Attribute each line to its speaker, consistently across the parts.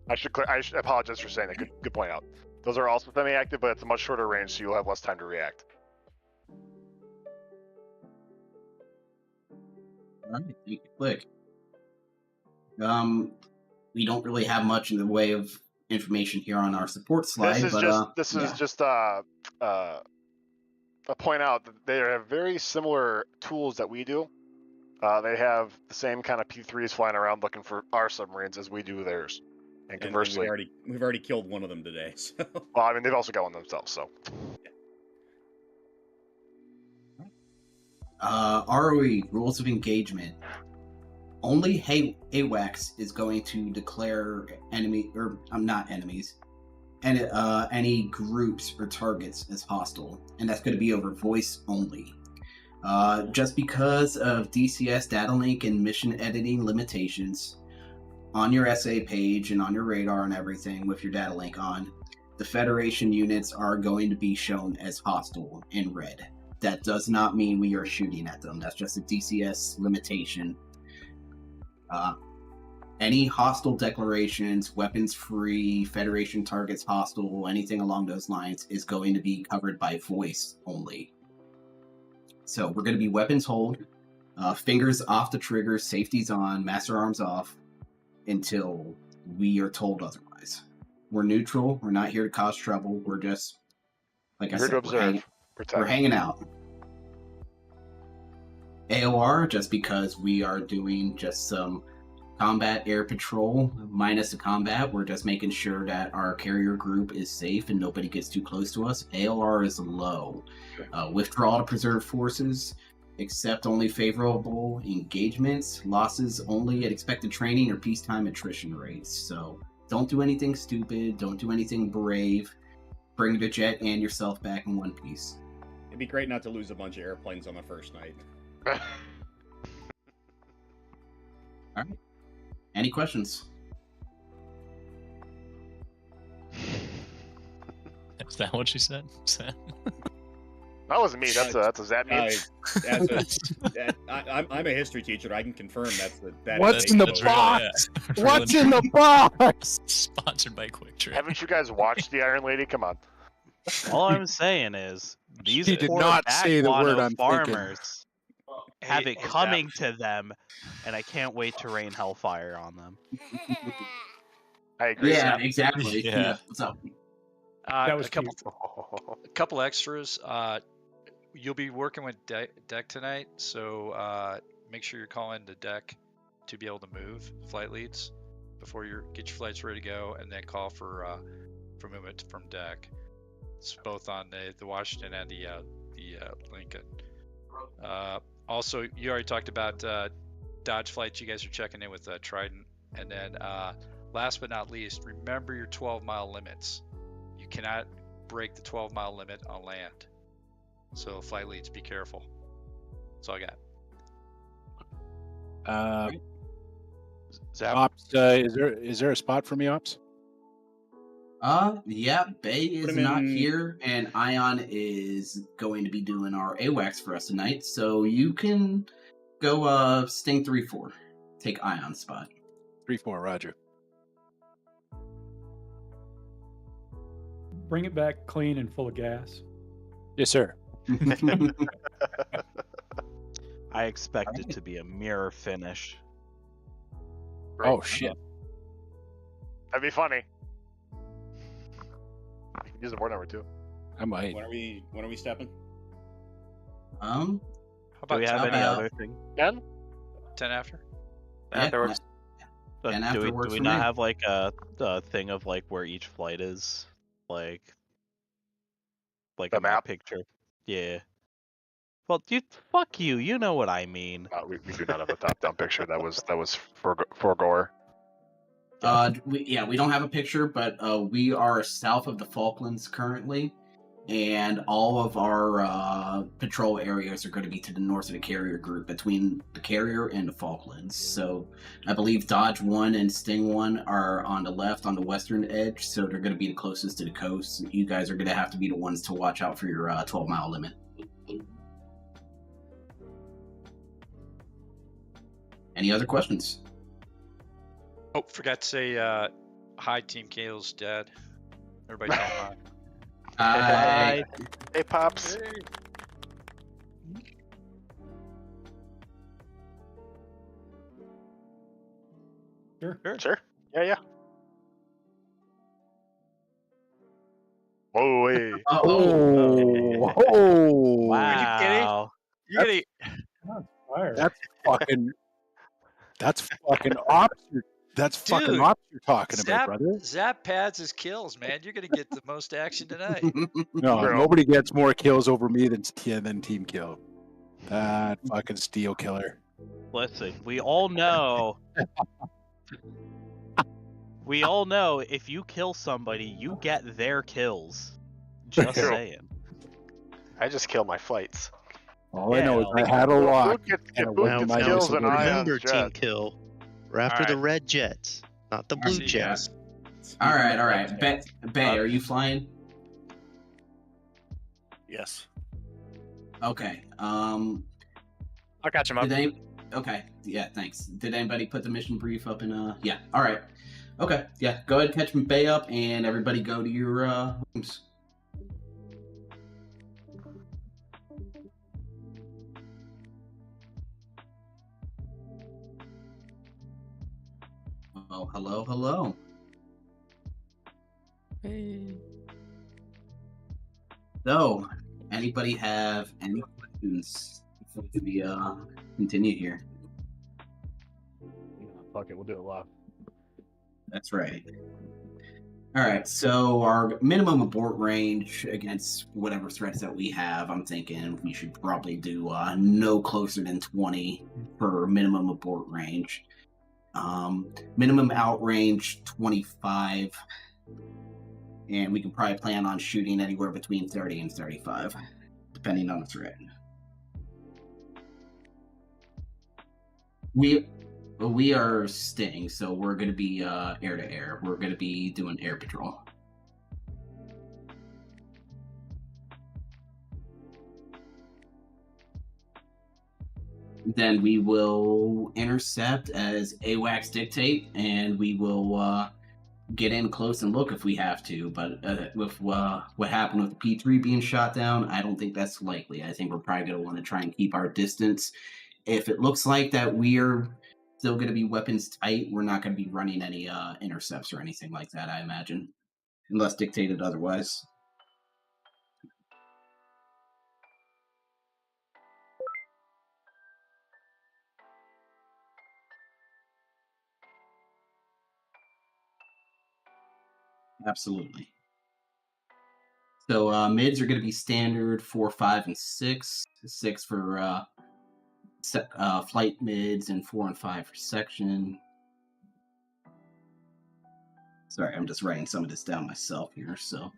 Speaker 1: I should apologize for saying that. Good point out. Those are also semi-active, but it's a much shorter range, so you'll have less time to react.
Speaker 2: All right, thank you, Click. We don't really have much in the way of information here on our support slide,
Speaker 1: this is just a point out that they have very similar tools that we do. They have the same kind of P3s flying around looking for our submarines as we do theirs. And conversely,
Speaker 3: and we've already killed one of them today. So.
Speaker 1: Well, I mean, they've also got one themselves. So,
Speaker 2: ROE rules of engagement. Only AWACS is going to declare enemy, or not enemies, and any groups or targets as hostile, and that's going to be over voice only. Just because of DCS data link and mission editing limitations on your SA page and on your radar and everything with your data link on, the Federation units are going to be shown as hostile in red. That does not mean we are shooting at them. That's just a DCS limitation. Any hostile declarations, weapons free, Federation targets hostile, anything along those lines is going to be covered by voice only. So we're going to be weapons hold, fingers off the trigger, safeties on, master arms off, until we are told otherwise. We're neutral. We're not here to cause trouble. We're just, like I said, we're hanging out. AOR, just because we are doing just some combat air patrol minus the combat, we're just making sure that our carrier group is safe and nobody gets too close to us. AOR is low. Withdrawal to preserve forces, accept only favorable engagements, losses only at expected training or peacetime attrition rates. So don't do anything stupid, don't do anything brave. Bring the jet and yourself back in one piece.
Speaker 3: It'd be great not to lose a bunch of airplanes on the first night.
Speaker 2: All right. Any questions?
Speaker 4: Is that what she said?
Speaker 1: That wasn't me. That's a Zap me.
Speaker 3: I'm a history teacher. I can confirm
Speaker 5: What's in the box? What's in the box?
Speaker 4: Sponsored by Quick Trip.
Speaker 1: Haven't you guys watched The Iron Lady? Come on.
Speaker 6: All I'm saying is these
Speaker 5: He did
Speaker 6: poor
Speaker 5: not say the word I'm
Speaker 6: farmers have it coming to them, and I can't wait to rain hellfire on them.
Speaker 1: I agree.
Speaker 2: Yeah, exactly.
Speaker 6: Yeah.
Speaker 2: What's up?
Speaker 7: That was a couple extras. You'll be working with deck tonight, so make sure you're calling the deck to be able to move flight leads before you get your flights ready to go, and then call for movement from deck. It's both on the Washington and the Lincoln. Also, you already talked about Dodge flights. You guys are checking in with Trident, and then last but not least, remember your 12-mile limits. You cannot break the 12-mile limit on land. So flight leads, be careful. That's all I got.
Speaker 5: Ops, is there a spot for me, Ops?
Speaker 2: Yeah, Bay is not here, and Ion is going to be doing our AWACS for us tonight, so you can go Sting 3-4. Take Ion's spot.
Speaker 5: 3-4, roger.
Speaker 8: Bring it back clean and full of gas.
Speaker 5: Yes, sir.
Speaker 6: I expect it to be a mirror finish.
Speaker 5: Oh, shit.
Speaker 1: That'd be funny. You can use the board number too.
Speaker 5: I might.
Speaker 3: When are we stepping?
Speaker 6: Do we have any other thing?
Speaker 1: 10?
Speaker 7: 10 after?
Speaker 2: Afterwards.
Speaker 6: Do we not have like a thing of like where each flight is? Like
Speaker 1: the
Speaker 6: a
Speaker 1: map
Speaker 6: picture? Yeah. Well, fuck you. You know what I mean.
Speaker 1: We do not have a top-down picture. That was for gore.
Speaker 2: We don't have a picture, but we are south of the Falklands currently, and all of our patrol areas are going to be to the north of the carrier group, between the carrier and the Falklands. So I believe Dodge 1 and Sting 1 are on the left, on the western edge, so they're going to be the closest to the coast. You guys are going to have to be the ones to watch out for your 12-mile limit. Any other questions?
Speaker 7: Oh, forgot to say, Hi, Team Kale's dead. Everybody tell him
Speaker 2: Hi.
Speaker 1: Hey, Pops. Sure. Yeah. Whoa, hey.
Speaker 5: Oh,
Speaker 6: Wow.
Speaker 7: You're gonna
Speaker 8: Fire.
Speaker 5: that's fucking ops. That's fucking
Speaker 7: Dude,
Speaker 5: ops you're talking about, brother.
Speaker 7: Zap pads his kills, man. You're gonna get the most action tonight.
Speaker 5: No,
Speaker 1: Bro.
Speaker 5: nobody gets more kills over me than Team Kill. That fucking steel killer.
Speaker 6: Listen, we all know. We all know if you kill somebody, you get their kills. Just
Speaker 1: True.
Speaker 6: saying.
Speaker 1: I just kill my flights.
Speaker 5: All I know is
Speaker 6: Yeah,
Speaker 5: I had a lock.
Speaker 1: Who
Speaker 5: and
Speaker 1: gets
Speaker 5: it went to my
Speaker 1: kills and
Speaker 5: subordinate.
Speaker 1: Ions
Speaker 9: Remember, Team
Speaker 1: jet?
Speaker 9: Kill. We're after the red jets, not the blue
Speaker 7: See you
Speaker 9: jets.
Speaker 7: guys.
Speaker 2: All right. Bay, are you flying?
Speaker 10: Yes.
Speaker 2: Okay.
Speaker 10: I'll catch him up.
Speaker 2: Okay. Yeah. Thanks. Did anybody put the mission brief up in? Yeah. All right. Okay. Yeah. Go ahead, catch Bay up, and everybody go to your rooms. Oh, hello.
Speaker 9: Hey.
Speaker 2: So, anybody have any questions before we continue here?
Speaker 8: Fuck it, we'll do it live.
Speaker 2: That's right. All right, so our minimum abort range against whatever threats that we have, I'm thinking we should probably do no closer than 20 for minimum abort range. Minimum outrange 25, and we can probably plan on shooting anywhere between 30 and 35, depending on the threat. We are Sting, so we're going to be air to air. We're going to be doing air patrol. Then we will intercept as AWACS dictate, and we will get in close and look if we have to. But with what happened with the P3 being shot down, I don't think that's likely. I think we're probably going to want to try and keep our distance. If it looks like that we're still going to be weapons tight, we're not going to be running any intercepts or anything like that, I imagine, unless dictated otherwise. Absolutely. So mids are going to be standard 4, 5, and 6. 6 for flight mids and 4 and 5 for section. Sorry, I'm just writing some of this down myself here, so.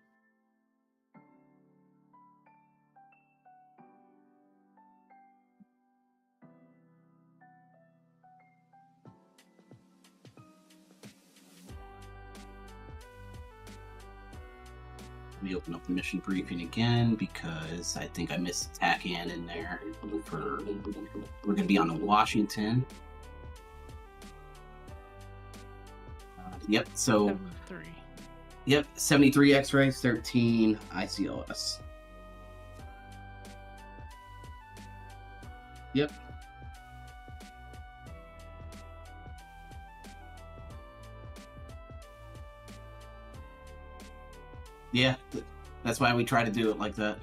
Speaker 2: Let me open up the mission briefing again because I think I missed TACAN in there. We're going to be on the Washington. Yep, so
Speaker 4: 73.
Speaker 2: Yep, 73 X-rays, 13 ICOS. Yep. Yeah, that's why we try to do it like that.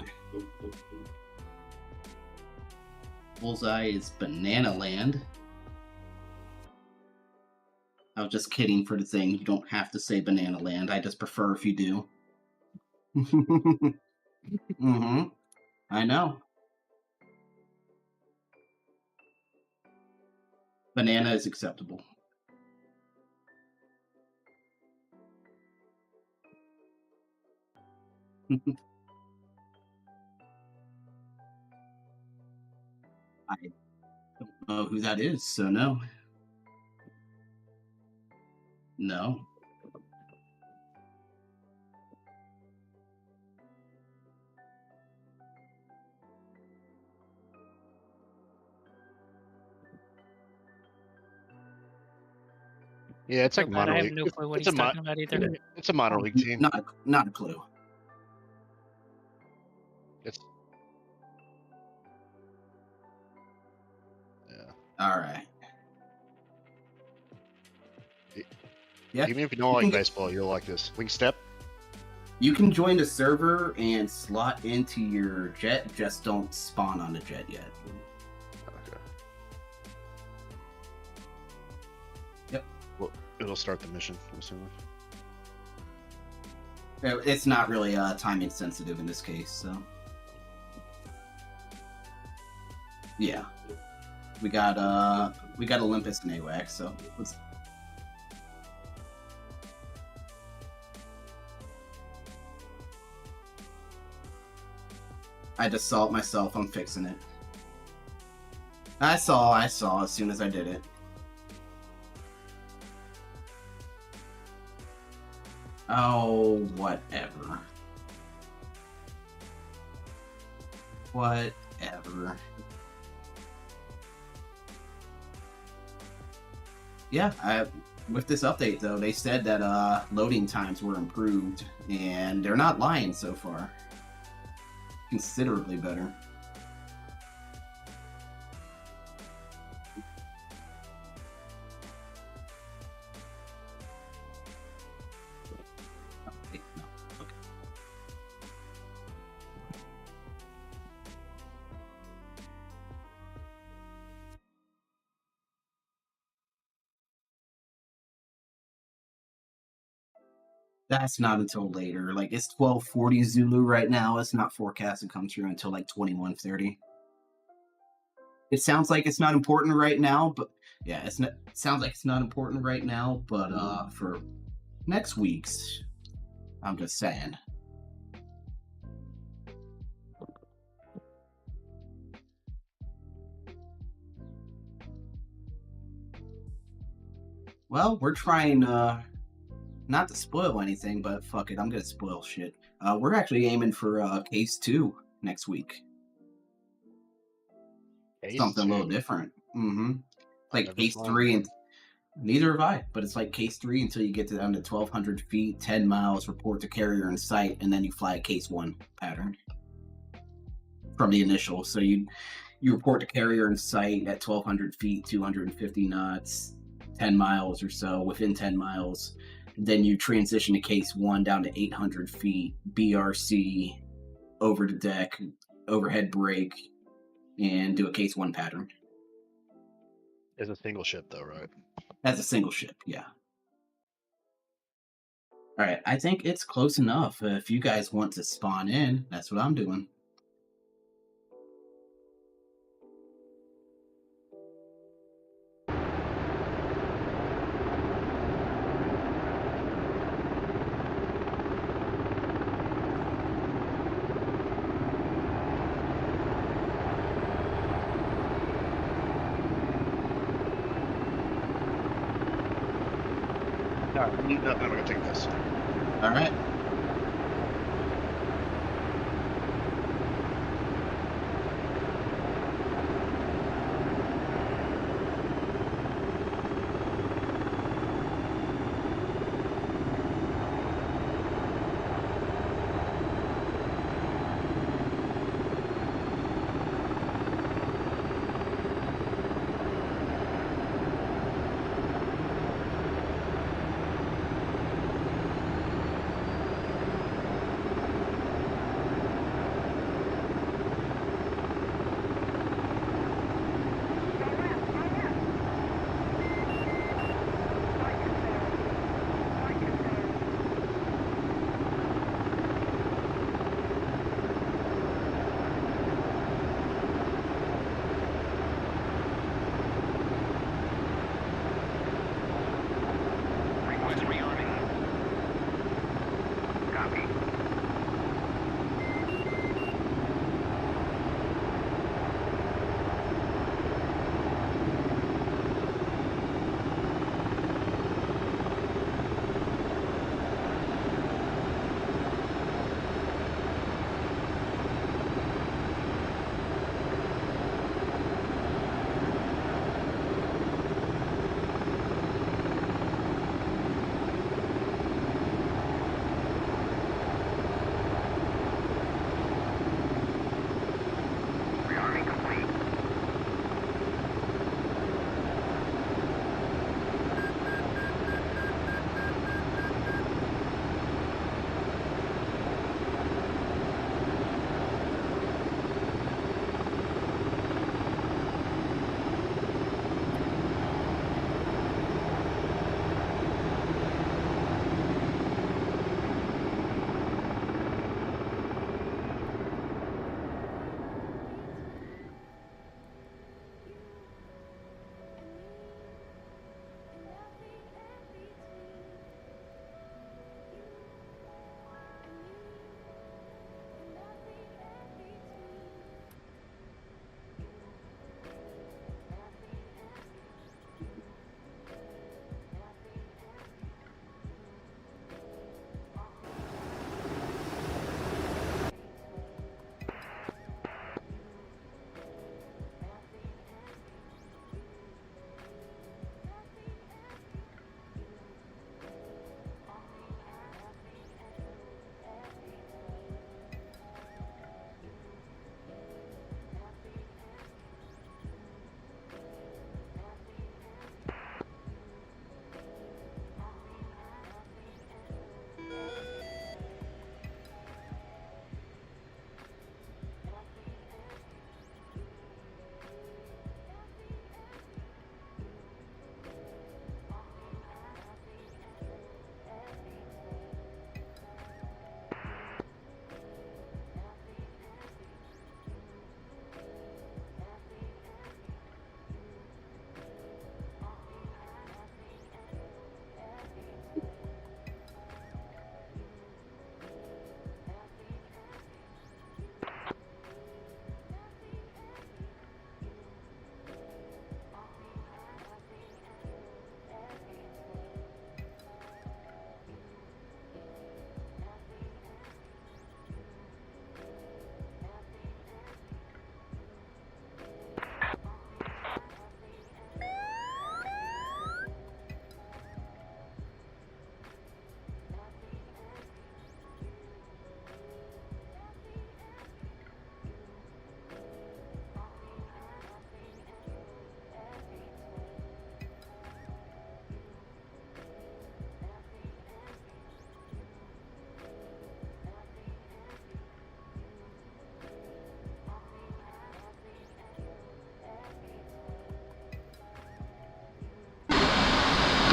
Speaker 2: Bullseye is Banana Land. I was just kidding for the thing. You don't have to say Banana Land. I just prefer if you do. Mm-hmm. I know. Banana is acceptable. I don't know who that is, so no. No.
Speaker 11: Yeah, it's like
Speaker 10: I
Speaker 11: minor
Speaker 10: have
Speaker 11: league.
Speaker 10: no clue what
Speaker 11: It's
Speaker 10: he's
Speaker 11: a mi-
Speaker 10: talking about either.
Speaker 11: It's a minor league team.
Speaker 2: Not a clue.
Speaker 11: It's yeah.
Speaker 2: All right. Yeah.
Speaker 11: Even if you don't like baseball, you'll like this. Wing step.
Speaker 2: You can join the server and slot into your jet. Just don't spawn on the jet yet.
Speaker 11: Okay.
Speaker 2: Yep.
Speaker 11: Well, it'll start the mission, I'm assuming.
Speaker 2: It's not really timing sensitive in this case, so. Yeah. We got Olympus and AWAC, so let's. I just saw it myself. I'm fixing it. I saw as soon as I did it. Oh, whatever. Whatever. Yeah, with this update, though, they said that loading times were improved, and they're not lying so far. Considerably better. Oh, wait, no. Okay. That's not until later. Like, it's 12:40 Zulu right now. It's not forecast to come through until like 21:30. It sounds like it's not important right now, but yeah, it sounds like it's not important right now, but for next week's, I'm just saying. Well, we're trying not to spoil anything, but fuck it, I'm gonna spoil shit. We're actually aiming for Case 2 next week. Something a little different. Mm-hmm. Like Case 3, and neither have I, but it's like Case 3 until you get to down to 1,200 feet, 10 miles, report to carrier in sight, and then you fly a Case 1 pattern from the initial. So you report to carrier in sight at 1,200 feet, 250 knots, 10 miles or so, within 10 miles. Then you transition to Case 1 down to 800 feet, BRC, over the deck, overhead brake, and do a Case 1 pattern.
Speaker 11: As a single ship, though, right?
Speaker 2: As a single ship, yeah. All right, I think it's close enough. If you guys want to spawn in, that's what I'm doing.
Speaker 11: No, I'm gonna take this.
Speaker 2: All right.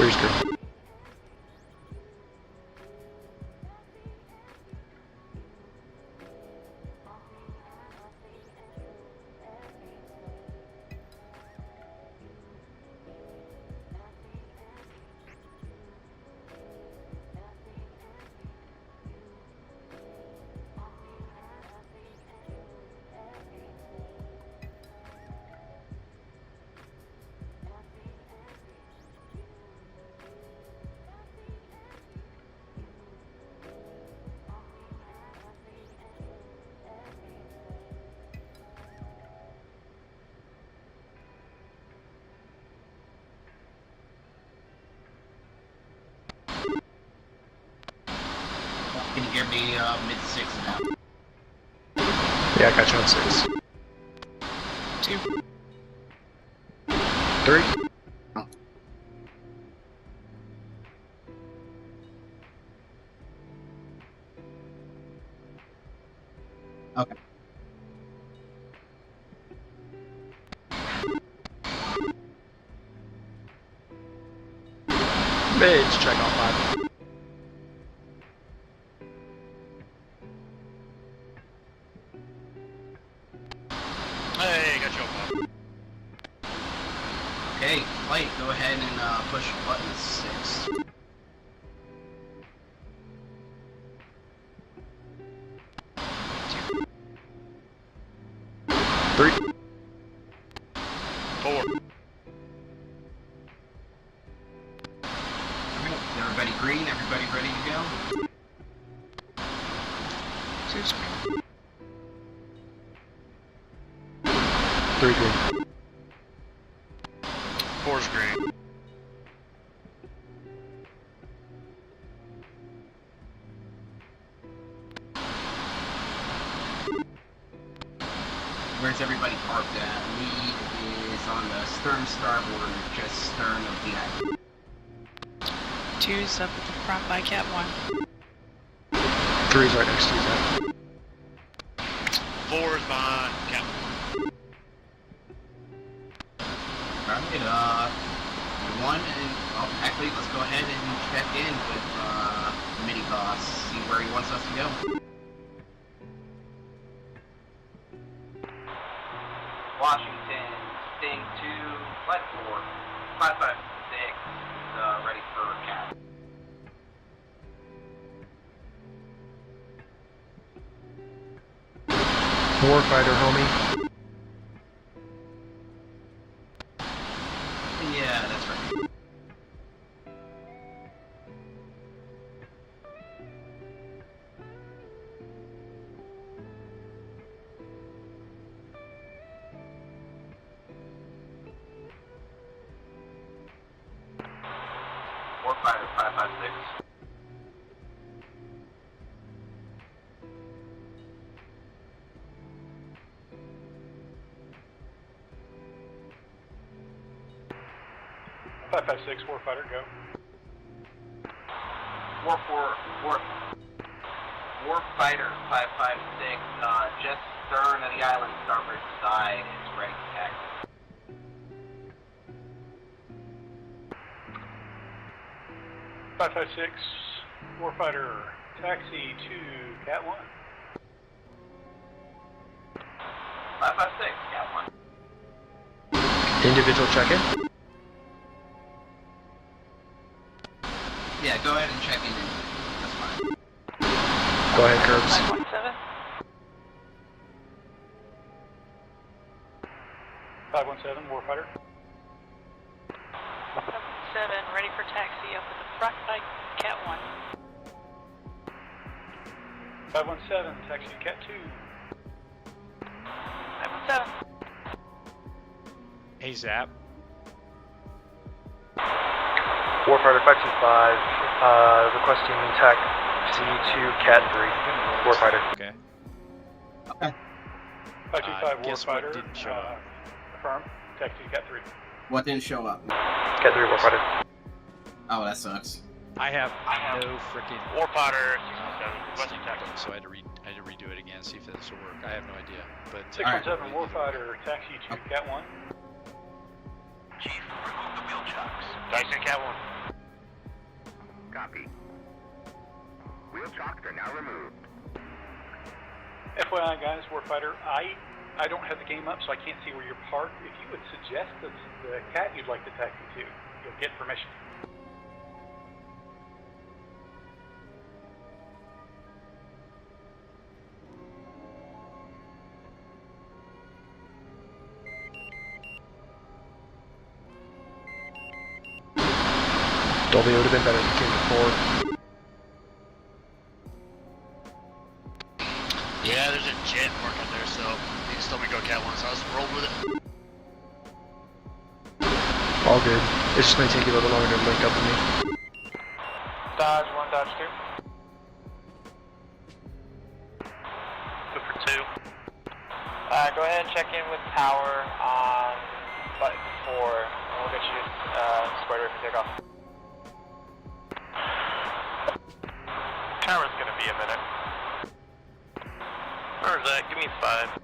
Speaker 10: Three's green.
Speaker 2: Can you give me mid-6 now?
Speaker 10: Yeah, I got you on 6.
Speaker 4: 2.
Speaker 10: 3.
Speaker 2: Okay.
Speaker 10: Mids, check on 5.
Speaker 12: Hey, got you on 5.
Speaker 2: Okay, Light, go ahead and push button 6.
Speaker 10: Three.
Speaker 12: 4.
Speaker 2: Everybody green, everybody ready to go?
Speaker 4: 2's green.
Speaker 10: 3 green.
Speaker 12: 4's green.
Speaker 2: Where's everybody parked at? Lead is on the stern starboard, just stern of the island.
Speaker 13: 2's up at the front by Cat 1.
Speaker 10: 3's right next to you, Zach.
Speaker 12: 4's behind Cat 1.
Speaker 2: Alright, 1 and, well, actually, let's go ahead and check in with, Mini Boss, see where he wants us to go. Washington, Sting 2, Flight 4, 556, ready for Cat.
Speaker 10: Warfighter, homie.
Speaker 2: Yeah, that's right. Warfighter 556.
Speaker 8: Warfighter, go.
Speaker 2: Warfighter 556, just stern of the island, starboard side, is ready to taxi.
Speaker 8: Warfighter, taxi to Cat 1.
Speaker 2: 556, Cat 1.
Speaker 10: Individual check-in.
Speaker 2: Yeah, go ahead and check in. That's fine.
Speaker 10: Go ahead, Curbs.
Speaker 13: 517.
Speaker 8: 517, Warfighter.
Speaker 13: 7, ready for taxi up at the front by Cat 1.
Speaker 8: 517, taxi to Cat 2.
Speaker 13: 517.
Speaker 7: Hey, Zap.
Speaker 10: Warfighter 525, requesting taxi to Cat 3. Warfighter.
Speaker 7: Okay.
Speaker 2: Okay.
Speaker 8: 525,
Speaker 7: guess what
Speaker 8: Warfighter.
Speaker 7: didn't show up?
Speaker 8: Affirm, taxi to Cat 3.
Speaker 2: What didn't show up?
Speaker 10: Cat 3, Warfighter.
Speaker 2: Oh, that sucks.
Speaker 7: I have no freaking
Speaker 12: Warfighter 67, requesting taxi.
Speaker 7: so I had to redo it again, see if this will work. I have no idea, but
Speaker 8: 617, Warfighter, taxi to Cat 1.
Speaker 12: Chief, remove the wheel chocks. Taxi to Cat 1.
Speaker 14: Copy. Wheel chocks are now removed.
Speaker 8: FYI, guys, Warfighter, I don't have the game up, so I can't see where you're parked. If you would suggest the cat you'd like to taxi to, you'll get permission.
Speaker 10: Dolby would have been better if you came before.
Speaker 12: Yeah, there's a jet parked there, so he just told me to go Cat 1, so I was rolled with it.
Speaker 10: All good. It's just going to take you a little longer to link up with me.
Speaker 12: Dodge 1, Dodge 2. Good for 2.
Speaker 15: Go ahead and check in with tower on button 4, and we'll get you squared away for takeoff.
Speaker 12: Tower's gonna be a minute. Where's that? Give me 5.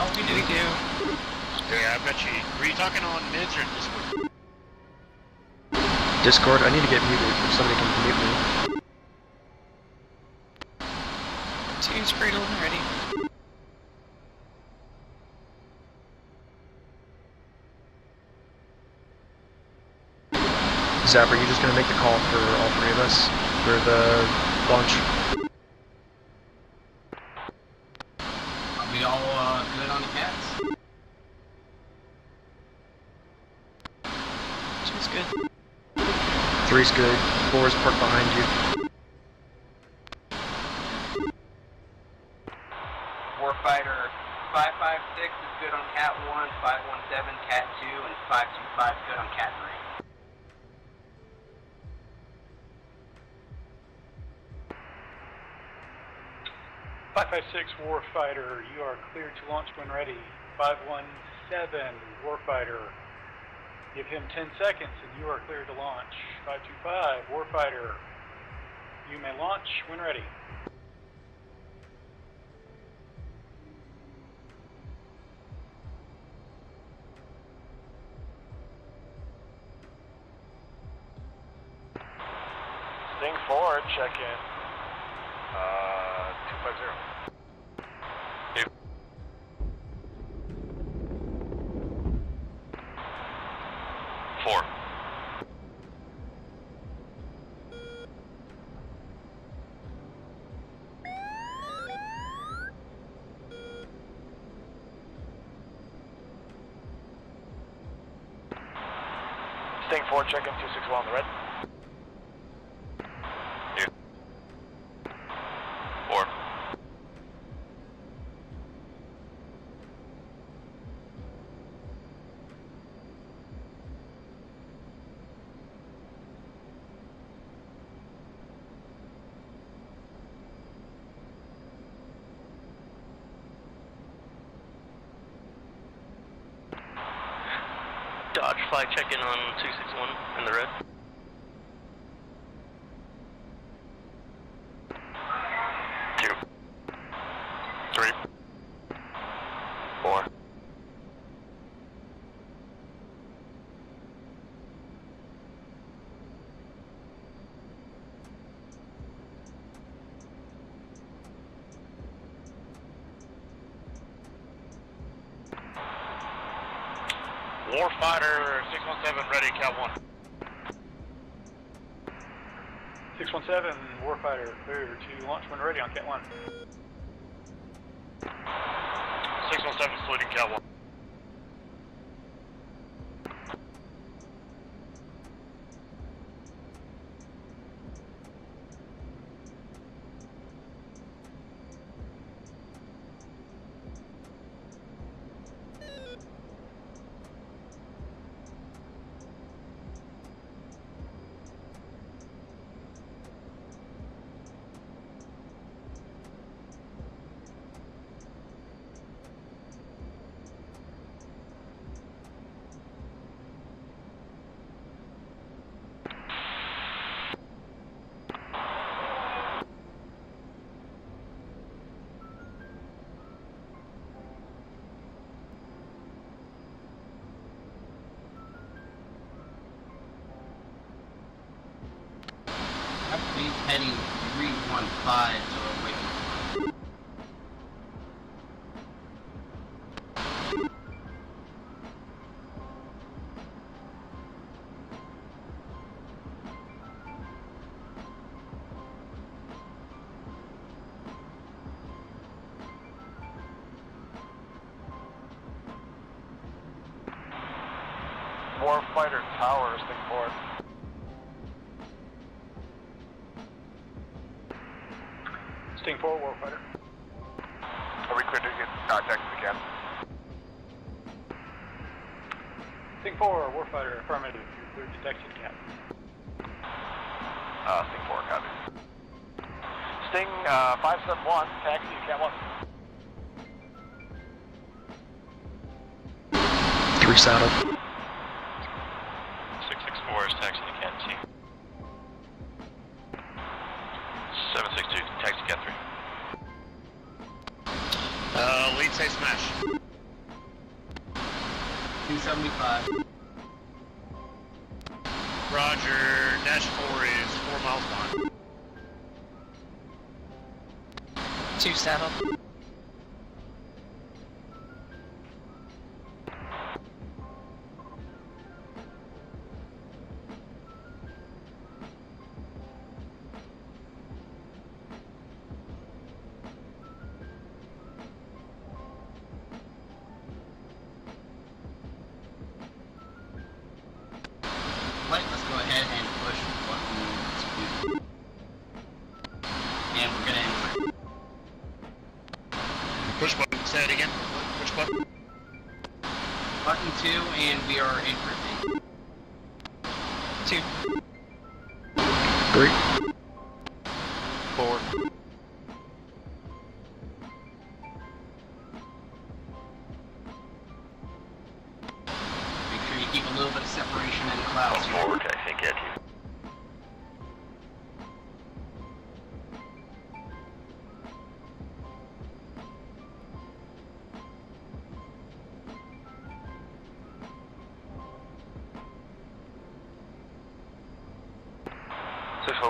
Speaker 4: Oh, we do.
Speaker 12: Yeah, I bet you. Were you talking on mids or Discord?
Speaker 10: Discord, I need to get muted if somebody can mute me.
Speaker 4: Two's cradle and ready.
Speaker 10: Zap, are you just going to make the call for all 3 of us for the launch?
Speaker 2: Are we all good on the cats?
Speaker 4: 2's good.
Speaker 10: 3's good. 4's parked behind you.
Speaker 16: Warfighter 556 is good on Cat 1, 517 Cat 2, and 525 is good on Cat 3.
Speaker 8: Warfighter, you are cleared to launch when ready. 517 Warfighter, give him 10 seconds and you are cleared to launch. 525 Warfighter, you may launch when ready.
Speaker 12: Sting forward, check in. 250. 4. Sting forward, check in 261 on the red. 4. Dodge flag check in on 261 in the red. 2. 3. 4. Warfighter 617 ready, Cat 1.
Speaker 8: 617 Warfighter, clear to launch when ready on Cat 1.
Speaker 12: 617 saluting Cat 1.
Speaker 2: 5 to wait.
Speaker 15: Warfighter towers, thing 4.
Speaker 8: Sting 4, Warfighter.
Speaker 14: Are we clear to get contact with the cap?
Speaker 8: Sting 4, Warfighter, affirmative. You're clear to detection cap.
Speaker 14: Sting 4, copy.
Speaker 15: Sting 571, taxi to Cat 1.
Speaker 10: 3 saddle.
Speaker 12: 664 is taxi to Cat T. 762, taxi Cat 3. Lead say smash.
Speaker 2: 275.
Speaker 12: Roger, dash 4 is 4 miles behind.
Speaker 4: 2 saddle.
Speaker 2: Let's go ahead and push button 2. And we're gonna end.
Speaker 12: Push button, say it again. Which button?
Speaker 2: Button 2, and we are in for
Speaker 4: 2.
Speaker 10: 3.
Speaker 12: 4.
Speaker 2: Make sure you keep a little bit of separation in the clouds here.
Speaker 14: Forward, taxi Cat 2.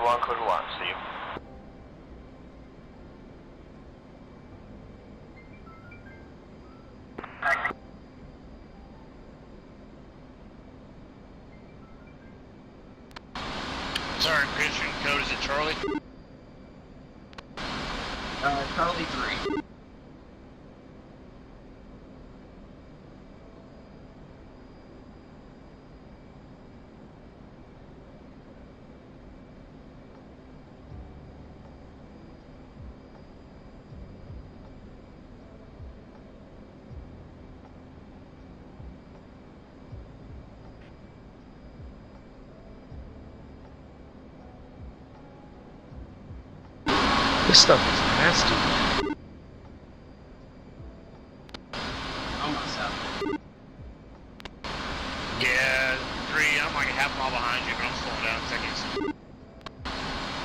Speaker 14: One, code 1, see you.
Speaker 12: Sorry, Christian code, is it Charlie?
Speaker 2: Charlie 3.
Speaker 10: This stuff is nasty.
Speaker 2: Almost up.
Speaker 12: Yeah, 3, I'm like a half mile behind you, but I'm slowing down in seconds.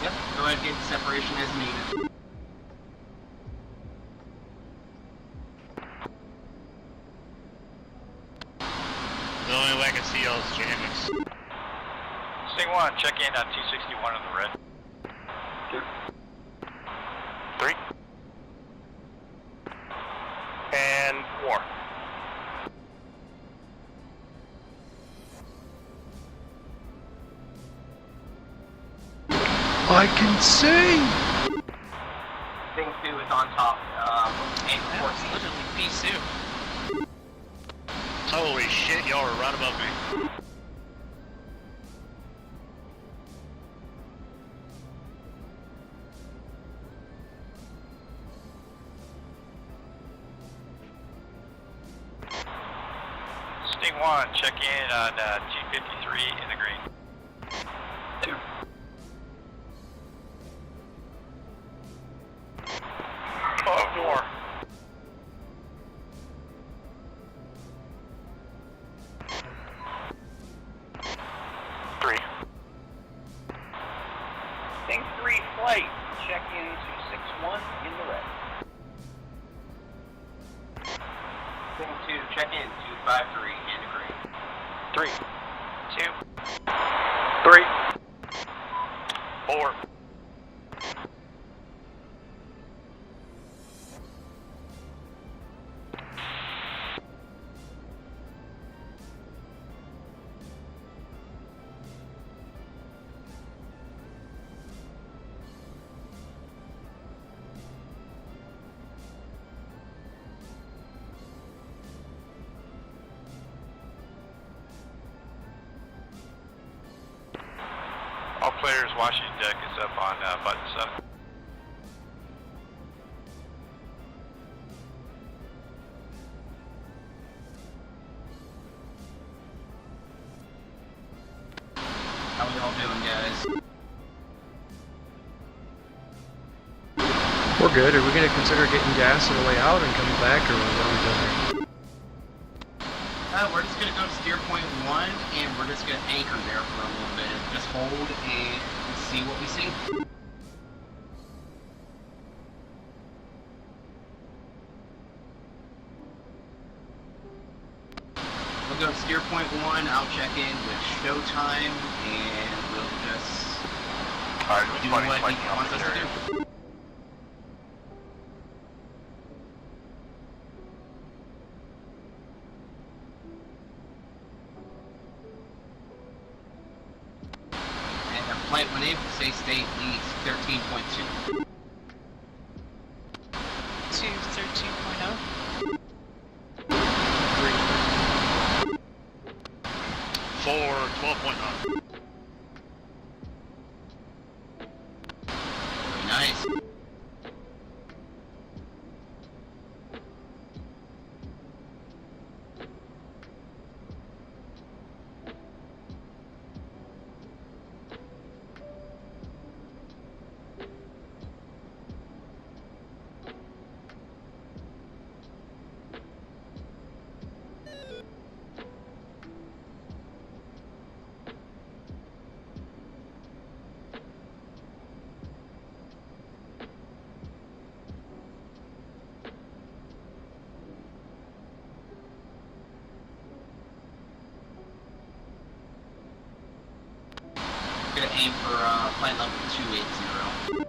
Speaker 2: Yep, go ahead and get separation as needed.
Speaker 12: The only way I can see y'all is jamming.
Speaker 15: Sting 1, check in on 261 on the red.
Speaker 14: 3.
Speaker 15: And war.
Speaker 10: I can see!
Speaker 2: Thing 2 is on top, and
Speaker 4: That's literally P2.
Speaker 12: Holy shit, y'all are right above me.
Speaker 15: Sting 1, check in on G53 in the green. 2. Oh, war.
Speaker 14: 3.
Speaker 16: Sting 3 flight, check in 261 in the red.
Speaker 2: Thing 2, check in 253 in the green.
Speaker 15: 3. 2. 3. 4.
Speaker 17: clears. Washington deck is up on button 7.
Speaker 16: How we all doing, guys?
Speaker 10: We're good. Are we going to consider getting gas on the way out and coming back, or what are we doing here?
Speaker 16: We're just gonna go to steer point 1, and we're just gonna anchor there for a little bit. Just hold and see what we see. We'll go to steer point 1. I'll check in with showtime, and we'll just do what he wants us to do. Flight 18, say state leads 13.2.
Speaker 4: To 13.0.
Speaker 12: 4, 12.9.
Speaker 16: Very nice. Gonna aim for flight level 280.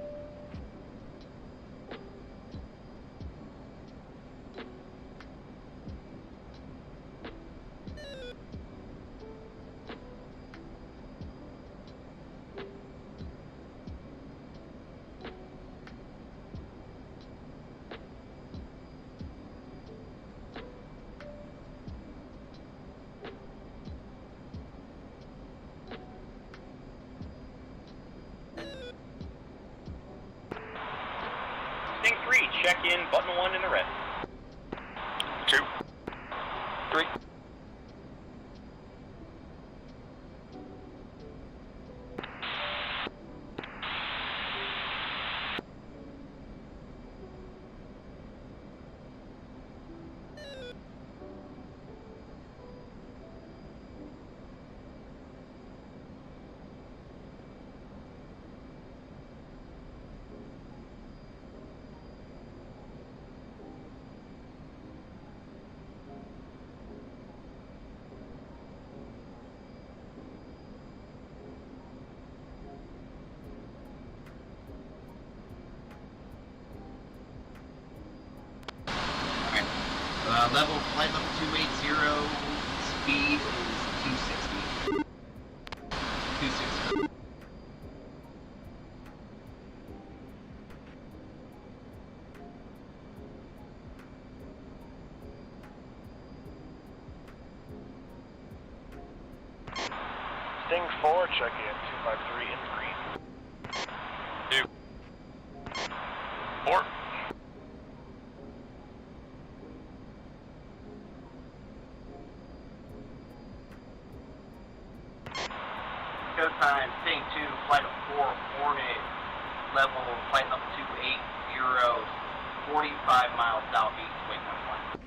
Speaker 18: Sting 3, check in button 1 in the red.
Speaker 17: 2. 3.
Speaker 16: Flight level 280, speed is 260. 260.
Speaker 18: Sting 4, check in 253 in the green.
Speaker 17: 2. 4.
Speaker 16: Go time, Sting 2, flight of 4, Hornet, flight level 280, 45 miles southeast, wait 11.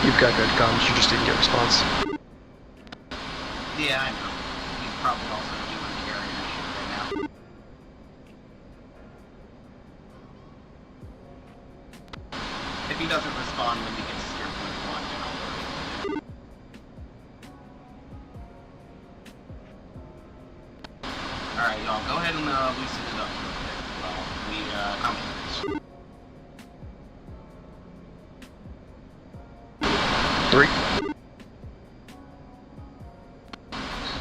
Speaker 10: You've got good comms, you just didn't get response.
Speaker 16: Yeah, I know. He's probably also doing carrier shit right now. If he doesn't respond when he gets to steer point 1, then I'll worry. Alright, y'all, go ahead and loosen it up real quick while we come to this.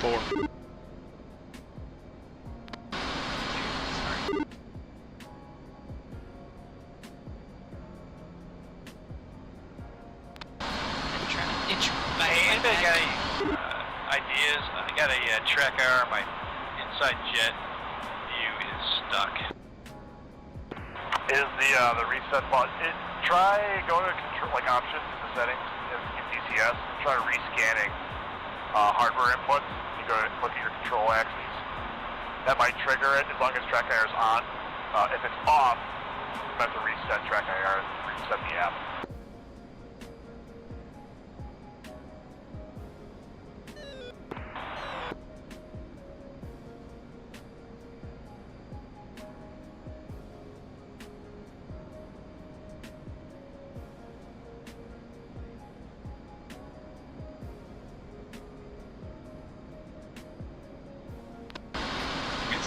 Speaker 10: 4.
Speaker 17: Hey, anybody got any ideas? I got a track IR. My inside jet view is stuck.
Speaker 18: Is the reset button? Try going to control, like options in the settings in DCS. Try rescanning hardware inputs. You go look at your control axes. That might trigger it as long as track IR is on. If it's off, you have to reset track IR, reset the app.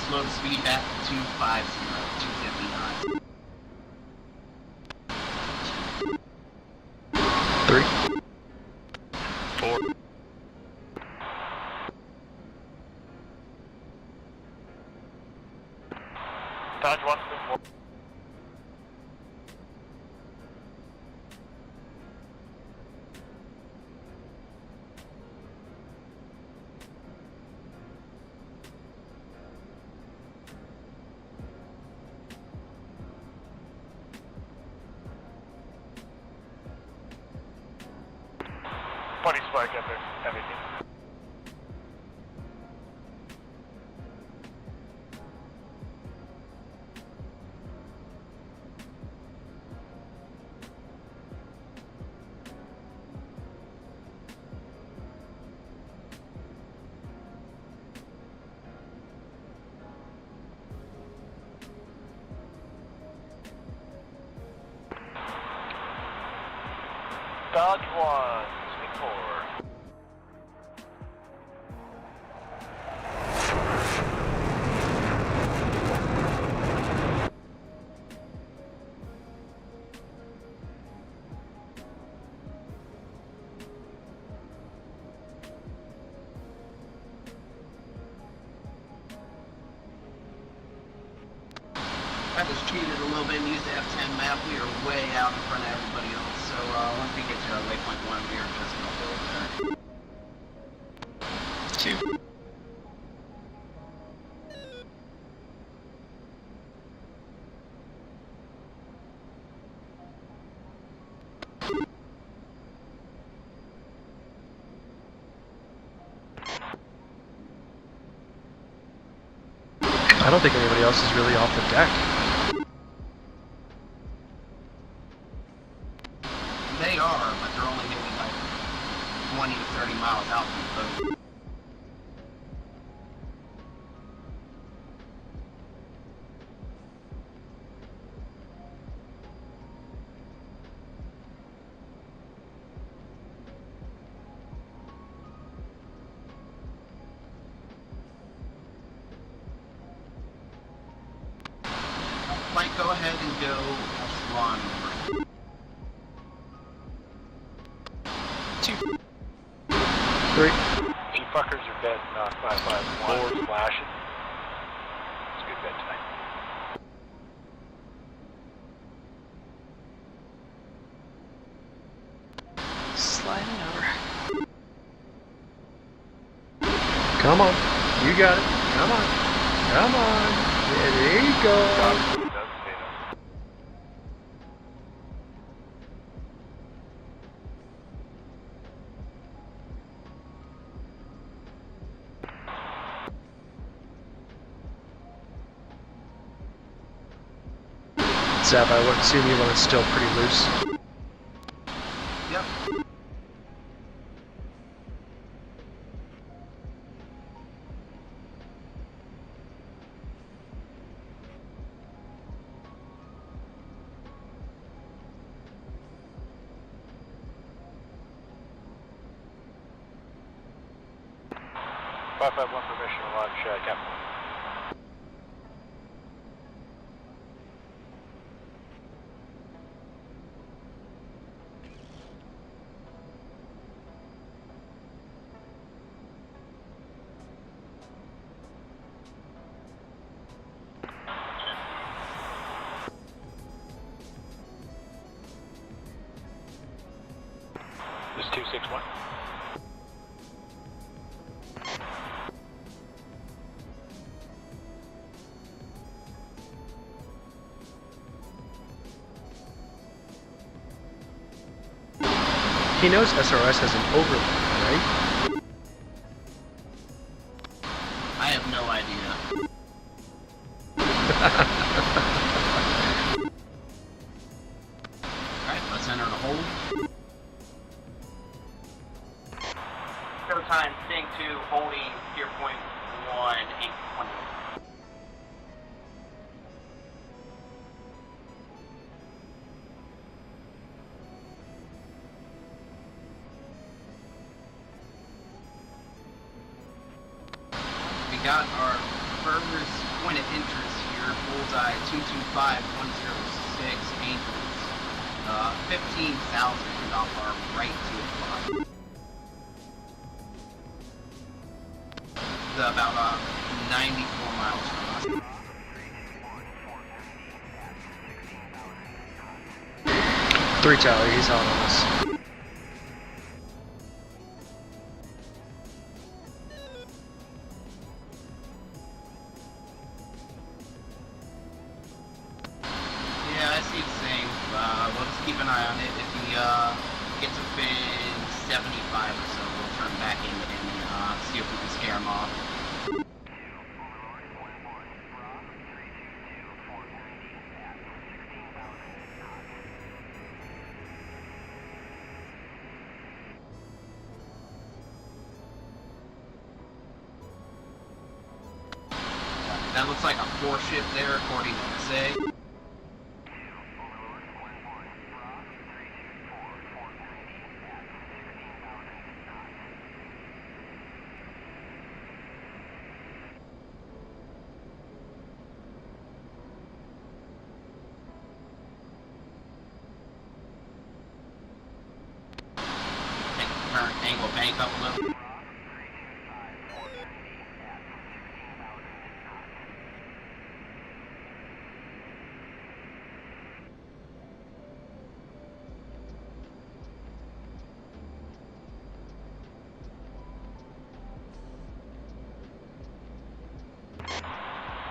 Speaker 2: Slow speed back to 250, 259.
Speaker 10: 3. 4.
Speaker 18: Dodge 1, 4. Funny spike up there, everything. Dodge 1, swing forward.
Speaker 2: I just cheated a little bit and used the F10 map. We are way out in front of everybody else. So once we get to waypoint 1, we are just going to go over there. 2.
Speaker 10: I don't think anybody else is really off the deck.
Speaker 2: They are, but they're only maybe like 20 to 30 miles out from the boat. Mike, go ahead and go echelon over. 2.
Speaker 10: 3.
Speaker 18: You fuckers are dead, not 551. Flashing. It's a good bet tonight.
Speaker 4: Sliding over.
Speaker 10: Come on. You got it. Come on. Come on. Yeah, there you go. Zap, I wouldn't see me when it's still pretty loose.
Speaker 2: Yep.
Speaker 18: One permission to launch Captain.
Speaker 17: 161.
Speaker 10: He knows SRS has an overlay, right?
Speaker 2: I have no idea. Alright, let's enter the hold.
Speaker 16: Showtime, Sting 2, holding gear point 1, 820.
Speaker 2: We got our furthest point of interest here, bullseye 225106 Angels. 15,000 off our right 2 o'clock. It's about 94 miles from us.
Speaker 10: Three tower, he's on us.
Speaker 2: Yeah, I see the same. We'll just keep an eye on it. If he gets within 75 or so, we'll turn back in and see if we can scare him off. That looks like a 4-ship there, according to SA. Turn angle bank up a little.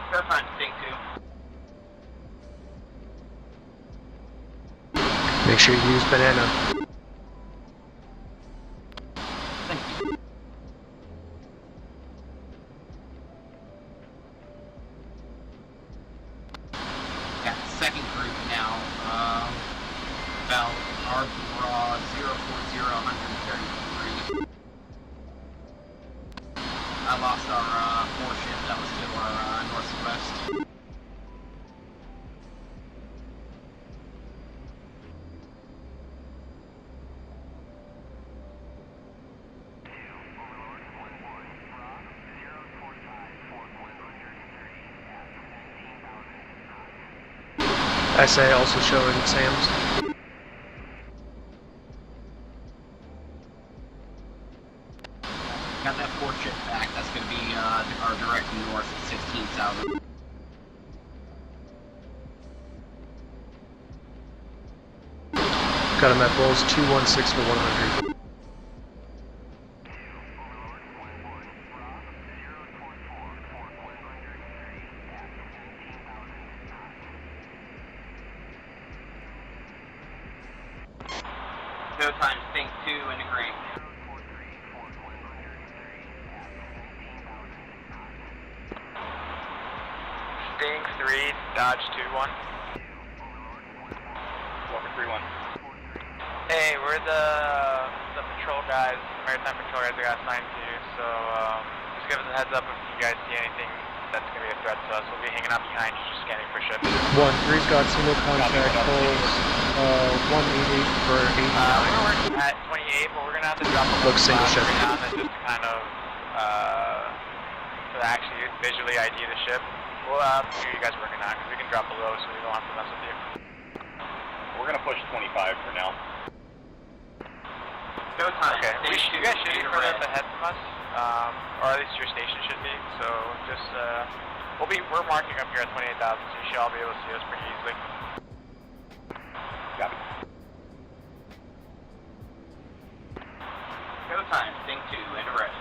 Speaker 16: Showtime, Sting 2.
Speaker 10: Make sure you use banana.
Speaker 2: Thank you. Got the second group now. About Arbra 040-133. I lost our 4-ship that was to our northwest.
Speaker 10: SA also showing Sam's.
Speaker 2: Got that 4-ship back. That's going to be our direct north at 16,000.
Speaker 10: Got him at Bulls 216 for 100.
Speaker 16: Showtime, Sting 2, integrate.
Speaker 17: Sting 3, Dodge 2-1.
Speaker 15: Walker 3-1. Hey, we're the patrol guys, maritime patrol guys that got assigned to you, so just give us a heads up if you guys see anything that's going to be a threat to us. We'll be hanging out behind you, just scanning for ships.
Speaker 10: 1-3's got single contact holes, 188 for 89.
Speaker 15: We're working at 28, but we're going to have to drop a
Speaker 10: Looks single ship.
Speaker 15: down and just to kind of to actually visually ID the ship. We'll see you guys working on, because we can drop below so we don't have to mess with you.
Speaker 18: We're gonna push 25 for now.
Speaker 16: Showtime,
Speaker 15: Okay,
Speaker 16: Sting 2,
Speaker 15: you guys should be
Speaker 16: leader
Speaker 15: further
Speaker 16: red.
Speaker 15: up ahead from us, or at least your station should be. So just we're marking up here at 28,000, so you should all be able to see us pretty easily.
Speaker 18: Got it.
Speaker 16: Showtime, Sting 2, and ready.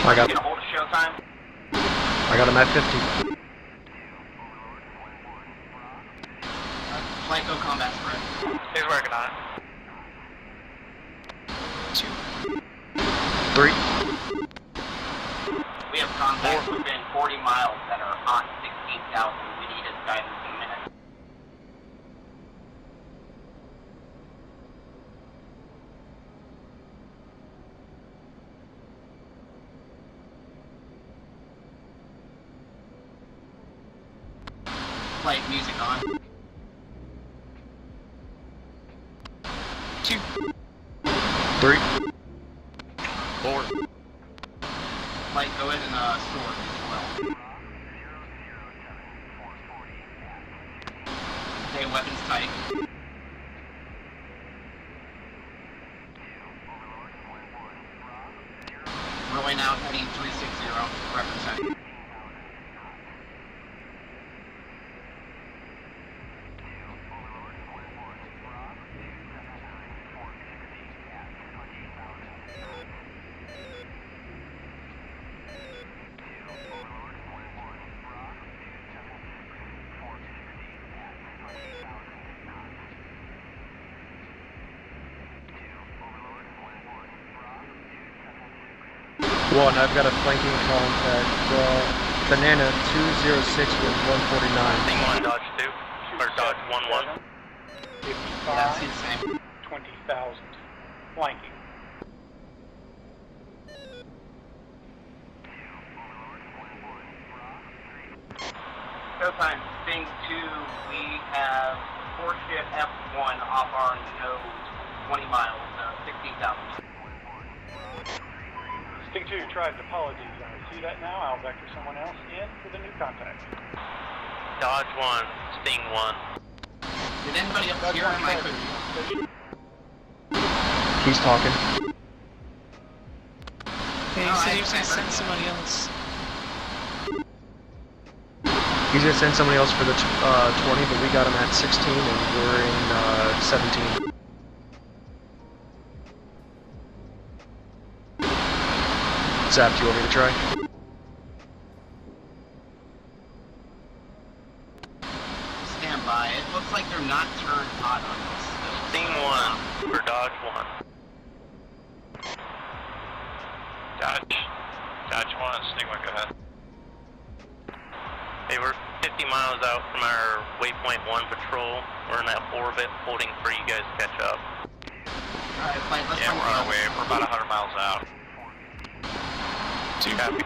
Speaker 10: I got
Speaker 16: Get a hold of Showtime.
Speaker 10: I got him at 50.
Speaker 16: Flanco combat spread.
Speaker 15: He's working on it.
Speaker 16: 2.
Speaker 10: 3.
Speaker 16: We have contacts within 40 miles that are on 16,000. We need his guidance in a minute. Flight music on. 2.
Speaker 10: 3.
Speaker 12: 4.
Speaker 16: Flight, go ahead and sword as well. Okay, weapons tight. Rolling out, heading 360, represent.
Speaker 10: One, I've got a flanking contact. Banana 206 with 149.
Speaker 12: Thing 1, Dodge 2. Or Dodge 1-1.
Speaker 8: 55, 20,000. Flanking.
Speaker 16: Showtime, Sting 2, we have 4-ship F1 off our nose, 20 miles, 16,000.
Speaker 8: Sting 2 tried apologies. I see that now. I'll vector someone else in for the new contact.
Speaker 12: Dodge 1, Sting 1.
Speaker 16: Did anybody else hear him? I couldn't.
Speaker 10: He's talking.
Speaker 4: Yeah, you said he was gonna send somebody else.
Speaker 10: He's gonna send somebody else for the 20, but we got him at 16 and we're in 17. Zap, do you want me to try?
Speaker 16: Stand by. It looks like they're not turned hot on us.
Speaker 12: Sting 1 for Dodge 1.
Speaker 17: Dodge 1, Sting 1, go ahead.
Speaker 12: Hey, we're 50 miles out from our Waypoint 1 patrol. We're in that orbit holding for you guys to catch up.
Speaker 16: Alright, fine, let's
Speaker 17: Yeah, we're on our way. We're about 100 miles out.
Speaker 12: 2 copy.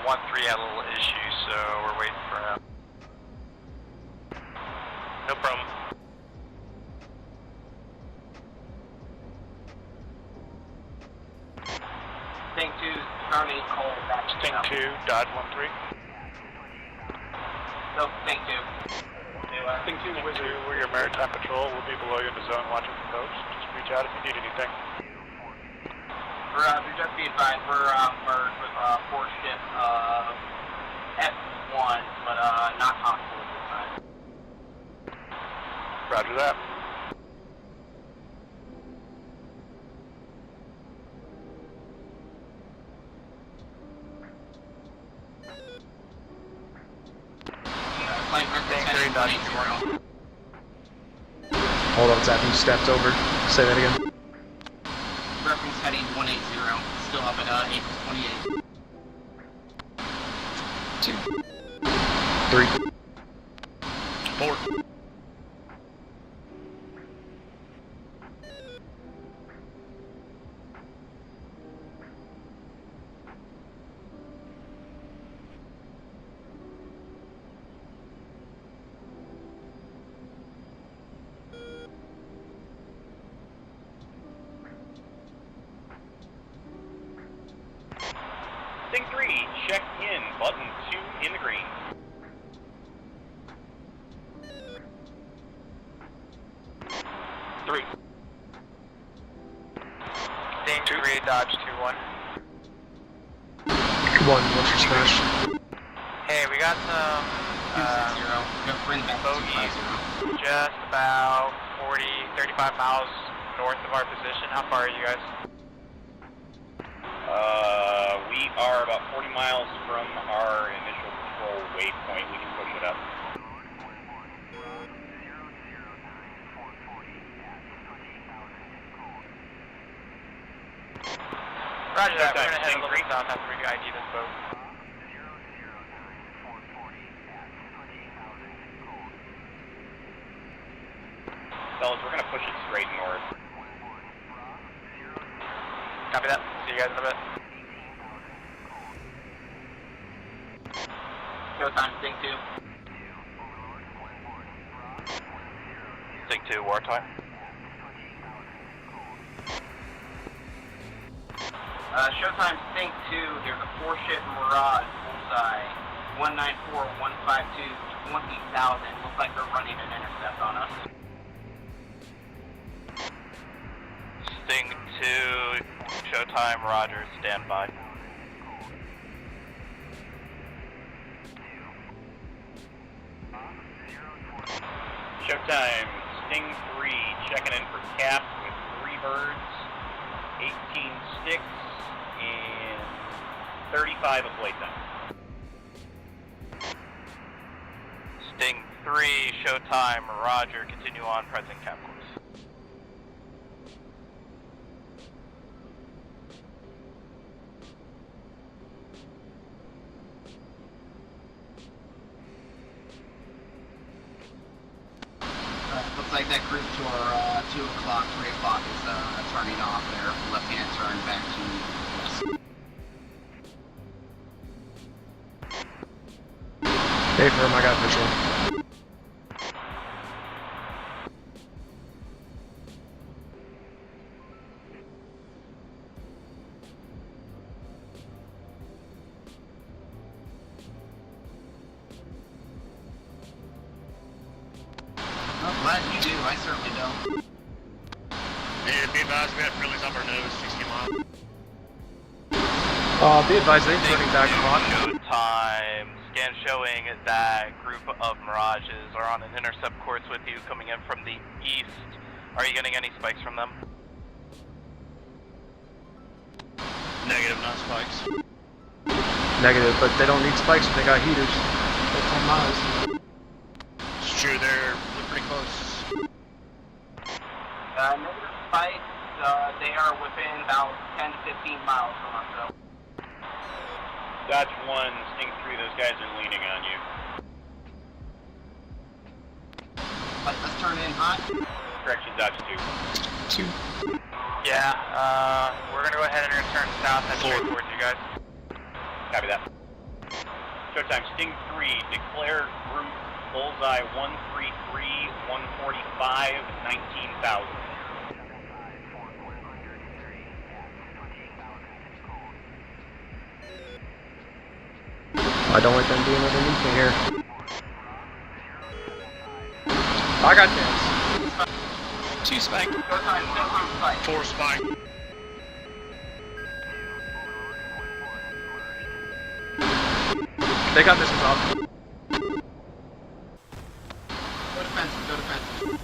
Speaker 17: 1-3 had a little issue, so we're waiting for him.
Speaker 12: No problem.
Speaker 16: Sting 2, currently cold back.
Speaker 18: Sting 2, Dodge 1-3.
Speaker 16: So, Sting 2.
Speaker 18: Sting 2, Wizard, we're your maritime patrol. We'll be below you in the zone watching for boats. Just reach out if you need anything.
Speaker 16: Just be advised, we're merged with 4-ship F1, but not hostile at this time.
Speaker 18: Roger that.
Speaker 16: Flight reference heading 180.
Speaker 10: Hold on, Zap, you stepped over. Say that again.
Speaker 16: Reference heading 180, still up at 828.
Speaker 4: 2.
Speaker 10: 3.
Speaker 12: 4.
Speaker 17: Sting 3, check in. Button 2 in the green.
Speaker 15: 3. Sting 3, Dodge 2-1.
Speaker 10: 1, what's your smash?
Speaker 15: Hey, we got some bogeys just about 35 miles north of our position. How far are you guys?
Speaker 3: We are about 40 miles from our initial patrol waypoint. We can push it up.
Speaker 15: Roger that. We're gonna head a little bit south after we ID this boat.
Speaker 3: Fellas, we're gonna push it straight north.
Speaker 15: Copy that. See you guys in a bit.
Speaker 16: Showtime, Sting 2.
Speaker 12: Sting 2, wartime.
Speaker 16: Showtime, Sting 2. There's a 4-ship Mirage bullseye. 194, 152, 20,000. Looks like they're running an intercept on us.
Speaker 12: Sting 2, showtime, roger, stand by.
Speaker 3: Showtime, Sting 3, checking in for cap with 3 birds, 18 sticks, and 35 of playtime.
Speaker 12: Sting 3, showtime, roger, continue on present cap course.
Speaker 2: Looks like that group to our 2 o'clock, 3 o'clock is turning off there. Left-hand turn back to west.
Speaker 10: Hey, firm, I got visual.
Speaker 2: I'm glad you do. I certainly don't.
Speaker 11: Hey, be advised, we have friendlies up our nose, 60 miles.
Speaker 10: Be advised, they're turning back on.
Speaker 12: Showtime, scan showing that group of Mirages are on an intercept course with you coming in from the east. Are you getting any spikes from them?
Speaker 11: Negative, not spikes.
Speaker 10: Negative, but they don't need spikes if they got heaters. They're 10 miles.
Speaker 11: It's true, they're pretty close.
Speaker 16: Negative spikes, they are within about 10 to 15 miles from us, though.
Speaker 3: Dodge 1, Sting 3, those guys are leaning on you.
Speaker 2: Let's turn in hot.
Speaker 3: Correction, Dodge 2.
Speaker 4: 2.
Speaker 15: Yeah, we're gonna go ahead and we're gonna turn south and straight towards you guys.
Speaker 3: Copy that. Showtime, Sting 3, declare group bullseye 133, 145, 19,000.
Speaker 10: I don't want them being underneath me here. I got this.
Speaker 4: 2 spike.
Speaker 11: 4 spike.
Speaker 10: They got missiles off.
Speaker 2: Go defensive, go defensive.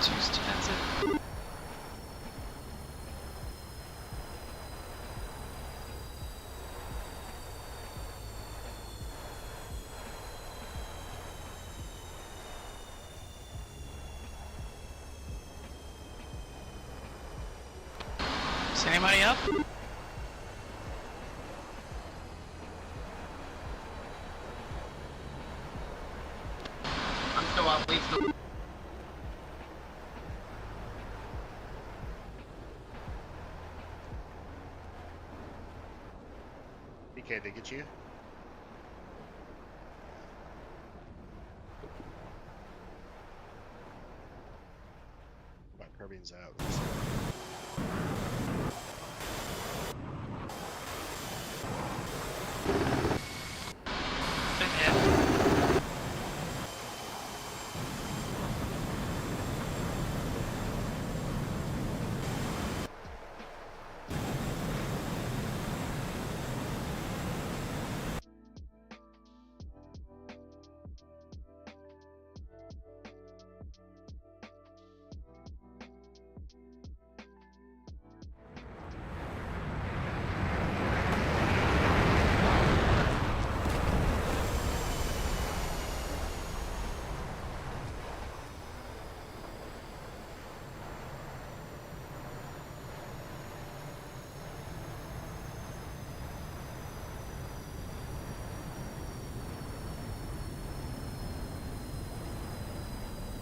Speaker 4: Two's defensive. Is anybody up?
Speaker 2: I'm still up, please.
Speaker 11: BK, they get you? Back
Speaker 19: carbines out.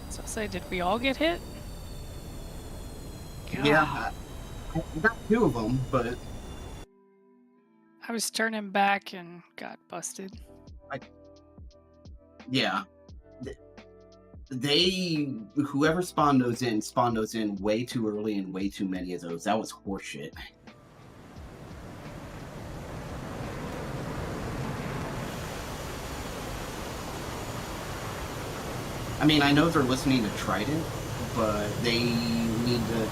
Speaker 13: So I say, did we all get hit?
Speaker 2: Yeah, I got 2 of them, but
Speaker 13: I was turning back and got busted.
Speaker 2: yeah. Whoever spawned those in way too early and way too many of those. That was horseshit. I mean, I know they're listening to Trident, but they need to...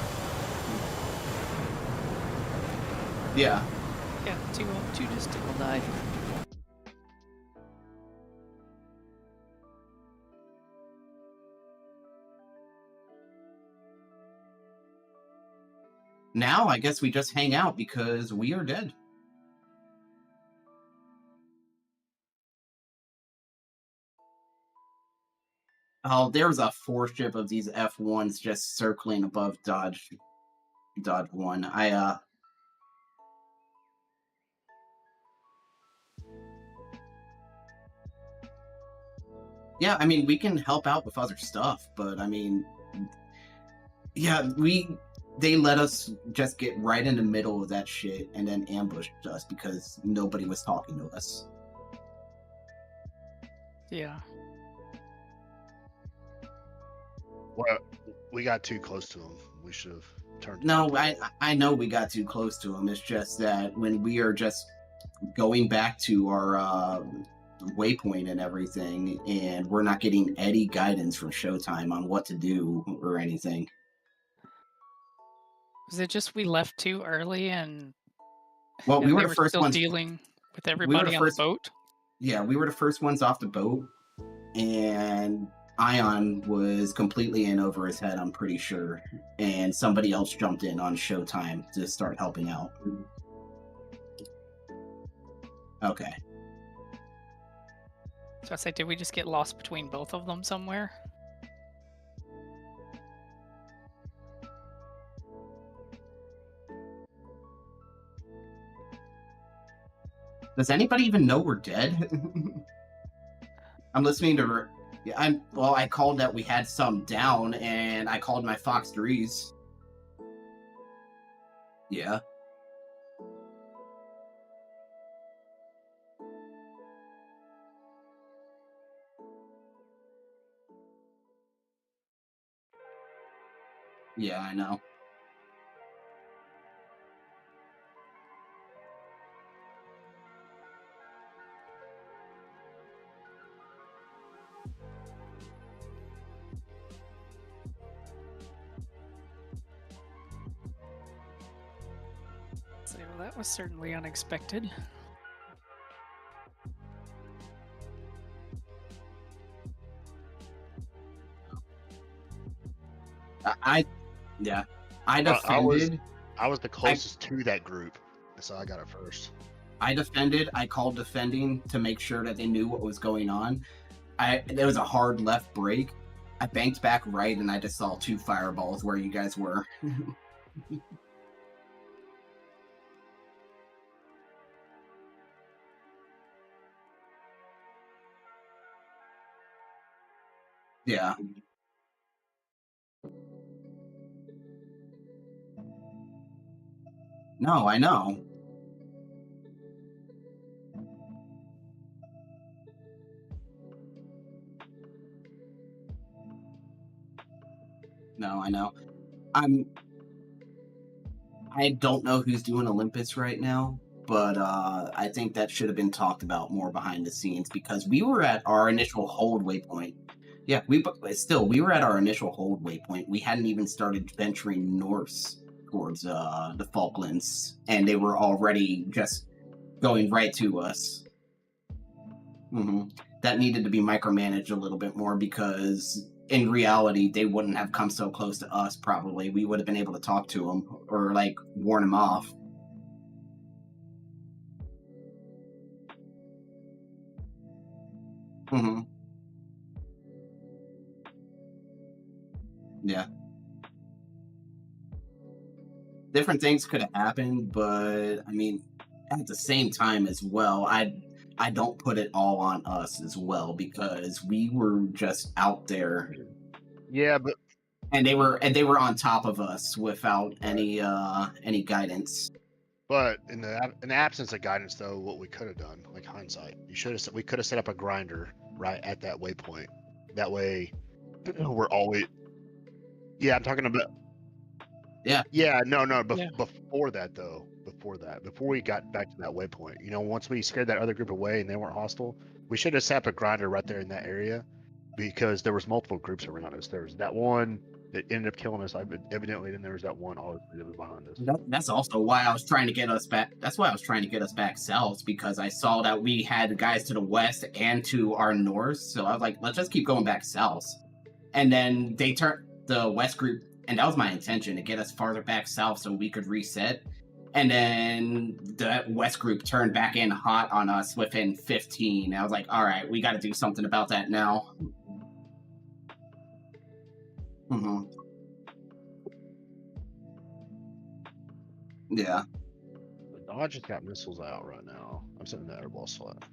Speaker 2: Yeah.
Speaker 13: Yeah, two just tickle dive.
Speaker 2: Now, I guess we just hang out because we are dead. Oh, there's a 4-ship of these F1s just circling above Dodge 1. Yeah, I mean, we can help out with other stuff, but I mean, yeah, they let us just get right in the middle of that shit and then ambushed us because nobody was talking to us.
Speaker 13: Yeah.
Speaker 19: Well, we got too close to them. We should have turned.
Speaker 2: No, I know we got too close to them. It's just that when we are just going back to our waypoint and everything, and we're not getting any guidance from Showtime on what to do or anything.
Speaker 13: Was it just we left too early and
Speaker 2: Well, we were
Speaker 13: they
Speaker 2: the first
Speaker 13: still
Speaker 2: ones
Speaker 13: dealing with everybody on the boat?
Speaker 2: Yeah, we were the first ones off the boat, and Ion was completely in over his head, I'm pretty sure, and somebody else jumped in on Showtime to start helping out. Okay.
Speaker 13: So I say, did we just get lost between both of them somewhere?
Speaker 2: Does anybody even know we're dead? I'm listening to... I called that we had some down, and I called my Fox 3s. Yeah. Yeah, I know.
Speaker 13: So well, that was certainly unexpected.
Speaker 2: I defended.
Speaker 19: I was the closest to that group, so I got it first.
Speaker 2: I defended. I called defending to make sure that they knew what was going on. There was a hard left break. I banked back right, and I just saw 2 fireballs where you guys were. Yeah. No, I know. No, I know. I don't know who's doing Olympus right now, but I think that should have been talked about more behind the scenes because we were at our initial hold waypoint. Yeah, we were at our initial hold waypoint. We hadn't even started venturing north towards the Falklands, and they were already just going right to us. That needed to be micromanaged a little bit more because in reality, they wouldn't have come so close to us, probably. We would have been able to talk to them or, like, warn them off. Yeah. Different things could have happened, but, I mean, at the same time as well, I don't put it all on us as well because we were just out there.
Speaker 19: Yeah, but
Speaker 2: they were on top of us without any guidance.
Speaker 19: But in the absence of guidance, though, what we could have done, like hindsight, we could have set up a grinder right at that waypoint. That way, we're always. Yeah, I'm talking about.
Speaker 2: Yeah.
Speaker 19: Yeah. No. Before that, though. Before we got back to that waypoint, once we scared that other group away and they weren't hostile, we should have set up a grinder right there in that area because there was multiple groups around us. There was that one that ended up killing us, evidently, then there was that one obviously that was behind us.
Speaker 2: That's also why I was trying to get us back. That's why I was trying to get us back south because I saw that we had guys to the west and to our north. So I was like, let's just keep going back south. And then they turned the west group, and that was my intention, to get us farther back south so we could reset. And then the West group turned back in hot on us within 15. I was like, all right, we got to do something about that now. Yeah.
Speaker 19: The Dodge has got missiles out right now. I'm sitting in the airball slot.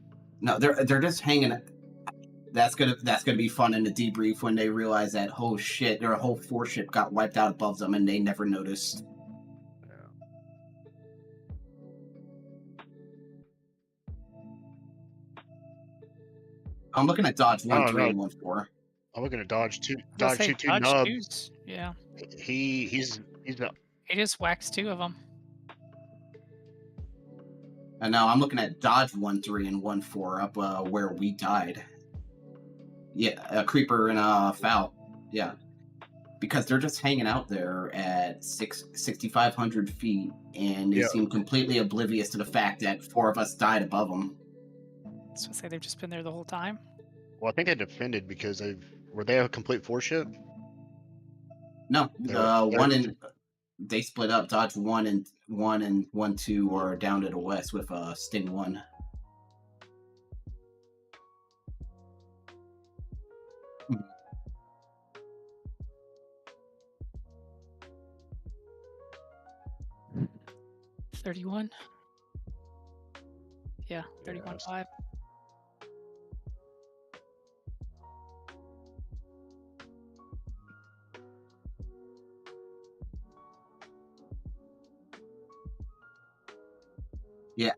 Speaker 2: No, they're just hanging. That's gonna be fun in the debrief when they realize that, oh shit, their whole 4-ship got wiped out above them and they never noticed. I'm looking at Dodge 1-3 and 1-4.
Speaker 19: I'm looking at Dodge 2. Dodge 2 nub.
Speaker 13: Yeah.
Speaker 19: He's not.
Speaker 13: He just whacks 2 of them.
Speaker 2: And now I'm looking at Dodge 1-3 and 1-4 up where we died. Yeah, a creeper and a foul. Yeah. Because they're just hanging out there at 6,500 feet, and they seem completely oblivious to the fact that 4 of us died above them.
Speaker 13: I was gonna say they've just been there the whole time.
Speaker 19: Well, I think they defended because were they a complete 4-ship?
Speaker 2: No, they split up. Dodge 1 and 1-2 are down to the west with Sting 1.
Speaker 13: $31. Yeah, 31.5.
Speaker 2: Yeah,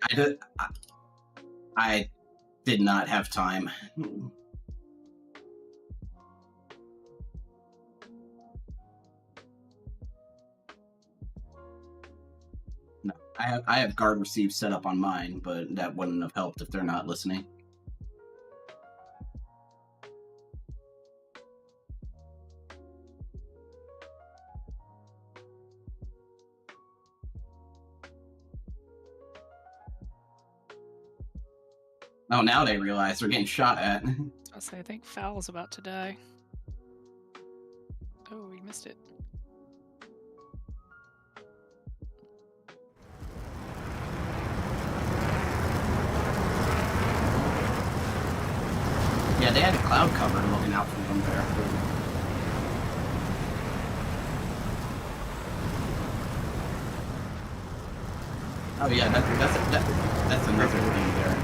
Speaker 2: I did not have time. No, I have guard receive set up on mine, but that wouldn't have helped if they're not listening. Oh, now they realize they're getting shot at.
Speaker 13: I'll say I think Foul's about to die. Oh, we missed it.
Speaker 2: Yeah, they had a cloud cover looking out for them there. Oh yeah, that's another thing there.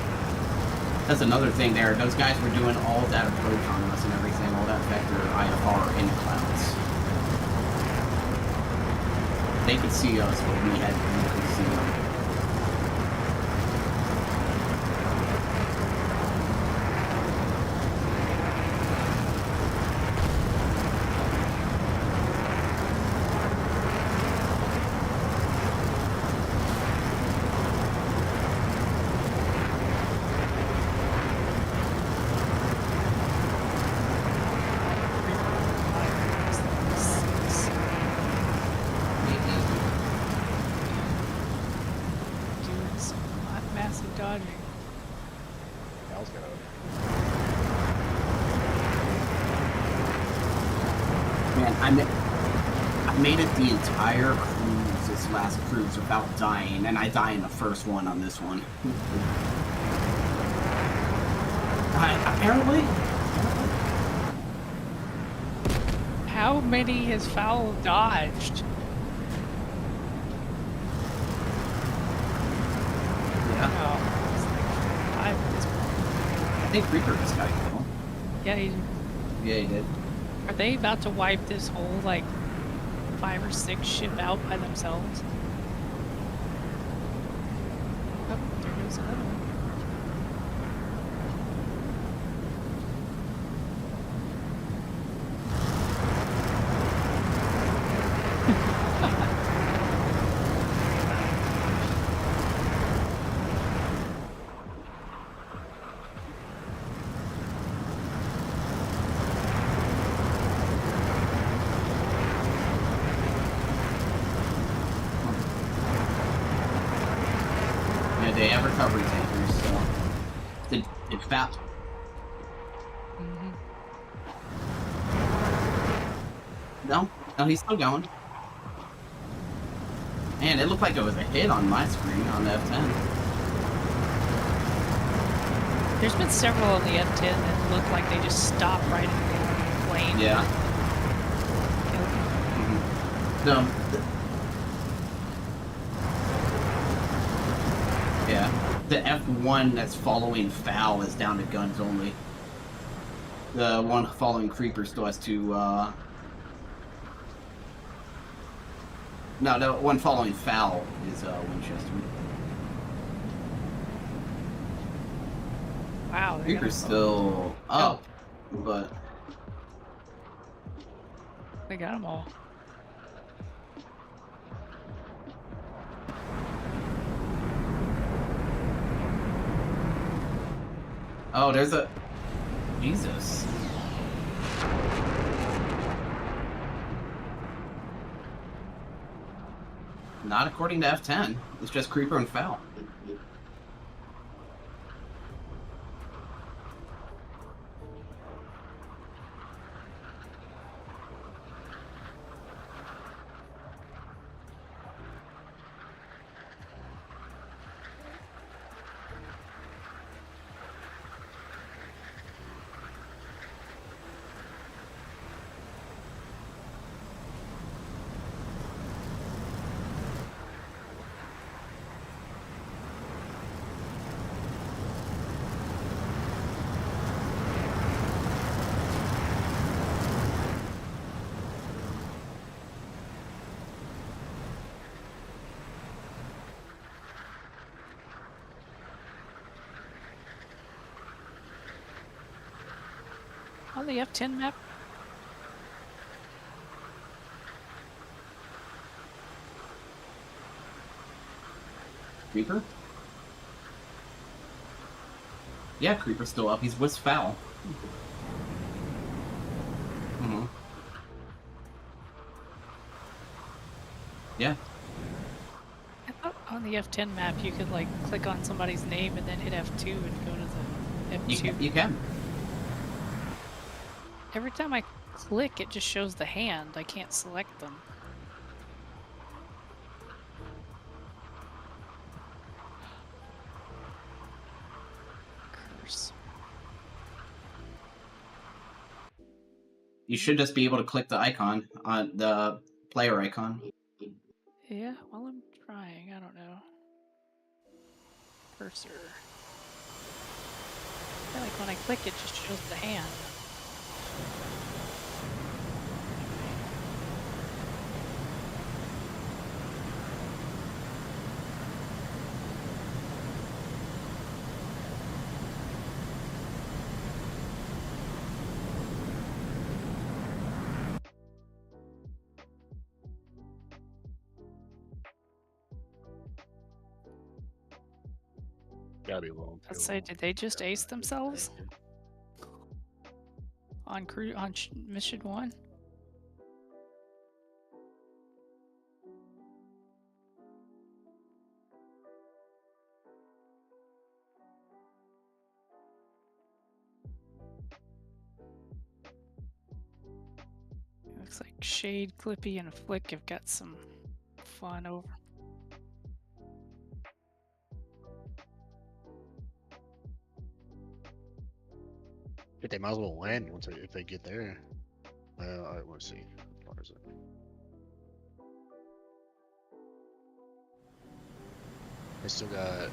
Speaker 2: That's another thing there. Those guys were doing all that approach on us and everything, all that vector IFR in the clouds. They could see us, but we couldn't see them. I made it the entire cruise, this last cruise, without dying, and I die in the first one on this one. Apparently.
Speaker 13: How many has Fowl dodged?
Speaker 2: Yeah.
Speaker 13: Oh, it's like 5 at this point.
Speaker 2: I think Reaper just got killed.
Speaker 13: Yeah,
Speaker 2: Yeah, he did.
Speaker 13: are they about to wipe this whole, like, 5 or 6 ship out by themselves? Oh, there goes another one.
Speaker 2: Yeah, they have recovery tankers, so it's fat. No, he's still going. Man, it looked like it was a hit on my screen on the F10.
Speaker 13: There's been several on the F10 that look like they just stop right in the plane.
Speaker 2: Yeah. No. Yeah. The F1 that's following Foul is down to guns only. The one following Creeper still has to, No, the one following Foul is, Winchester.
Speaker 13: Wow.
Speaker 2: Creeper's still up, but...
Speaker 13: They got them all.
Speaker 2: Oh, there's a... Jesus. Not according to F10. It's just Creeper and Foul.
Speaker 13: On the F10 map?
Speaker 2: Creeper? Yeah, Creeper's still up. He's with Foul. Mm-hmm. Yeah.
Speaker 13: I thought on the F10 map you could like click on somebody's name and then hit F2 and go to the F2.
Speaker 2: You can.
Speaker 13: Every time I click, it just shows the hand. I can't select them. Curse.
Speaker 2: You should just be able to click the icon on the player icon.
Speaker 13: Yeah, well, I'm trying. I don't know. Cursor. I feel like when I click, it just shows the hand.
Speaker 19: Gotta be long.
Speaker 13: Let's say, did they just ace themselves? On mission 1? Looks like Shade, Clippy, and Flick have got some fun over.
Speaker 19: If they might as well land once if they get there. Alright, let's see. How far is it? They still got.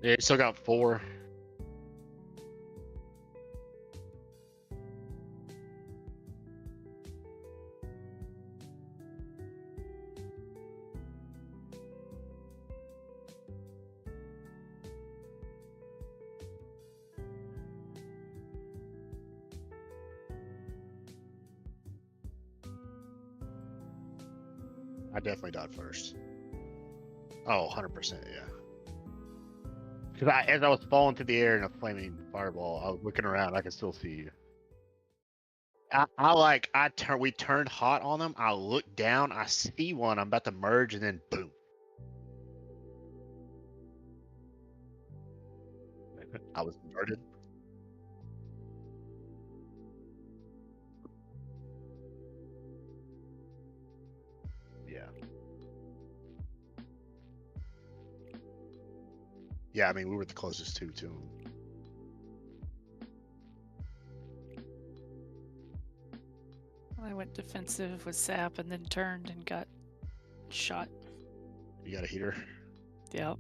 Speaker 19: Yeah, still got 4. I definitely died first. Oh, 100%, yeah. Because as I was falling through the air in a flaming fireball, I was looking around. I could still see you. We turned hot on them. I look down. I see one. I'm about to merge, and then boom. I was converted. Yeah. Yeah, I mean, we were the closest to him.
Speaker 13: I went defensive with sap and then turned and got shot.
Speaker 19: You got a heater?
Speaker 13: Yep.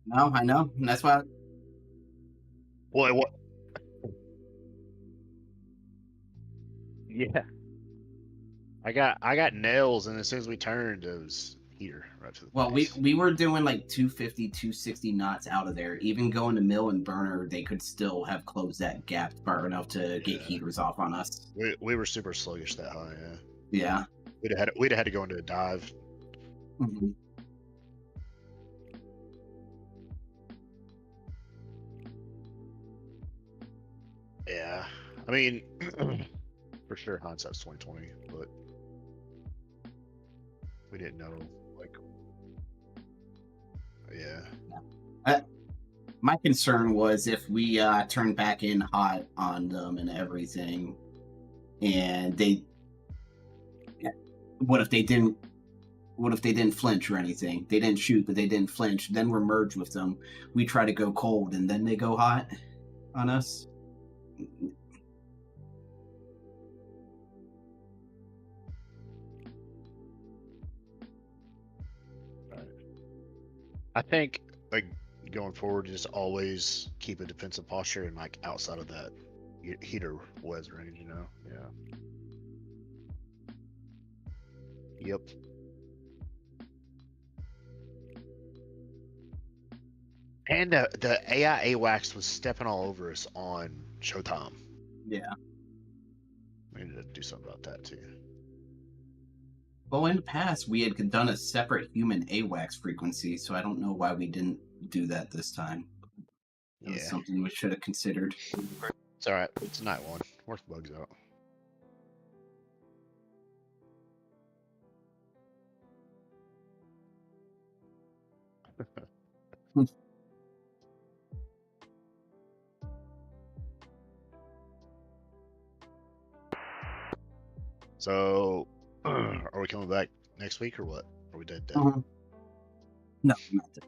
Speaker 2: No, I know. And that's why.
Speaker 19: Boy, what? Yeah. I got nails, and as soon as we turned, it was heater right to the
Speaker 2: Well,
Speaker 19: face.
Speaker 2: we were doing like 250, 260 knots out of there. Even going to mill and burner, they could still have closed that gap far enough to get heaters off on us.
Speaker 19: We were super sluggish that high, yeah.
Speaker 2: Yeah.
Speaker 19: We'd have had to go into a dive.
Speaker 2: Mm-hmm.
Speaker 19: Yeah. I mean, for sure hindsight's 2020, but we didn't know, like, yeah.
Speaker 2: My concern was if we turned back in hot on them and everything, and what if they didn't flinch or anything? They didn't shoot, but they didn't flinch. Then we're merged with them. We try to go cold, and then they go hot on us.
Speaker 19: I think, like, going forward, just always keep a defensive posture and, like, outside of that heater was range, you know? Yeah. Yep. And the AI AWACS was stepping all over us on Showtime.
Speaker 2: Yeah.
Speaker 19: We need to do something about that, too.
Speaker 2: Well, in the past, we had done a separate human AWACS frequency, so I don't know why we didn't do that this time. That was something we should have considered.
Speaker 19: It's alright. It's night one. Work bugs out. So, are we coming back next week or what? Are we dead?
Speaker 2: No, not today.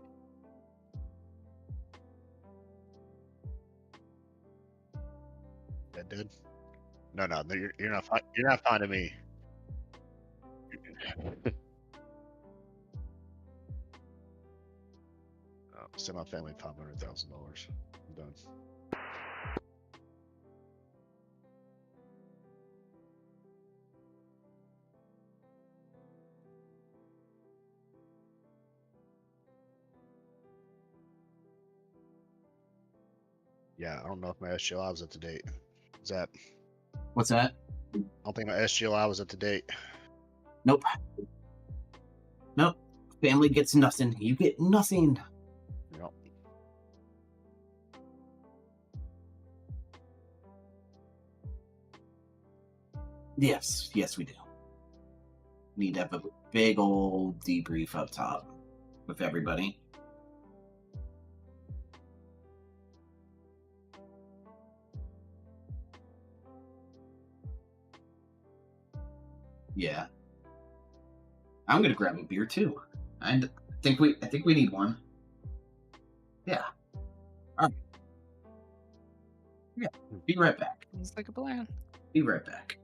Speaker 19: Dead? No, you're not finding me. Send my family $500,000. I'm done. Yeah, I don't know if my SGLI was up to date. Is that?
Speaker 2: What's that?
Speaker 19: I don't think my SGLI was up to date.
Speaker 2: Nope. family gets nothing. You get nothing.
Speaker 19: Yep.
Speaker 2: Yes, we do. Need to have a big old debrief up top with everybody. Yeah. I'm gonna grab a beer too. I think we need one. Yeah. All right. Yeah. Be right back.
Speaker 13: Sounds like a plan.
Speaker 2: Be right back.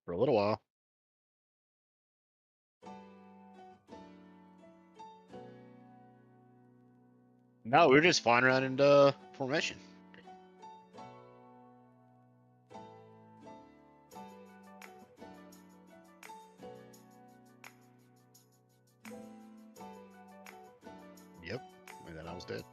Speaker 19: For a little while. No, we were just flying around in formation. Yep, and then I was dead.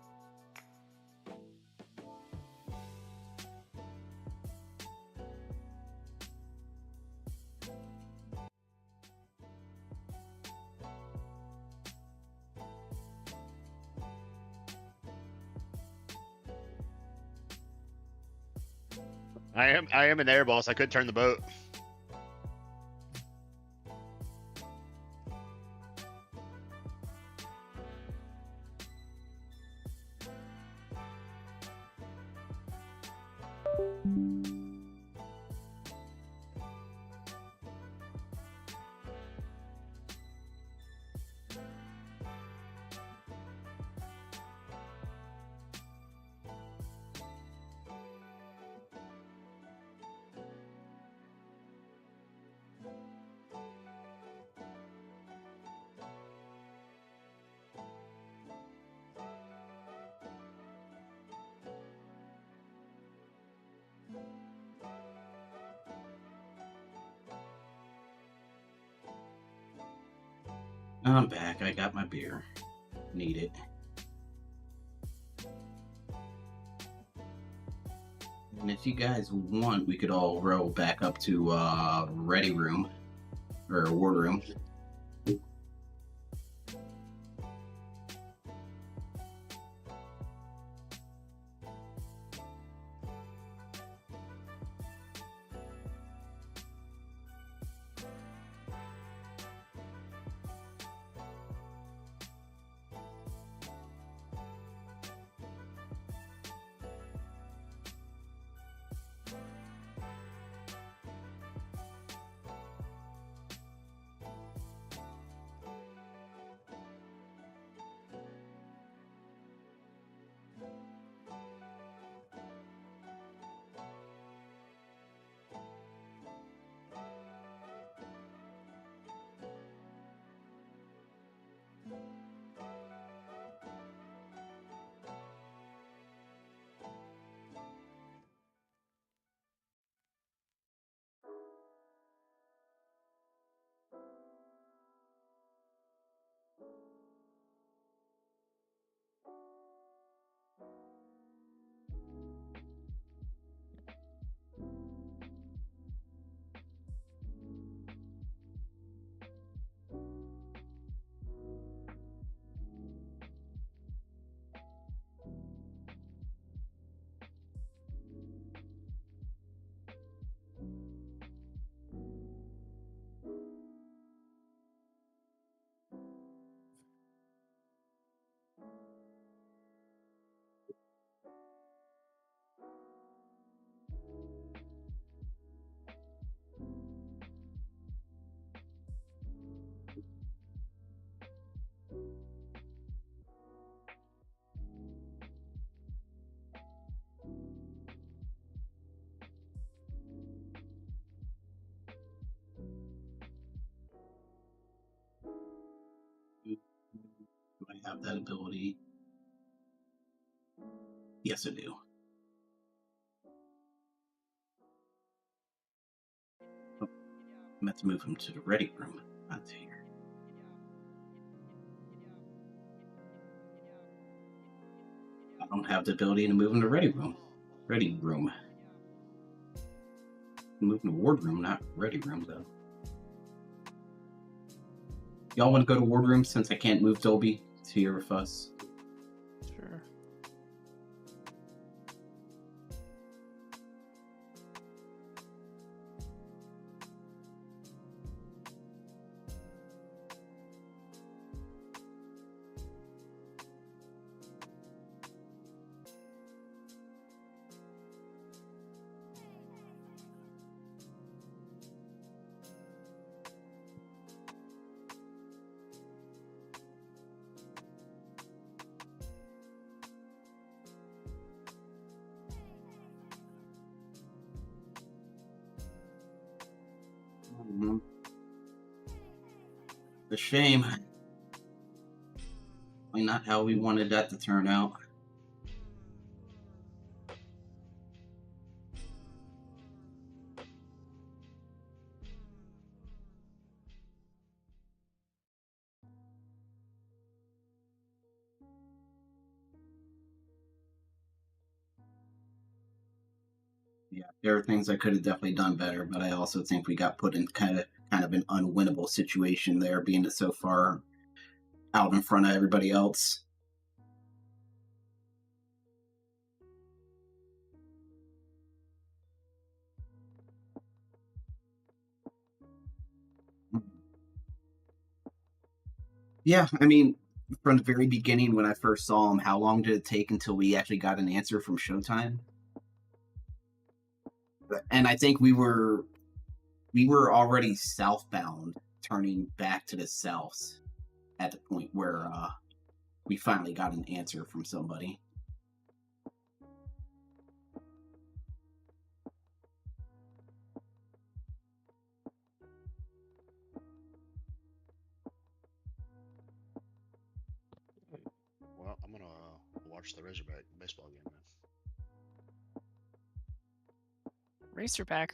Speaker 19: I am in the air, boss. I couldn't turn the boat.
Speaker 2: I'm back. I got my beer. Need it. And if you guys want, we could all row back up to ready room or war room. Do I have that ability? Yes, I do. Oh, I'm about to move him to the ready room. Not here. don't have the ability to move into ready room. Move into ward room, not ready room, though. Y'all want to go to ward room since I can't move Dolby to your fuss?
Speaker 13: Sure.
Speaker 2: A shame. Not how we wanted that to turn out. Yeah, there are things I could have definitely done better, but I also think we got put in kind of an unwinnable situation there, being it so far out in front of everybody else. Yeah, I mean, from the very beginning when I first saw him, how long did it take until we actually got an answer from Showtime? And I think we were already southbound, turning back to the south at the point where we finally got an answer from somebody.
Speaker 19: Well, I'm gonna watch the Razorback baseball game, man.
Speaker 13: Racerback,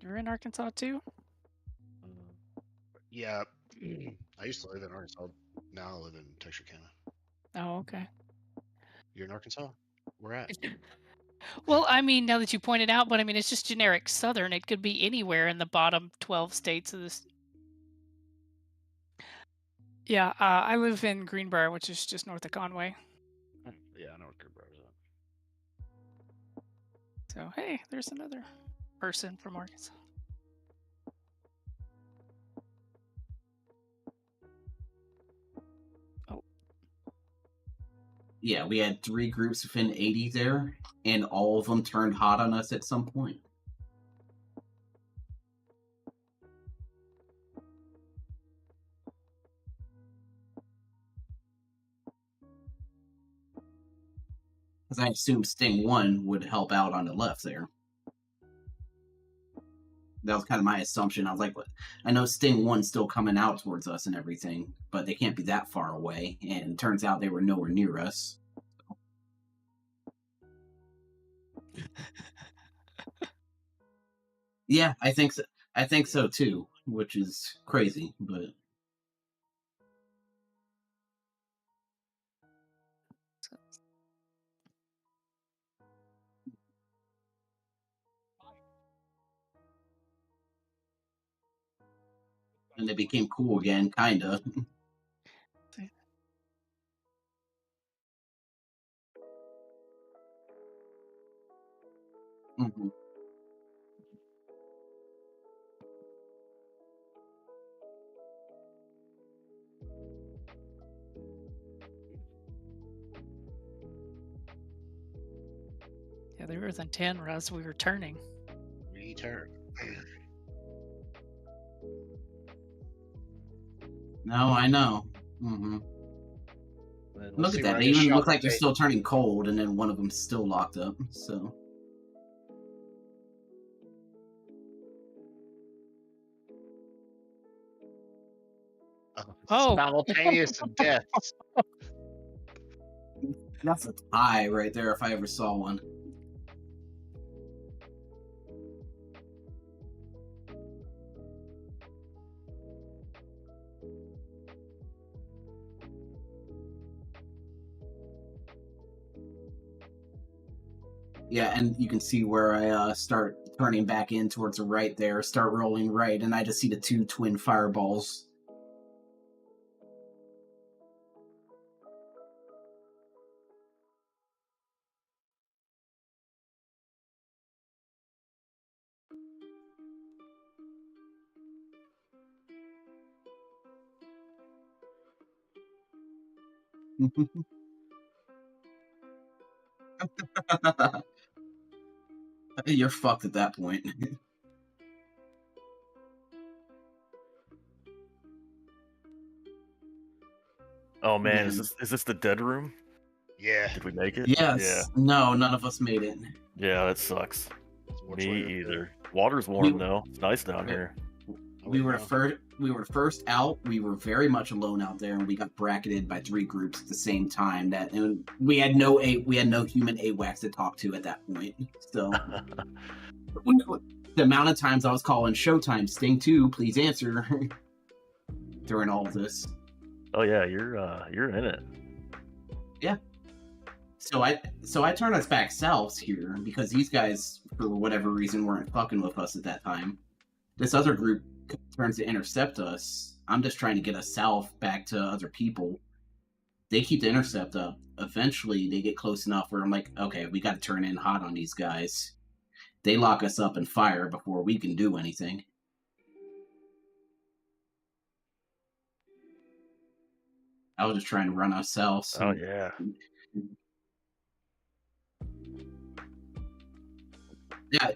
Speaker 13: you're in Arkansas too?
Speaker 19: Yeah, I used to live in Arkansas. Now I live in Texarkana.
Speaker 13: Oh, okay.
Speaker 19: You're in Arkansas? Where at?
Speaker 13: Well, I mean, now that you pointed out, but I mean, it's just generic Southern. It could be anywhere in the bottom 12 states of this. Yeah, I live in Greenbrier, which is just north of Conway.
Speaker 19: Yeah, I know where Greenbrier is at.
Speaker 13: So, hey, there's another person from Arkansas. Oh.
Speaker 2: Yeah, we had 3 groups within 80 there, and all of them turned hot on us at some point. Because I assumed Sting 1 would help out on the left there. That was kind of my assumption. I was like, I know Sting 1's still coming out towards us and everything, but they can't be that far away. And it turns out they were nowhere near us. Yeah, I think so. I think so too, which is crazy, but and it became cool again, kinda. Mm-hmm.
Speaker 13: Yeah, they were within 10 as we were turning.
Speaker 19: Return.
Speaker 2: No, I know. Mm-hmm. Look at that. They even look like they're still turning cold, and then one of them's still locked up, so.
Speaker 13: Oh!
Speaker 19: Simultaneous deaths.
Speaker 2: That's a tie right there if I ever saw one. Yeah, and you can see where I start turning back in towards the right there, start rolling right, and I just see the 2 twin fireballs. You're fucked at that point.
Speaker 20: Oh man, is this the dead room?
Speaker 19: Yeah.
Speaker 20: Did we make it?
Speaker 2: Yes.
Speaker 20: Yeah.
Speaker 2: No, none of us made it.
Speaker 20: Yeah, that sucks. Me
Speaker 19: later.
Speaker 20: either. Water's warm though. It's nice down here.
Speaker 2: We were first out. We were very much alone out there, and we got bracketed by 3 groups at the same time. And we had no human AWACS to talk to at that point. So the amount of times I was calling Showtime, Sting 2, please answer during all of this.
Speaker 20: Oh yeah, you're in it.
Speaker 2: Yeah. So I turned us back south here because these guys, for whatever reason, weren't fucking with us at that time. This other group turns to intercept us. I'm just trying to get us south back to other people. They keep the intercept up. Eventually, they get close enough where I'm like, okay, we got to turn in hot on these guys. They lock us up and fire before we can do anything. I was just trying to run us south. So...
Speaker 20: Oh yeah.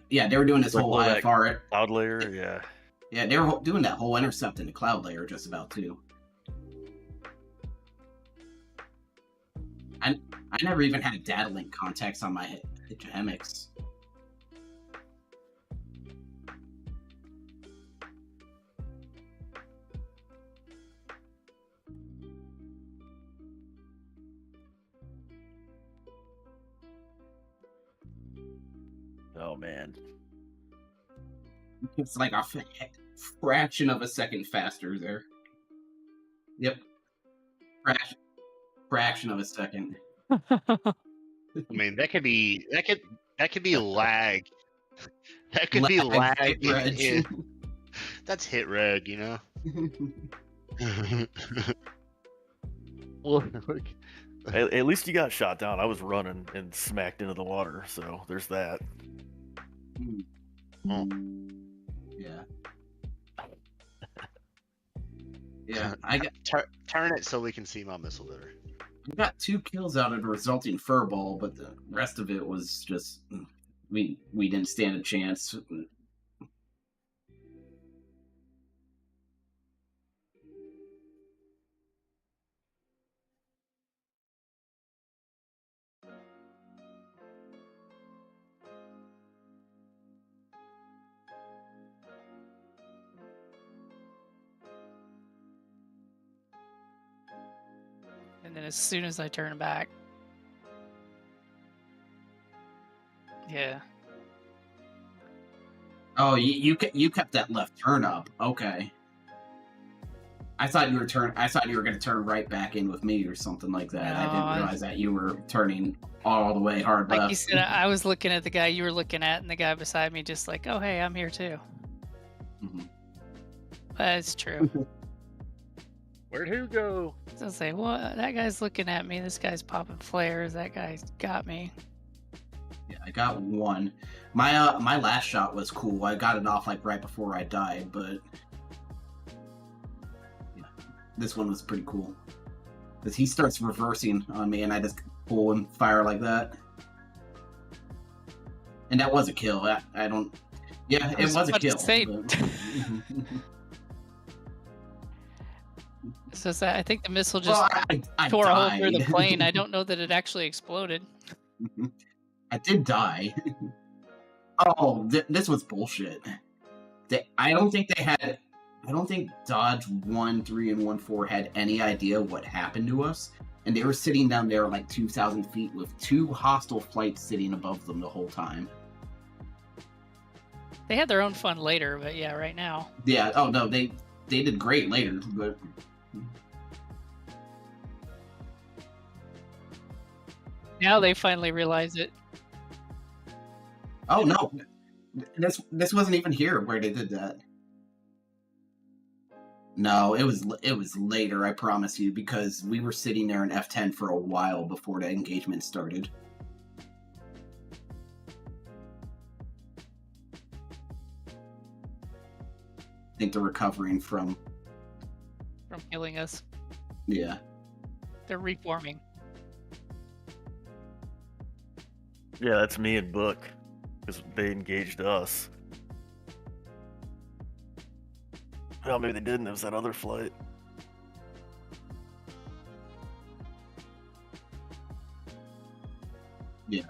Speaker 2: Yeah, they were doing this whole IFR.
Speaker 20: Cloud layer, yeah.
Speaker 2: Yeah, they were doing that whole intercept in the cloud layer just about too. I never even had data link contacts on my Hemix.
Speaker 20: Oh man.
Speaker 2: It's like a fraction of a second faster there. Yep. Fraction of a second.
Speaker 19: I mean, that could be lag. That could be lag.
Speaker 2: Hit reg.
Speaker 19: That's hit reg, you know. Well,
Speaker 20: at least you got shot down. I was running and smacked into the water, so there's that.
Speaker 2: Oh. Yeah. Yeah, I got
Speaker 19: turn it so we can see my missile better.
Speaker 2: I got 2 kills out of the resulting furball, but the rest of it was just we didn't stand a chance.
Speaker 13: And then as soon as I turn back, yeah.
Speaker 2: Oh, you kept that left turn up. Okay. I thought you were going to turn right back in with me or something like that.
Speaker 13: No,
Speaker 2: I didn't realize that you were turning all the way hard left.
Speaker 13: Like you said, I was looking at the guy you were looking at, and the guy beside me just like, oh hey, I'm here too.
Speaker 2: Mm-hmm.
Speaker 13: That's true.
Speaker 20: Where'd who go?
Speaker 13: So I was like, what? That guy's looking at me. This guy's popping flares. That guy's got me.
Speaker 2: Yeah, I got 1. My last shot was cool. I got it off like right before I died, but yeah, this one was pretty cool. Because he starts reversing on me, and I just pull and fire like that. And that was a kill. I don't. Yeah, it was a kill.
Speaker 13: So I think the missile just tore a hole through the plane. I don't know that it actually exploded.
Speaker 2: I did die. Oh, this was bullshit. I don't think Dodge 1, 3, and 1, 4 had any idea what happened to us. And they were sitting down there like 2,000 feet with 2 hostile flights sitting above them the whole time.
Speaker 13: They had their own fun later, but yeah, right now.
Speaker 2: Yeah, oh no, they did great later, but...
Speaker 13: Now they finally realize it.
Speaker 2: Oh no, this wasn't even here where they did that. No, it was later, I promise you, because we were sitting there in F10 for a while before the engagement started. I think they're recovering from
Speaker 13: killing us.
Speaker 2: Yeah.
Speaker 13: They're reforming.
Speaker 20: Yeah, that's me and Book, because they engaged us. Well, maybe they didn't. It was that other flight.
Speaker 2: Yeah.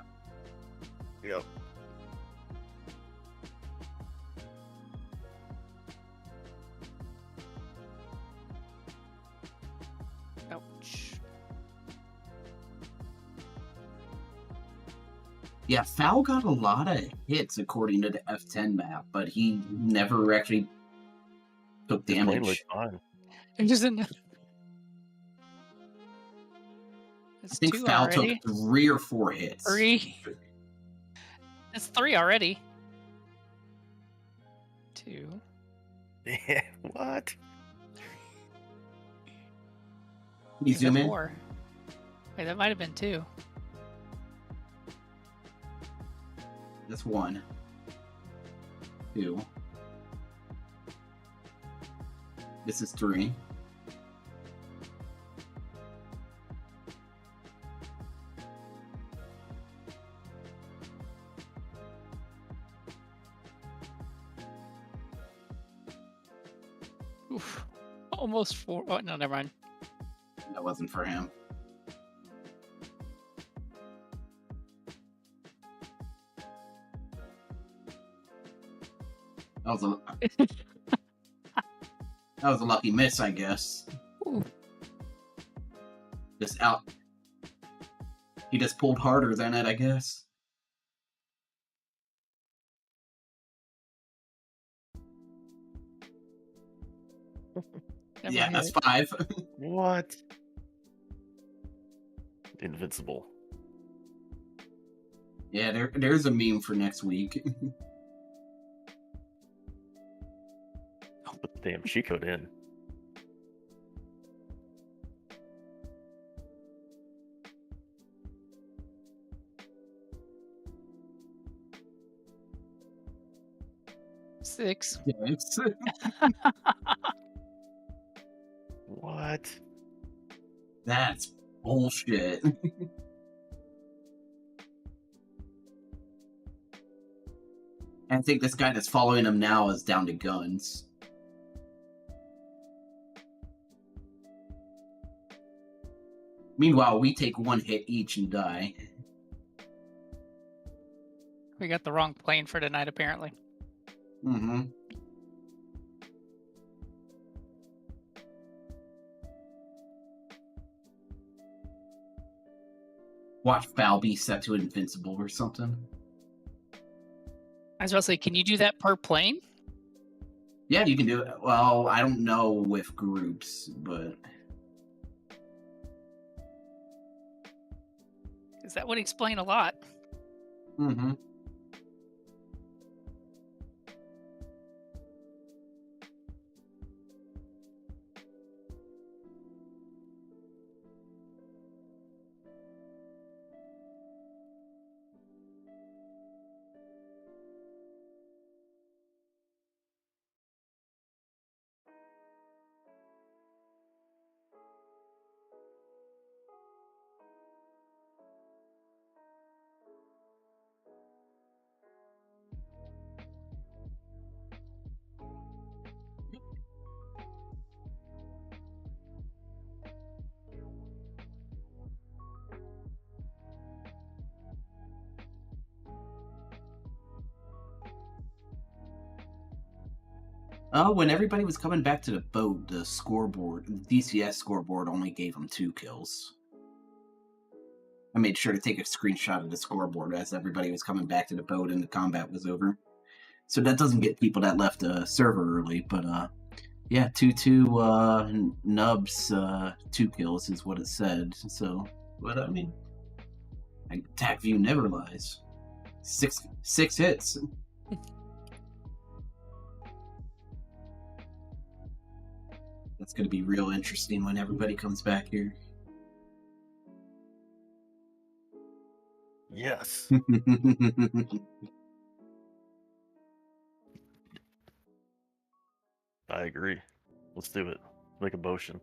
Speaker 20: Yep.
Speaker 13: Ouch.
Speaker 2: Yeah, Fowl got a lot of hits according to the F10 map, but he never actually took damage.
Speaker 13: It doesn't.
Speaker 2: I
Speaker 13: It's
Speaker 2: think
Speaker 13: 2
Speaker 2: Fowl
Speaker 13: already.
Speaker 2: took 3 or 4 hits.
Speaker 13: 3. It's 3 already. 2.
Speaker 20: Yeah, what?
Speaker 2: Can you zoom in?
Speaker 13: 4. Wait, that might have been 2.
Speaker 2: That's 1. 2. This is 3.
Speaker 13: Oof. Almost 4. Oh, no, never mind.
Speaker 2: That wasn't for him. That was a lucky miss, I guess.
Speaker 13: Ooh.
Speaker 2: Just out. He just pulled harder than it, I guess. Yeah, that's 5.
Speaker 20: What? Invincible.
Speaker 2: Yeah, there's a meme for next week.
Speaker 20: Put the damn cheat code in.
Speaker 13: Six.
Speaker 20: What?
Speaker 2: That's bullshit. I think this guy that's following him now is down to guns. Meanwhile, we take 1 hit each and die.
Speaker 13: We got the wrong plane for tonight, apparently.
Speaker 2: Mm-hmm. Watch Foul be set to invincible or something.
Speaker 13: I was about to say, can you do that per plane?
Speaker 2: Yeah, you can do it. Well, I don't know with groups, but...
Speaker 13: Because that would explain a lot.
Speaker 2: Mm-hmm. When everybody was coming back to the boat, the scoreboard, the DCS scoreboard only gave them 2 kills. I made sure to take a screenshot of the scoreboard as everybody was coming back to the boat and the combat was over. So that doesn't get people that left the server early, but yeah, 2-2 Nubs 2 kills is what it said. So, but I mean, attack view never lies. Six hits. That's going to be real interesting when everybody comes back here.
Speaker 20: Yes. I agree. Let's do it. Make a motion.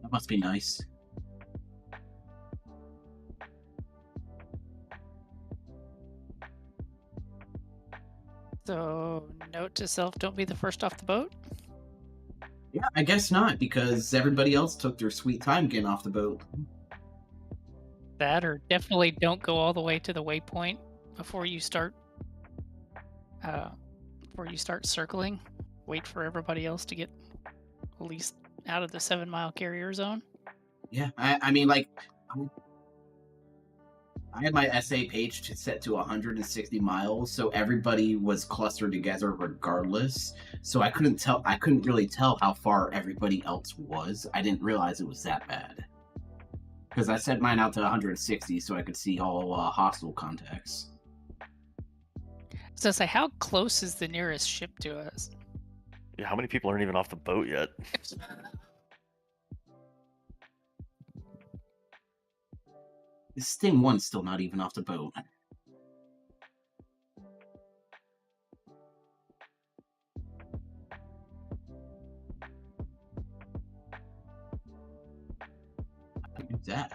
Speaker 2: That must be nice.
Speaker 13: So, note to self, don't be the first off the boat.
Speaker 2: Yeah, I guess not, because everybody else took their sweet time getting off the boat.
Speaker 13: That, or definitely don't go all the way to the waypoint before you start circling. Wait for everybody else to get at least out of the 7-mile carrier zone.
Speaker 2: Yeah, I mean, like, I had my SA page set to 160 miles, so everybody was clustered together regardless. So I couldn't really tell how far everybody else was. I didn't realize it was that bad. Because I set mine out to 160 so I could see all hostile contacts.
Speaker 13: So say, how close is the nearest ship to us?
Speaker 20: Yeah, how many people aren't even off the boat yet?
Speaker 2: Sting 1's still not even off the boat. How do you do that?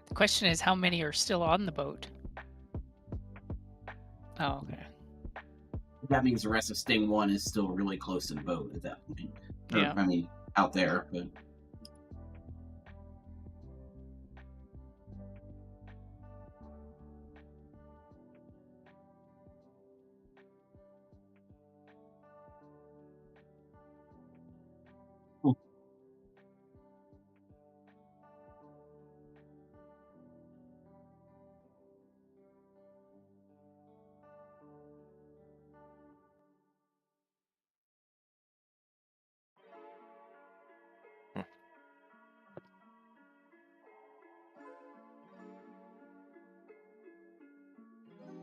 Speaker 13: The question is, how many are still on the boat? Oh, okay.
Speaker 2: That means the rest of Sting 1 is still really close to the boat at that point.
Speaker 13: Yeah.
Speaker 2: I mean, out there, but...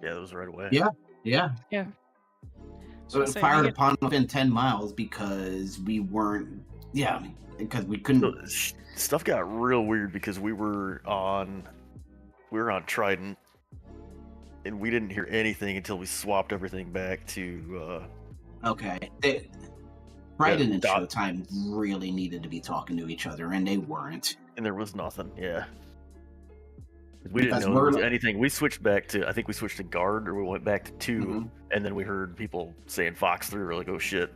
Speaker 20: Yeah, that was right away.
Speaker 2: Yeah. So
Speaker 13: So
Speaker 2: it fired upon within 10 miles because we weren't... Yeah, because we couldn't...
Speaker 20: So, stuff got real weird because we were on Trident, and we didn't hear anything until we swapped everything back to...
Speaker 2: Okay. Trident and Showtime really needed to be talking to each other, and they weren't.
Speaker 20: And there was nothing, yeah. We didn't know there was anything. We switched back to, I think we switched to guard, or we went back to 2, and then we heard people saying Fox 3. We're like, oh shit.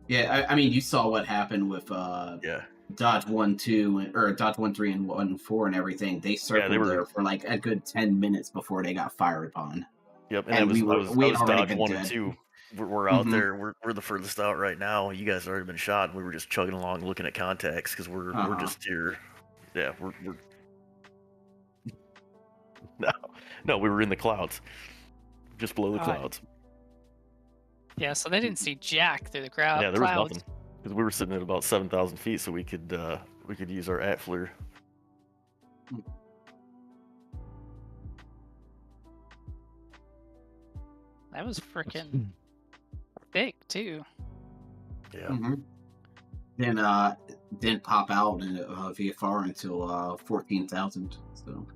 Speaker 2: Yeah, I mean, you saw what happened with Dodge 1-2, or Dodge 1-3 and 1-4 and everything. They circled there for like a good 10 minutes before they got fired upon.
Speaker 20: Yep, and that was Dodge 1 and 2. We're out there. We're the furthest out right now. You guys have already been shot, and we were just chugging along looking at contacts because we're just here. Yeah, we're No, we were in the clouds. Just below the clouds.
Speaker 13: Yeah, so they didn't see jack through the clouds.
Speaker 20: Yeah, there was nothing. Because we were sitting at about 7,000 feet, so we could use our AT-FLIR.
Speaker 13: That was freaking thick, too.
Speaker 20: Yeah.
Speaker 2: Then pop out in VFR until 14,000, so...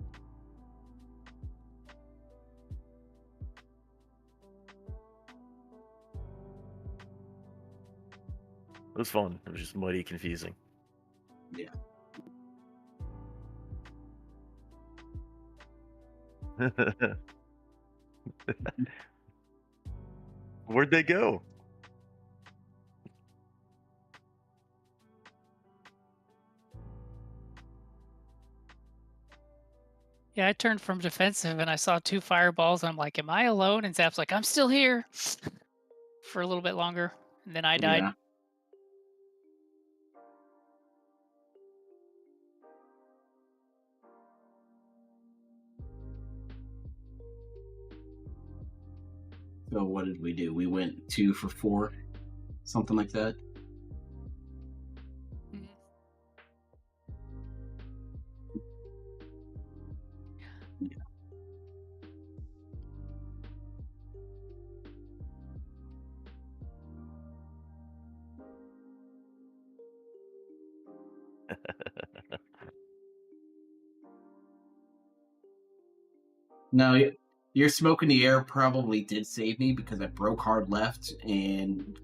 Speaker 20: It was fun. It was just muddy, confusing.
Speaker 2: Yeah.
Speaker 20: Where'd they go?
Speaker 13: Yeah, I turned from defensive and I saw 2 fireballs and I'm like, am I alone? And Zap's like, I'm still here for a little bit longer. And then I died.
Speaker 2: Yeah. what did we do? We went 2 for 4, something like that. No, your smoke in the air probably did save me because I broke hard left and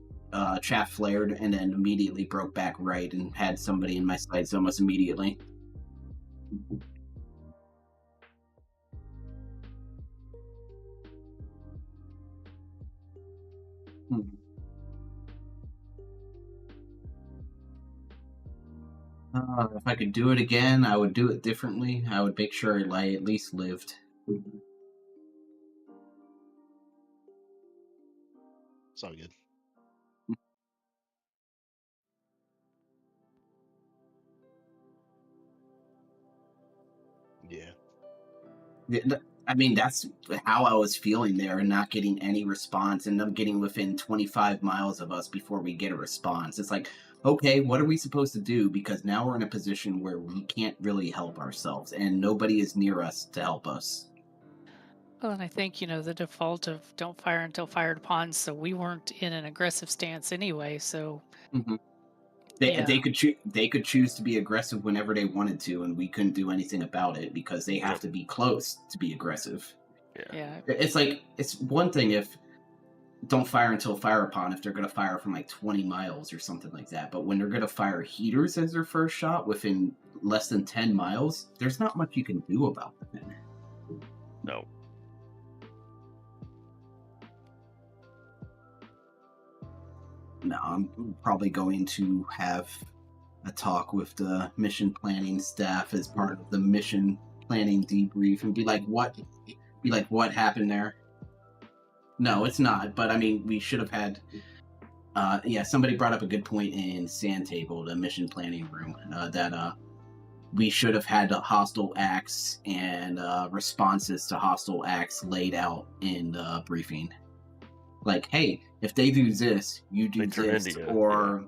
Speaker 2: chaff flared and then immediately broke back right and had somebody in my sights almost immediately. If I could do it again, I would do it differently. I would make sure I at least lived.
Speaker 19: It's all good.
Speaker 2: Yeah. I mean, that's how I was feeling there and not getting any response and them getting within 25 miles of us before we get a response. It's like, okay, what are we supposed to do? Because now we're in a position where we can't really help ourselves and nobody is near us to help us.
Speaker 13: Well, and I think, the default of don't fire until fired upon, so we weren't in an aggressive stance anyway, so...
Speaker 2: Mm-hmm. They could choose to be aggressive whenever they wanted to, and we couldn't do anything about it because they have to be close to be aggressive.
Speaker 13: Yeah.
Speaker 2: It's like, it's one thing if don't fire until fire upon if they're going to fire from like 20 miles or something like that, but when they're going to fire heaters as their first shot within less than 10 miles, there's not much you can do about that.
Speaker 20: No.
Speaker 2: No, I'm probably going to have a talk with the mission planning staff as part of the mission planning debrief and be like, what happened there? No, it's not. But I mean, we should have had. Somebody brought up a good point in Sand Table, the mission planning room, that we should have had hostile acts and responses to hostile acts laid out in the briefing. Like, hey, if they do this, you do this, or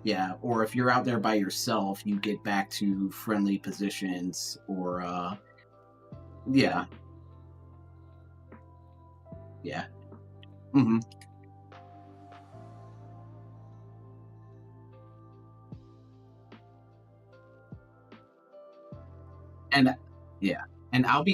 Speaker 2: if you're out there by yourself, you get back to friendly positions, or Mm-hmm. And I'll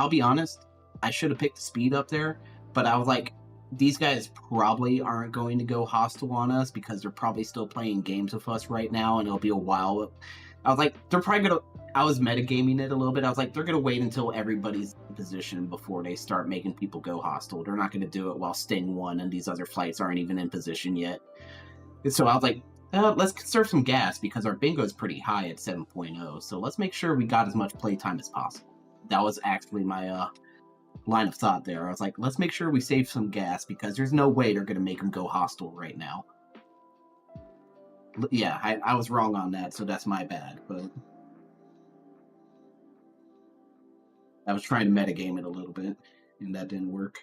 Speaker 2: be honest, I should have picked the speed up there, but I was like, these guys probably aren't going to go hostile on us because they're probably still playing games with us right now, and it'll be a while. I was like, they're probably gonna. I was metagaming it a little bit. I was like, they're gonna wait until everybody's in position before they start making people go hostile. They're not gonna do it while Sting 1 and these other flights aren't even in position yet. And so I was like, let's conserve some gas because our bingo is pretty high at 7.0. So let's make sure we got as much playtime as possible. That was actually my line of thought there. I was like, let's make sure we save some gas because there's no way they're going to make them go hostile right now. Yeah, I was wrong on that, so that's my bad. But I was trying to metagame it a little bit, and that didn't work.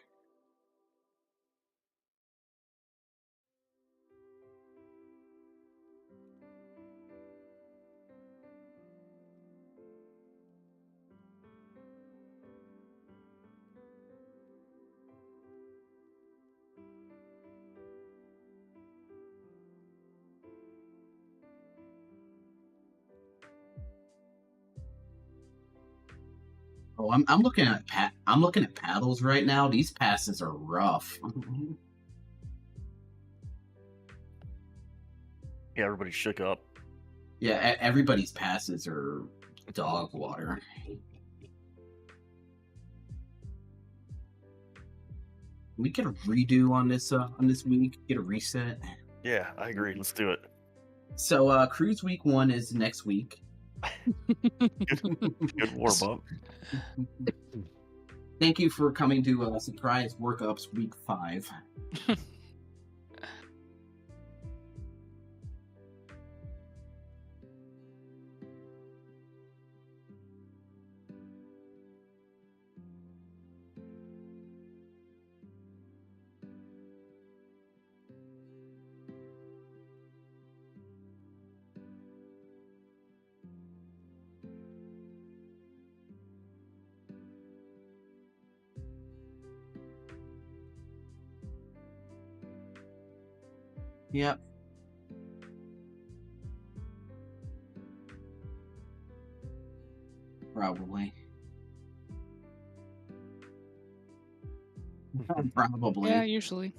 Speaker 2: Oh, I'm looking at paddles right now. These passes are rough.
Speaker 20: Yeah, everybody shook up.
Speaker 2: Yeah, everybody's passes are dog water. We get a redo on this week. Get a reset.
Speaker 20: Yeah, I agree. Let's do it.
Speaker 2: So, cruise week 1 is next week.
Speaker 20: Good warm up.
Speaker 2: Thank you for coming to Surprise Workups week 5. Yep. Probably. Probably.
Speaker 13: Yeah, usually.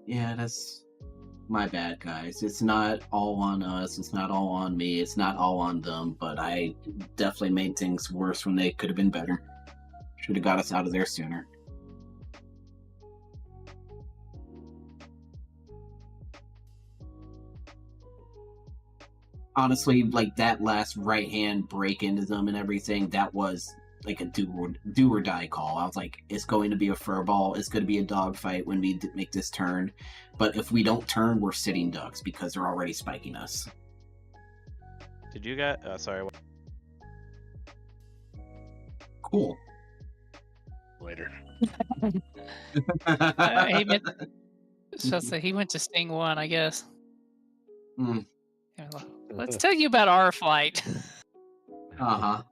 Speaker 2: Yeah, that's my bad, guys. It's not all on us. It's not all on me. It's not all on them. But I definitely made things worse when they could have been better. Should have got us out of there sooner. Honestly, like that last right hand break into them and everything, that was like a do or die call. I was like, it's going to be a furball. It's going to be a dogfight when we make this turn. But if we don't turn, we're sitting ducks because they're already spiking us.
Speaker 6: Did you get? Sorry.
Speaker 2: Cool.
Speaker 19: Later.
Speaker 13: He went to Sting 1, I guess.
Speaker 2: Mm.
Speaker 13: Yeah, let's tell you about our flight.
Speaker 2: Uh-huh.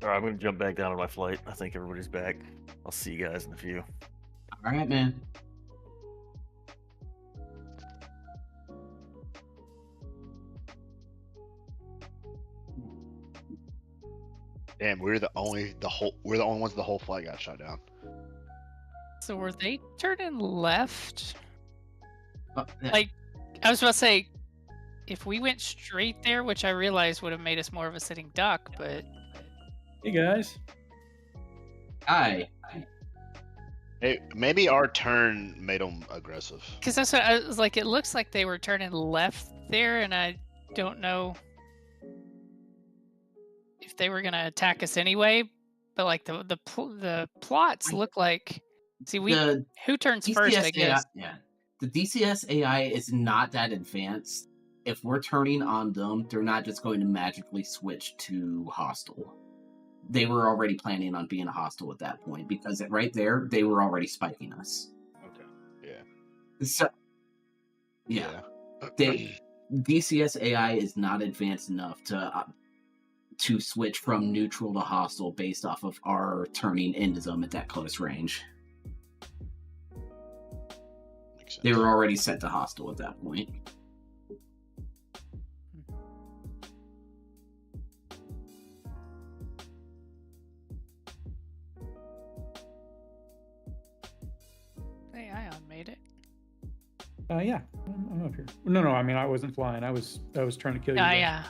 Speaker 20: All right, I'm going to jump back down on my flight. I think everybody's back. I'll see you guys in a few.
Speaker 2: All right, man.
Speaker 19: Damn, we're the only ones the whole flight got shot down.
Speaker 13: So were they turning left?
Speaker 2: Yeah.
Speaker 13: Like, I was about to say, if we went straight there, which I realized would have made us more of a sitting duck, but...
Speaker 21: Hey, guys.
Speaker 2: Hi.
Speaker 19: Hey, maybe our turn made them aggressive.
Speaker 13: Because that's what I was like, it looks like they were turning left there, and I don't know if they were going to attack us anyway, but like the plots look like... See, who turns
Speaker 2: DCS
Speaker 13: first, I guess?
Speaker 2: AI, yeah. The DCS AI is not that advanced. If we're turning on them, they're not just going to magically switch to hostile. They were already planning on being hostile at that point because right there, they were already spiking us.
Speaker 19: Okay. Yeah.
Speaker 2: So, yeah. DCS AI is not advanced enough to switch from neutral to hostile based off of our turning into them at that close range. They were already set to hostile at that point.
Speaker 13: Hey, Ion made it.
Speaker 21: Yeah, I'm up here. No, I mean I wasn't flying. I was trying to kill you.
Speaker 13: Yeah.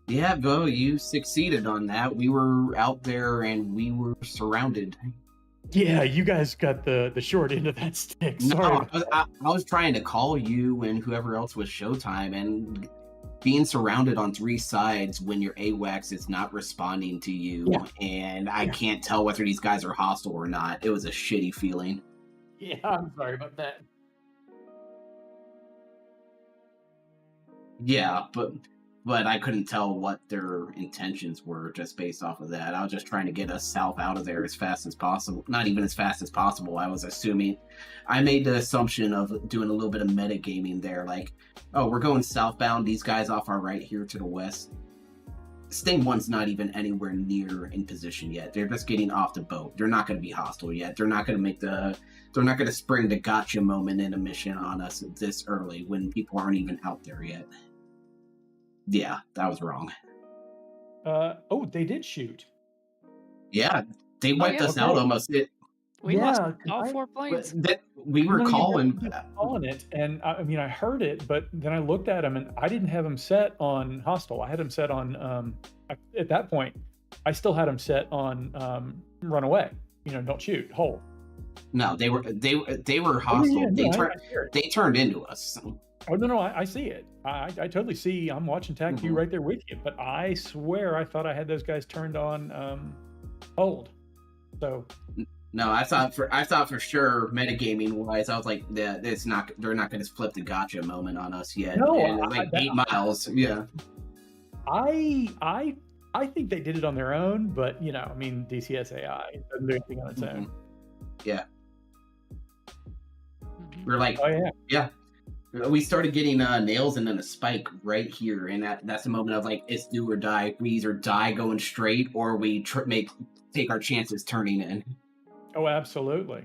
Speaker 2: Yeah, Bo, you succeeded on that. We were out there and we were surrounded.
Speaker 21: Yeah, you guys got the short end of that stick. Sorry.
Speaker 2: No, I was trying to call you and whoever else was Showtime, and being surrounded on three sides when your AWACS is not responding to you, and I can't tell whether these guys are hostile or not. It was a shitty feeling.
Speaker 21: Yeah, I'm sorry about that.
Speaker 2: Yeah, but I couldn't tell what their intentions were just based off of that. I was just trying to get us south out of there as fast as possible. Not even as fast as possible. I made the assumption of doing a little bit of metagaming there. Like, oh, we're going southbound. These guys off our right here to the west. Sting 1's not even anywhere near in position yet. They're just getting off the boat. They're not going to be hostile yet. They're not going to spring the gotcha moment in a mission on us this early when people aren't even out there yet. Yeah, that was wrong.
Speaker 21: They did shoot.
Speaker 2: Yeah, they wiped us out almost.
Speaker 13: We lost all 4 planes.
Speaker 2: We were calling
Speaker 21: it, and I mean, I heard it, but then I looked at him, and I didn't have him set on hostile. I had him set on. At that point, I still had him set on run away. Don't shoot, hold.
Speaker 2: No, they were hostile. They turned into us.
Speaker 21: Oh no! I see it. I totally see. I'm watching TAC-Q right there with you. But I swear, I thought I had those guys turned on hold. So.
Speaker 2: No, I thought for sure, metagaming wise, I was like, they're not going to flip the gotcha moment on us yet.
Speaker 21: No,
Speaker 2: and like 8 miles. Yeah.
Speaker 21: I think they did it on their own, but I mean, DCS AI doesn't do anything on its own.
Speaker 2: Yeah. We're like,
Speaker 21: oh yeah.
Speaker 2: We started getting nails and then a spike right here, and that's the moment of like, it's do or die. We either die going straight, or we take our chances turning in.
Speaker 21: Oh, absolutely.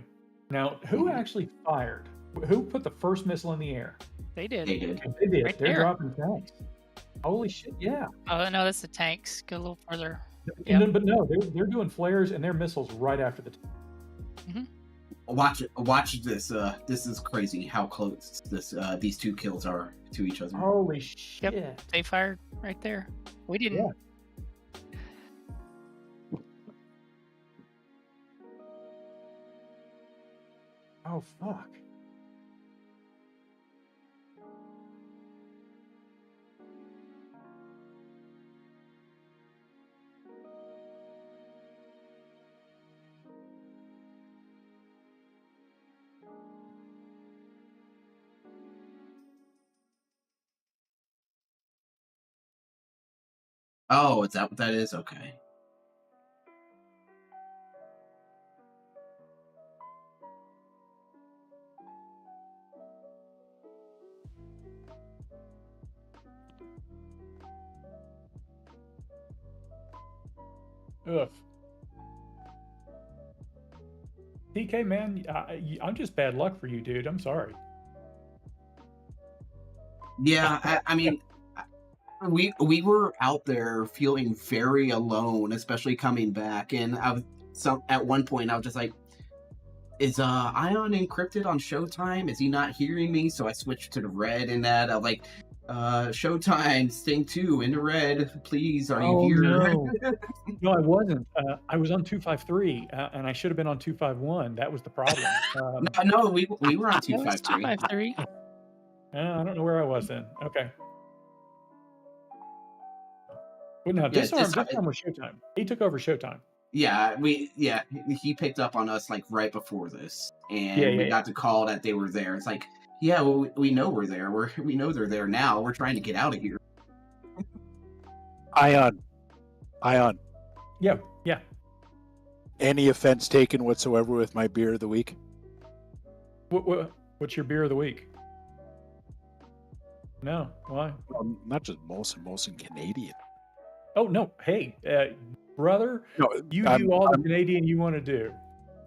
Speaker 21: Now, who actually fired? Who put the first missile in the air?
Speaker 13: They did.
Speaker 2: They did.
Speaker 21: They did.
Speaker 13: Right
Speaker 21: They're
Speaker 13: there.
Speaker 21: dropping tanks. Holy shit! Yeah.
Speaker 13: Oh no, that's the tanks. Go a little further.
Speaker 21: But no, they're doing flares and their missiles right after the.
Speaker 2: Watch this. This is crazy how close these two kills are to each other.
Speaker 21: Holy shit!
Speaker 13: Yep, they fired right there. We didn't.
Speaker 21: Yeah. Oh fuck!
Speaker 2: Oh, is that what that is? Okay.
Speaker 21: Ugh. TK, man, I'm just bad luck for you, dude. I'm sorry.
Speaker 2: Yeah, I mean, we were out there feeling very alone, especially coming back, and at one point I was just like, "Is Ion encrypted on Showtime? Is he not hearing me?" So I switched to the red, and that I'm like, Showtime, Sting 2 in the red, please, are you here?
Speaker 21: No. No, I wasn't. I was on 253, and I should have been on 251. That was the problem.
Speaker 2: No, we were on 253.
Speaker 13: 253.
Speaker 21: I don't know where I was then. Okay. But no, this time was Showtime. He took over Showtime.
Speaker 2: Yeah, he picked up on us like right before this, and we got the call that they were there. It's like, yeah, well, we know we're there. We know they're there now. We're trying to get out of here.
Speaker 5: Ion.
Speaker 21: Yeah.
Speaker 5: Any offense taken whatsoever with my beer of the week?
Speaker 21: What's your beer of the week? No, why?
Speaker 5: Not just Molson Canadian.
Speaker 21: Oh no, hey, brother,
Speaker 5: no,
Speaker 21: you do all the Canadian you want to do.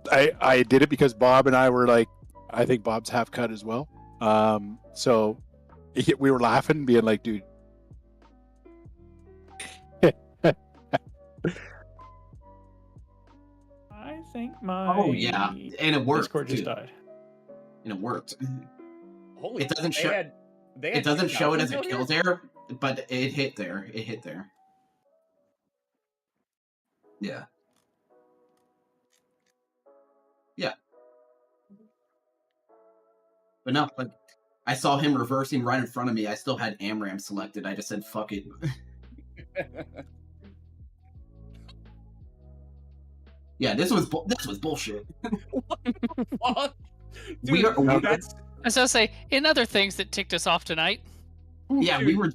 Speaker 5: I did it because Bob and I were like, I think Bob's half cut as well. So we were laughing, being like, dude.
Speaker 21: I think my
Speaker 2: and it worked.
Speaker 21: Discord just died.
Speaker 2: And it worked.
Speaker 22: Holy,
Speaker 2: it doesn't show. It doesn't show it as a kill there, but it hit there. It hit there. Yeah. Yeah. But no, like I saw him reversing right in front of me. I still had AMRAM selected. I just said, "Fuck it." Yeah, this was bullshit.
Speaker 22: What the fuck?
Speaker 13: Dude, I was gonna say, in other things that ticked us off tonight.
Speaker 2: Yeah, we were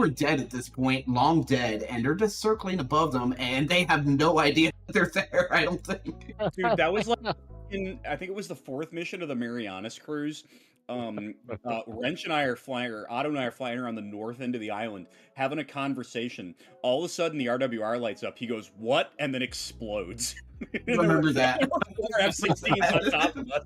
Speaker 2: dead at this point, long dead, and they're just circling above them, and they have no idea they're there. I don't think.
Speaker 22: Dude, that was like I think it was the 4th mission of the Marianas cruise. Wrench and I are flying, or Otto and I are flying around the north end of the island, having a conversation. All of a sudden, the RWR lights up. He goes, "What?" and then explodes.
Speaker 2: Remember that?
Speaker 22: There were 4 F-16s on top of us.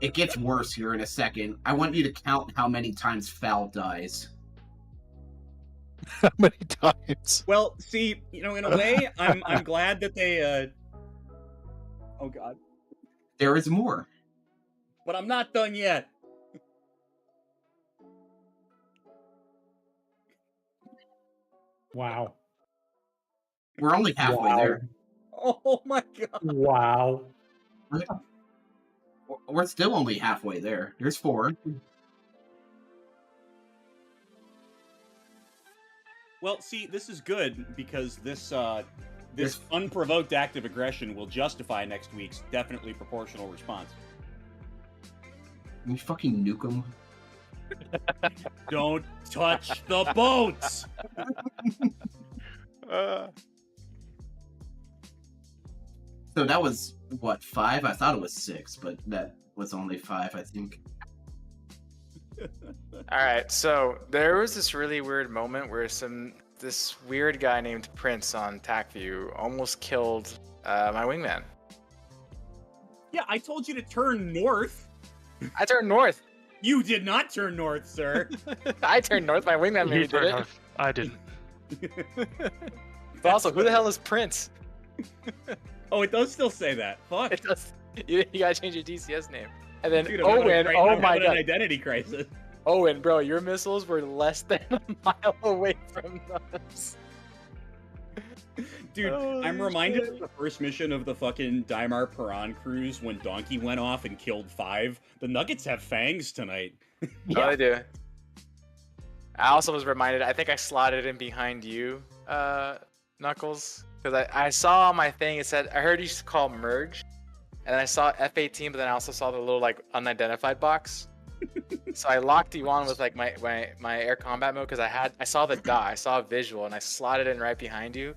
Speaker 2: It gets worse here in a second. I want you to count how many times Foul dies.
Speaker 5: How many times?
Speaker 22: Well, see, in a way, I'm glad that they. Oh God.
Speaker 2: There is more.
Speaker 22: But I'm not done yet.
Speaker 21: Wow.
Speaker 2: We're only halfway there.
Speaker 22: Oh my God.
Speaker 21: Wow.
Speaker 2: We're still only halfway there. There's 4.
Speaker 22: Well, see, this is good because this unprovoked active aggression will justify next week's definitely proportional response.
Speaker 2: We fucking nuke them.
Speaker 22: Don't touch the boats!
Speaker 2: So that was what, 5? I thought it was 6, but that was only 5, I think.
Speaker 1: Alright, so there was this really weird moment where this weird guy named Prince on TACView almost killed my wingman.
Speaker 22: Yeah, I told you to turn north.
Speaker 1: I turned north.
Speaker 22: You did not turn north, sir.
Speaker 1: I turned north. My wingman maybe did it.
Speaker 10: I didn't.
Speaker 1: But also, who the hell is Prince?
Speaker 22: Oh, it does still say that. Fuck.
Speaker 1: It does. You gotta change your DCS name. And then
Speaker 22: Dude,
Speaker 1: Owen, oh my god.
Speaker 22: An identity crisis.
Speaker 1: Owen, bro, your missiles were less than a mile away from us.
Speaker 22: Dude, I'm reminded of the first mission of the fucking Daimar Piran cruise when Donkey went off and killed 5. The Nuggets have fangs tonight.
Speaker 1: Oh, they do. I also was reminded, I think I slotted in behind you, Knuckles. Because I saw on my thing, it said, I heard you call merge. And then I saw F-18, but then I also saw the little, like, unidentified box. So I locked you on with, like, my air combat mode because I saw the dot, I saw a visual, and I slotted in right behind you.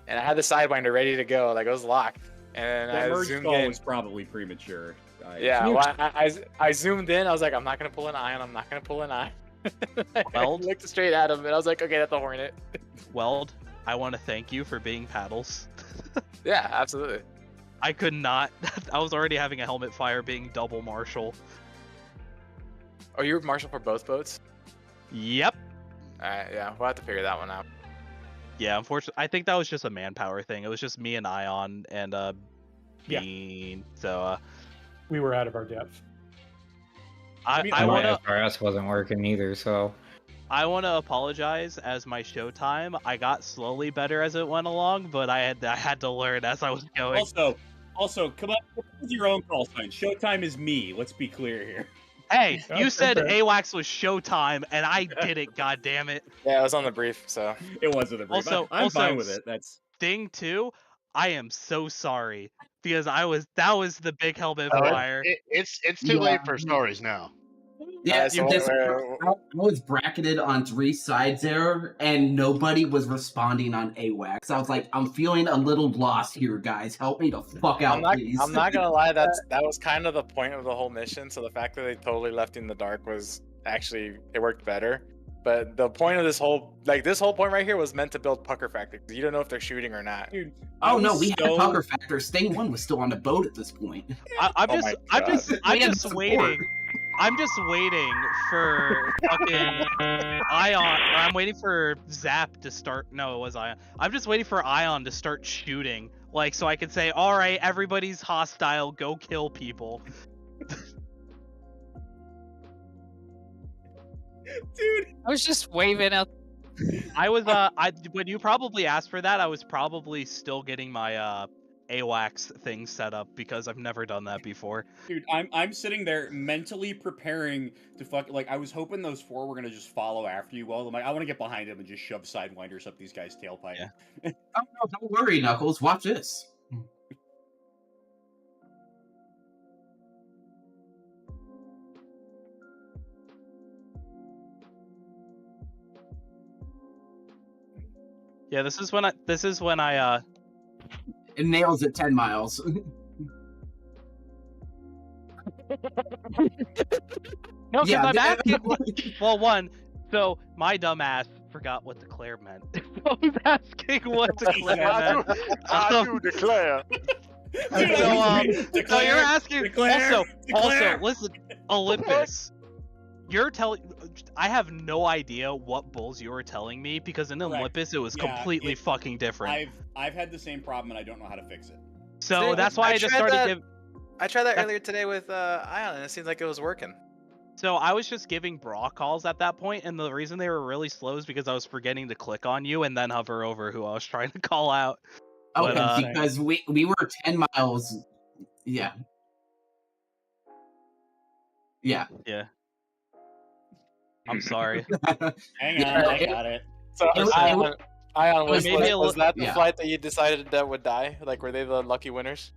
Speaker 1: And I had the Sidewinder ready to go, like, it was locked. And
Speaker 22: that
Speaker 1: I
Speaker 22: merge
Speaker 1: zoomed
Speaker 22: call
Speaker 1: in.
Speaker 22: was probably premature.
Speaker 1: Yeah, well, I zoomed in, I was like, I'm not going to pull an ion, I'm not going to pull an ion.
Speaker 6: Weld?
Speaker 1: I looked straight at him, and I was like, okay, that's a Hornet.
Speaker 6: Weld, I want to thank you for being paddles.
Speaker 1: Yeah, absolutely.
Speaker 6: I could not. I was already having a helmet fire being double marshal.
Speaker 1: Oh, you were marshal for both boats?
Speaker 6: Yep.
Speaker 1: Alright, yeah, we'll have to figure that one out.
Speaker 6: Yeah, unfortunately, I think that was just a manpower thing. It was just me and Ion and Bean. So
Speaker 21: we were out of our depth.
Speaker 6: I
Speaker 9: my
Speaker 6: want to.
Speaker 9: SRS wasn't working either, so.
Speaker 6: I want to apologize as my showtime. I got slowly better as it went along, but I had to learn as I was going.
Speaker 22: Also, come up with your own call sign. Showtime is me. Let's be clear here.
Speaker 6: Hey, you said AWACS was showtime, and I did it. God damn it!
Speaker 1: Yeah, it was on the brief, so
Speaker 22: it was on the brief. I'm fine with it. That's
Speaker 6: Sting 2. I am so sorry because that was the big helmet fire.
Speaker 19: It's too late for stories now.
Speaker 2: Yeah, I was bracketed on 3 sides there, and nobody was responding on AWACS. I was like, I'm feeling a little lost here, guys. Help me the fuck out, please.
Speaker 1: I'm not gonna lie, that was kind of the point of the whole mission, so the fact that they totally left in the dark was actually, it worked better. But the point of this whole point right here was meant to build pucker factor. You don't know if they're shooting or not.
Speaker 22: Dude,
Speaker 2: we had pucker factor. Sting 1 was still on the boat at this point.
Speaker 6: I'm just waiting. I'm just waiting for fucking Ion. I'm waiting for Zap to start. No, it was Ion. I'm just waiting for Ion to start shooting, like, so I can say, "All right, everybody's hostile. Go kill people."
Speaker 22: Dude,
Speaker 13: I was just waving out.
Speaker 6: I was when you probably asked for that, I was probably still getting my AWACS thing set up because I've never done that before.
Speaker 22: Dude, I'm sitting there mentally preparing to I was hoping those 4 were gonna just follow after you. Well, I'm like, I want to get behind them and just shove Sidewinders up these guys' tailpipe.
Speaker 2: Yeah. Oh no, don't worry, Knuckles. Watch this.
Speaker 6: Yeah, this is when I
Speaker 2: It nails at 10 miles.
Speaker 6: No, because I'm asking. Well, one, so my dumbass forgot what declare meant. I was asking what declare meant.
Speaker 18: I do declare.
Speaker 6: So you're asking.
Speaker 22: Declare.
Speaker 6: Also, listen, Olympus. You're telling. I have no idea what bulls you were telling me because in Olympus it was completely fucking different.
Speaker 22: I've had the same problem and I don't know how to fix it.
Speaker 6: So that's why I just started.
Speaker 1: I tried that earlier today with Ion, and it seems like it was working.
Speaker 6: So I was just giving bra calls at that point, and the reason they were really slow is because I was forgetting to click on you and then hover over who I was trying to call out.
Speaker 2: Okay,
Speaker 6: But,
Speaker 2: because we were 10 miles. Yeah. Yeah.
Speaker 6: Yeah. I'm sorry.
Speaker 22: Hang on, I got it.
Speaker 1: So Ion, was that the
Speaker 2: yeah.
Speaker 1: flight that you decided that would die? Like, were they the lucky winners?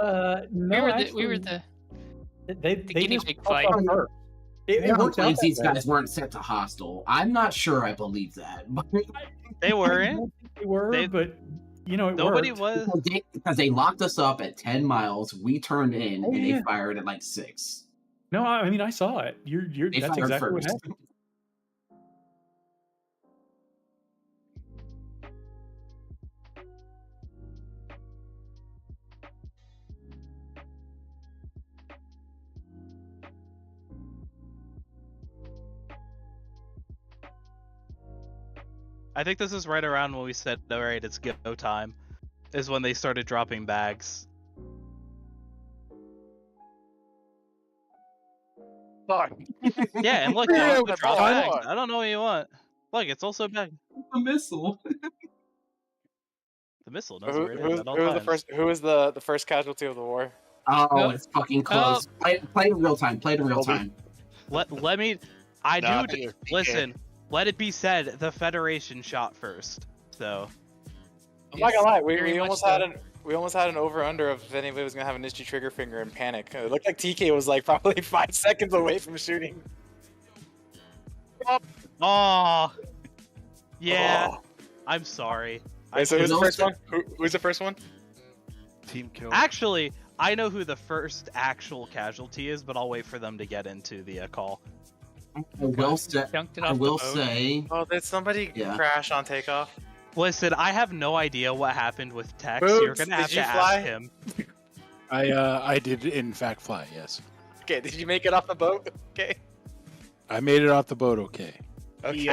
Speaker 21: No,
Speaker 13: we were the
Speaker 21: they
Speaker 13: guinea
Speaker 21: just
Speaker 13: pig
Speaker 21: popped
Speaker 13: fight.
Speaker 21: on Earth. It worked out.
Speaker 2: These guys weren't set to hostile. I'm not sure I believe that.
Speaker 6: They weren't.
Speaker 21: They were, but You know, it
Speaker 6: Nobody
Speaker 21: worked.
Speaker 6: was.
Speaker 2: Because they locked us up at 10 miles. We turned in
Speaker 21: Oh,
Speaker 2: and
Speaker 21: yeah.
Speaker 2: they fired at like 6.
Speaker 21: No, I mean I saw it.
Speaker 2: They
Speaker 21: That's
Speaker 2: fired
Speaker 21: exactly what
Speaker 2: first.
Speaker 21: happened.
Speaker 6: I think this is right around when we said, all right, it's go time, is when they started dropping bags. Yeah, and look,
Speaker 10: Yeah,
Speaker 6: you
Speaker 10: that's
Speaker 6: drop
Speaker 10: all I
Speaker 6: bags.
Speaker 10: want.
Speaker 6: I don't know what you want. Look, it's also bag.
Speaker 2: A missile.
Speaker 6: The missile knows where it is at all
Speaker 1: Who was
Speaker 6: times.
Speaker 1: the first casualty of the war?
Speaker 2: Oh, it's fucking close. Play it in real time. Play it in real time.
Speaker 6: Let me. I
Speaker 11: Nah,
Speaker 6: do.
Speaker 11: you're PK.
Speaker 6: Listen. Let it be said, the Federation shot first. So.
Speaker 1: I'm not gonna lie,
Speaker 6: Very
Speaker 1: we
Speaker 6: much
Speaker 1: almost
Speaker 6: so.
Speaker 1: had an over under of if anybody was gonna have an itchy trigger finger and panic. It looked like TK was like probably 5 seconds away from shooting.
Speaker 6: Oh. Yeah.
Speaker 1: Oh.
Speaker 6: I'm sorry.
Speaker 1: Wait, so who's the first one? Who's the first one?
Speaker 5: Team kill.
Speaker 6: Actually, I know who the first actual casualty is, but I'll wait for them to get into the call.
Speaker 2: I will say.
Speaker 1: Oh, did somebody crash on takeoff?
Speaker 6: Listen, I have no idea what happened with Tex.
Speaker 1: Boots,
Speaker 6: You're gonna have
Speaker 1: did
Speaker 6: to
Speaker 1: you fly?
Speaker 6: ask him.
Speaker 5: I did in fact fly. Yes,
Speaker 1: Okay, did you make it off the boat? Okay.
Speaker 5: I made it off the boat. Okay.
Speaker 22: He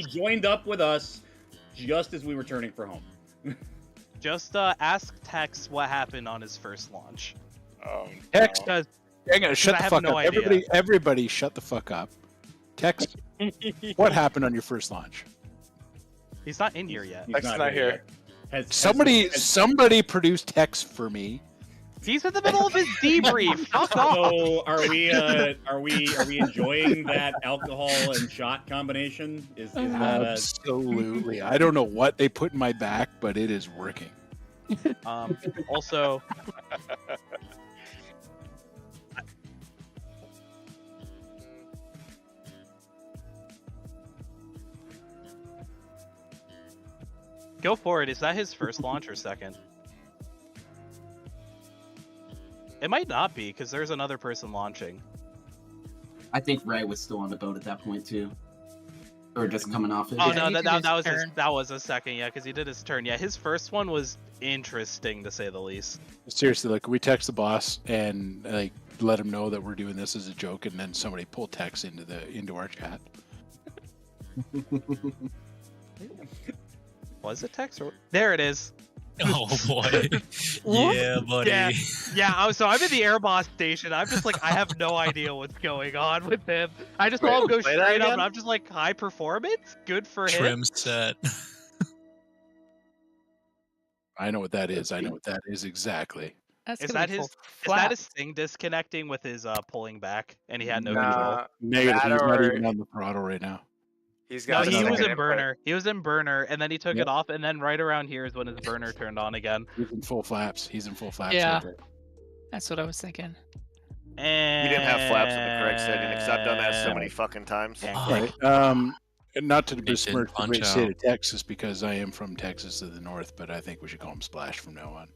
Speaker 22: joined up with us just as we were turning for home.
Speaker 6: Just ask Tex what happened on his first launch.
Speaker 1: Oh,
Speaker 5: Tex,
Speaker 6: no.
Speaker 5: I'm gonna shut
Speaker 6: I
Speaker 5: the
Speaker 6: have
Speaker 5: fuck
Speaker 6: no
Speaker 5: up.
Speaker 6: idea.
Speaker 5: Everybody, shut the fuck up. Tex, what happened on your first launch?
Speaker 6: He's not in here yet.
Speaker 1: Tex is not here.
Speaker 5: Somebody produced Tex for me.
Speaker 6: He's in the middle of his debrief. Fuck off.
Speaker 22: So are we enjoying that alcohol and shot combination? Is that
Speaker 5: Absolutely. I don't know what they put in my back, but it is working.
Speaker 6: Also, go for it. Is that his first launch or second? It might not be, because there's another person launching.
Speaker 2: I think Ray was still on the boat at that point too, or just coming off it.
Speaker 6: Oh no, that was a second, yeah, because he did his turn. Yeah, his first one was interesting to say the least.
Speaker 5: Seriously, like we text the boss and like let him know that we're doing this as a joke, and then somebody pulled Tex into our chat.
Speaker 6: Was it Tex or there it is?
Speaker 7: Oh boy. Yeah, buddy.
Speaker 6: Yeah. So I'm in the air boss station. I'm just like, I have no idea what's going on with him. I just saw him go
Speaker 1: Play that
Speaker 6: straight up,
Speaker 1: again?
Speaker 6: and I'm just like, high performance, good for him.
Speaker 7: Trim set.
Speaker 5: I know what that is. I know what that is exactly.
Speaker 6: Is that his thing disconnecting with his pulling back, and he had no control?
Speaker 5: Negative.
Speaker 1: that
Speaker 5: He's not
Speaker 1: or-
Speaker 5: even on the throttle right now.
Speaker 1: He's
Speaker 6: No,
Speaker 1: got
Speaker 6: he
Speaker 1: another
Speaker 6: was in
Speaker 1: input.
Speaker 6: burner. He was in burner, and then he took
Speaker 5: Yep.
Speaker 6: it off, and then right around here is when his burner turned on again.
Speaker 5: He's in full flaps. He's in full flaps.
Speaker 13: Yeah.
Speaker 5: right there.
Speaker 13: That's what I was thinking.
Speaker 6: And
Speaker 11: You didn't have flaps in the correct setting, because I've done that so many fucking times.
Speaker 5: Right. And not to besmirch the great state of Texas, because I am from Texas to the north, but I think we should call him Splash from now on.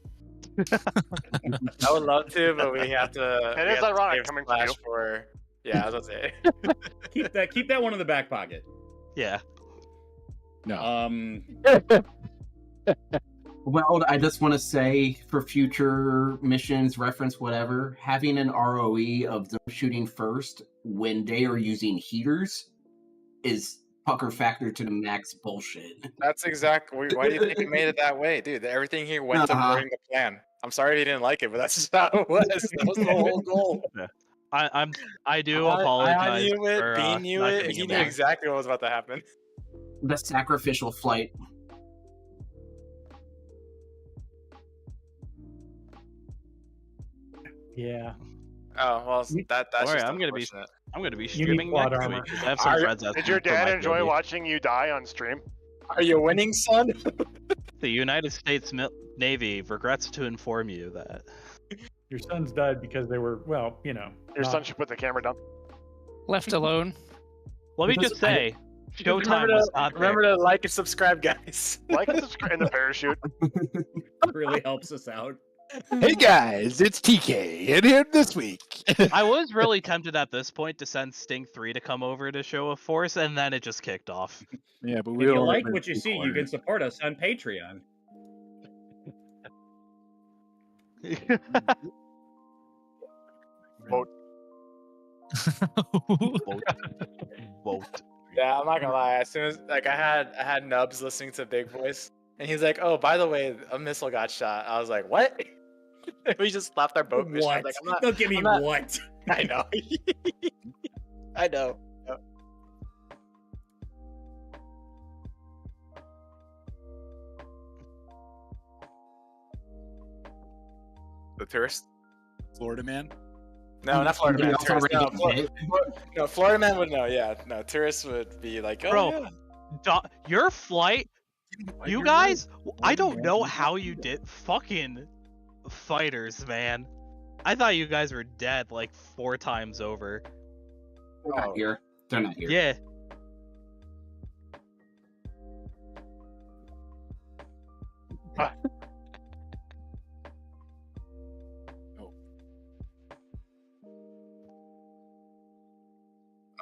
Speaker 1: I would love to, but we have to.
Speaker 11: It
Speaker 1: we
Speaker 11: is
Speaker 1: have to
Speaker 11: ironic
Speaker 1: save
Speaker 11: coming
Speaker 1: Splash
Speaker 11: from you.
Speaker 1: for. Yeah, I was gonna say.
Speaker 22: keep that one in the back pocket?
Speaker 6: Yeah.
Speaker 5: No.
Speaker 2: Well, I just want to say for future missions, reference whatever, having an ROE of them shooting first when they are using heaters is pucker factor to the max bullshit.
Speaker 1: That's exactly. Why do you think it made it that way, dude? Everything here went according to plan. I'm sorry if you didn't like it, but that's just how it was. That was the whole goal.
Speaker 6: I do apologize.
Speaker 1: I knew it.
Speaker 6: for,
Speaker 1: B knew
Speaker 6: not
Speaker 1: it.
Speaker 6: getting
Speaker 1: He
Speaker 6: him
Speaker 1: knew
Speaker 6: back.
Speaker 1: exactly what was about to happen.
Speaker 2: The sacrificial flight.
Speaker 21: Yeah.
Speaker 1: Oh well, that's
Speaker 6: Don't worry,
Speaker 1: just
Speaker 6: I'm gonna be
Speaker 1: unfortunate.
Speaker 6: streaming
Speaker 21: quad
Speaker 6: next
Speaker 21: armor.
Speaker 6: week. I have some friends out
Speaker 11: Did
Speaker 6: there
Speaker 11: your
Speaker 6: for my
Speaker 11: dad enjoy
Speaker 6: POV.
Speaker 11: watching you die on stream?
Speaker 1: Are you winning, son?
Speaker 6: The United States Navy regrets to inform you that
Speaker 21: Your sons died because they were, well,
Speaker 11: Your son should put the camera down.
Speaker 13: Left alone.
Speaker 6: Let me
Speaker 2: Because
Speaker 6: just say, Showtime was not there.
Speaker 1: Remember to like and subscribe, guys.
Speaker 18: Like and subscribe and the parachute.
Speaker 22: Really helps us out.
Speaker 5: Hey guys, it's TK, and here this week.
Speaker 6: I was really tempted at this point to send Sting 3 to come over to show a force, and then it just kicked off.
Speaker 5: Yeah, but
Speaker 22: If
Speaker 5: we
Speaker 22: you
Speaker 5: don't
Speaker 22: like
Speaker 5: have
Speaker 22: what you see, you can support us on Patreon.
Speaker 18: Vote.
Speaker 6: Vote.
Speaker 1: Yeah, I'm not gonna lie. As soon as I had Nubs listening to Big Voice, and he's like, "Oh, by the way, a missile got shot." I was like, "What?" We just stopped our boat mission. I was
Speaker 22: What?
Speaker 1: like, I'm not,
Speaker 22: Don't give me
Speaker 1: I'm not-
Speaker 22: what.
Speaker 1: I know. I know. The tourist?
Speaker 5: Florida man?
Speaker 1: No, not Florida man.
Speaker 2: Somebody
Speaker 1: Tourist.
Speaker 2: else already
Speaker 1: No, Florida man would know. Yeah, no, tourists would be like, "Oh,
Speaker 6: Bro,
Speaker 1: yeah."
Speaker 6: your flight, you guys, I don't know how you did. Fucking fighters, man. I thought you guys were dead like 4 times over.
Speaker 2: They're not here. They're not here.
Speaker 6: Yeah.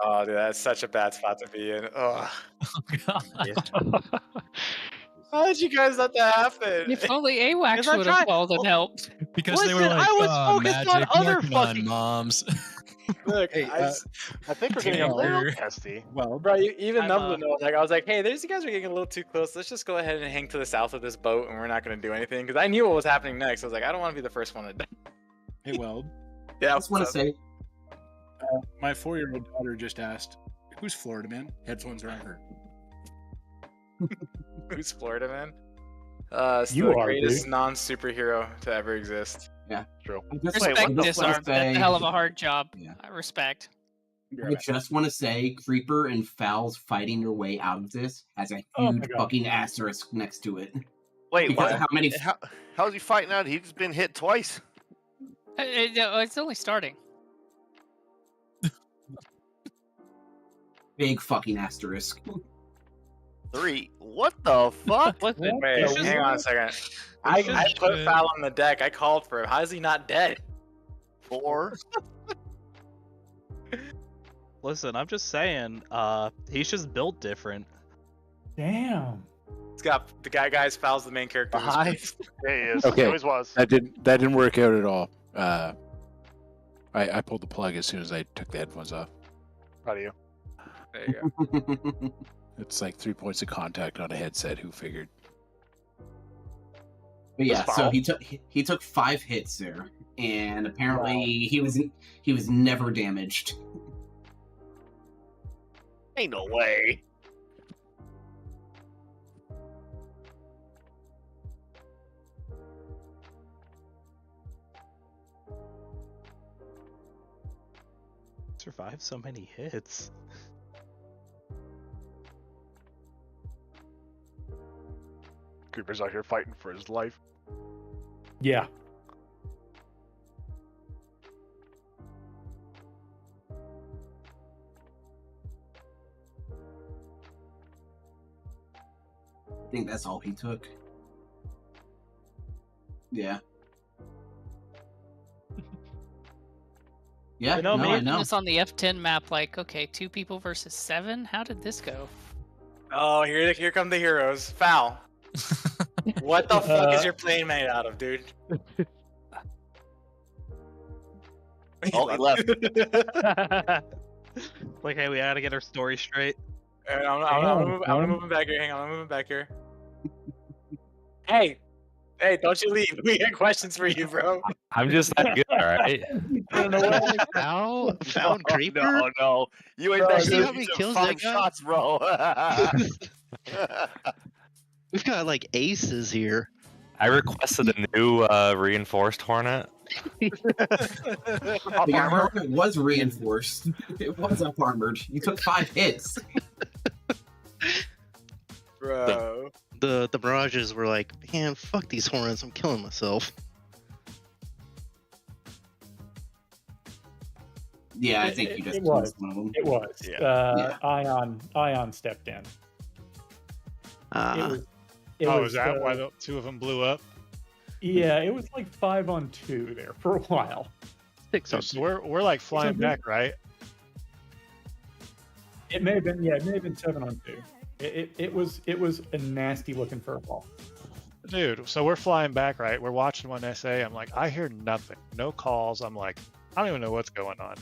Speaker 1: Oh, dude, that's such a bad spot to be in. Oh, how did you guys let that happen?
Speaker 13: If only AWACS
Speaker 6: Because I'm
Speaker 13: would have
Speaker 6: trying-
Speaker 13: called and helped.
Speaker 7: Because they were
Speaker 6: Listen,
Speaker 7: like,
Speaker 6: I was
Speaker 7: "Oh,
Speaker 6: focused
Speaker 7: magic,
Speaker 6: on other
Speaker 7: working on
Speaker 6: fucking-
Speaker 7: moms."
Speaker 1: Look,
Speaker 5: Hey,
Speaker 18: I think we're getting a little
Speaker 7: Taylor.
Speaker 18: testy.
Speaker 5: Well,
Speaker 1: bro, even
Speaker 6: I'm,
Speaker 1: Nubs would know. Like, I was like, "Hey, these guys are getting a little too close. Let's just go ahead and hang to the south of this boat, and we're not going to do anything." Because I knew what was happening next. I was like, "I don't want to be the first one to die."
Speaker 5: hey, Weld.
Speaker 1: Yeah,
Speaker 2: I just want to say,
Speaker 5: My 4-year-old daughter just asked, "Who's Florida man?" Headphones are on her.
Speaker 1: Who's Florida man? Still
Speaker 10: You
Speaker 1: the
Speaker 10: are,
Speaker 1: greatest
Speaker 10: dude.
Speaker 1: non-superhero to ever exist.
Speaker 2: yeah.
Speaker 18: True.
Speaker 2: I just,
Speaker 13: Respect
Speaker 2: I just
Speaker 13: this,
Speaker 2: wanna
Speaker 13: Arm. That's
Speaker 2: say-
Speaker 13: a hell of a hard job.
Speaker 2: Yeah.
Speaker 13: I respect.
Speaker 2: I just want to say, Creeper and Fowls fighting your way out of this has a
Speaker 10: Oh my
Speaker 2: huge
Speaker 10: God.
Speaker 2: fucking asterisk next to it.
Speaker 11: Wait,
Speaker 2: Because
Speaker 11: what?
Speaker 2: how many
Speaker 11: How's he fighting out? He's been hit twice.
Speaker 13: It's only starting.
Speaker 2: big fucking asterisk?
Speaker 11: 3. What the fuck?
Speaker 6: Listen,
Speaker 1: Wait,
Speaker 6: it's just-
Speaker 1: hang on a second. I put
Speaker 7: shit.
Speaker 1: Foul on the deck. I called for him. How is he not dead?
Speaker 11: 4.
Speaker 6: Listen, I'm just saying, he's just built different.
Speaker 21: Damn.
Speaker 1: It's got the guys. Foul's the main character. of this
Speaker 5: Hi.
Speaker 1: place.
Speaker 18: Yeah, he is.
Speaker 5: Okay.
Speaker 18: He always was.
Speaker 5: That didn't work out at all. I pulled the plug as soon as I took the headphones off.
Speaker 18: Proud of you.
Speaker 1: There you go.
Speaker 5: It's like 3 points of contact on a headset. Who figured?
Speaker 2: But yeah,
Speaker 18: That's
Speaker 2: so
Speaker 18: foul.
Speaker 2: he took 5 hits there, and apparently he was never damaged.
Speaker 11: Ain't no way.
Speaker 6: Survived so many hits.
Speaker 18: Cooper's out here fighting for his life.
Speaker 21: Yeah.
Speaker 2: I think that's all he took. Yeah. Yeah,
Speaker 13: You know,
Speaker 2: no, I
Speaker 13: maybe
Speaker 2: know.
Speaker 13: it's on the F10 map. Like, okay, 2 people versus 7. How did this go?
Speaker 1: Oh, here come the heroes. Foul. What the fuck is your plane made out of, dude?
Speaker 11: Oh, he left.
Speaker 6: Like, hey, we gotta get our story straight.
Speaker 1: I'm moving back here. Hang on, I'm moving back here. Hey, don't you leave. We got questions for you, bro.
Speaker 8: I'm just that good, all right?
Speaker 11: Foul?
Speaker 8: Found Creeper?
Speaker 11: No. You ain't
Speaker 8: Bro,
Speaker 11: that
Speaker 8: see
Speaker 11: good.
Speaker 8: how many
Speaker 11: You took
Speaker 8: kills
Speaker 11: 5
Speaker 8: I got?
Speaker 11: shots, bro.
Speaker 8: We've got like aces here.
Speaker 14: I requested a new reinforced Hornet.
Speaker 2: The armor was reinforced. It was up armored. You took 5 hits.
Speaker 1: Bro.
Speaker 8: The Mirages were like, man, fuck these Hornets, I'm killing myself.
Speaker 2: Yeah, I think you just
Speaker 21: it was.
Speaker 2: one of them.
Speaker 21: It was.
Speaker 2: Yeah.
Speaker 21: Ion stepped in.
Speaker 12: Is that why the two of them blew up?
Speaker 21: Yeah, it was like 5-on-2 there for a while.
Speaker 12: So we're like flying back, right?
Speaker 21: It may have been 7-on-2. It was a nasty looking furball.
Speaker 12: Dude, so we're flying back, right? We're watching one SA. I'm like, I hear nothing, no calls. I'm like, I don't even know what's going on.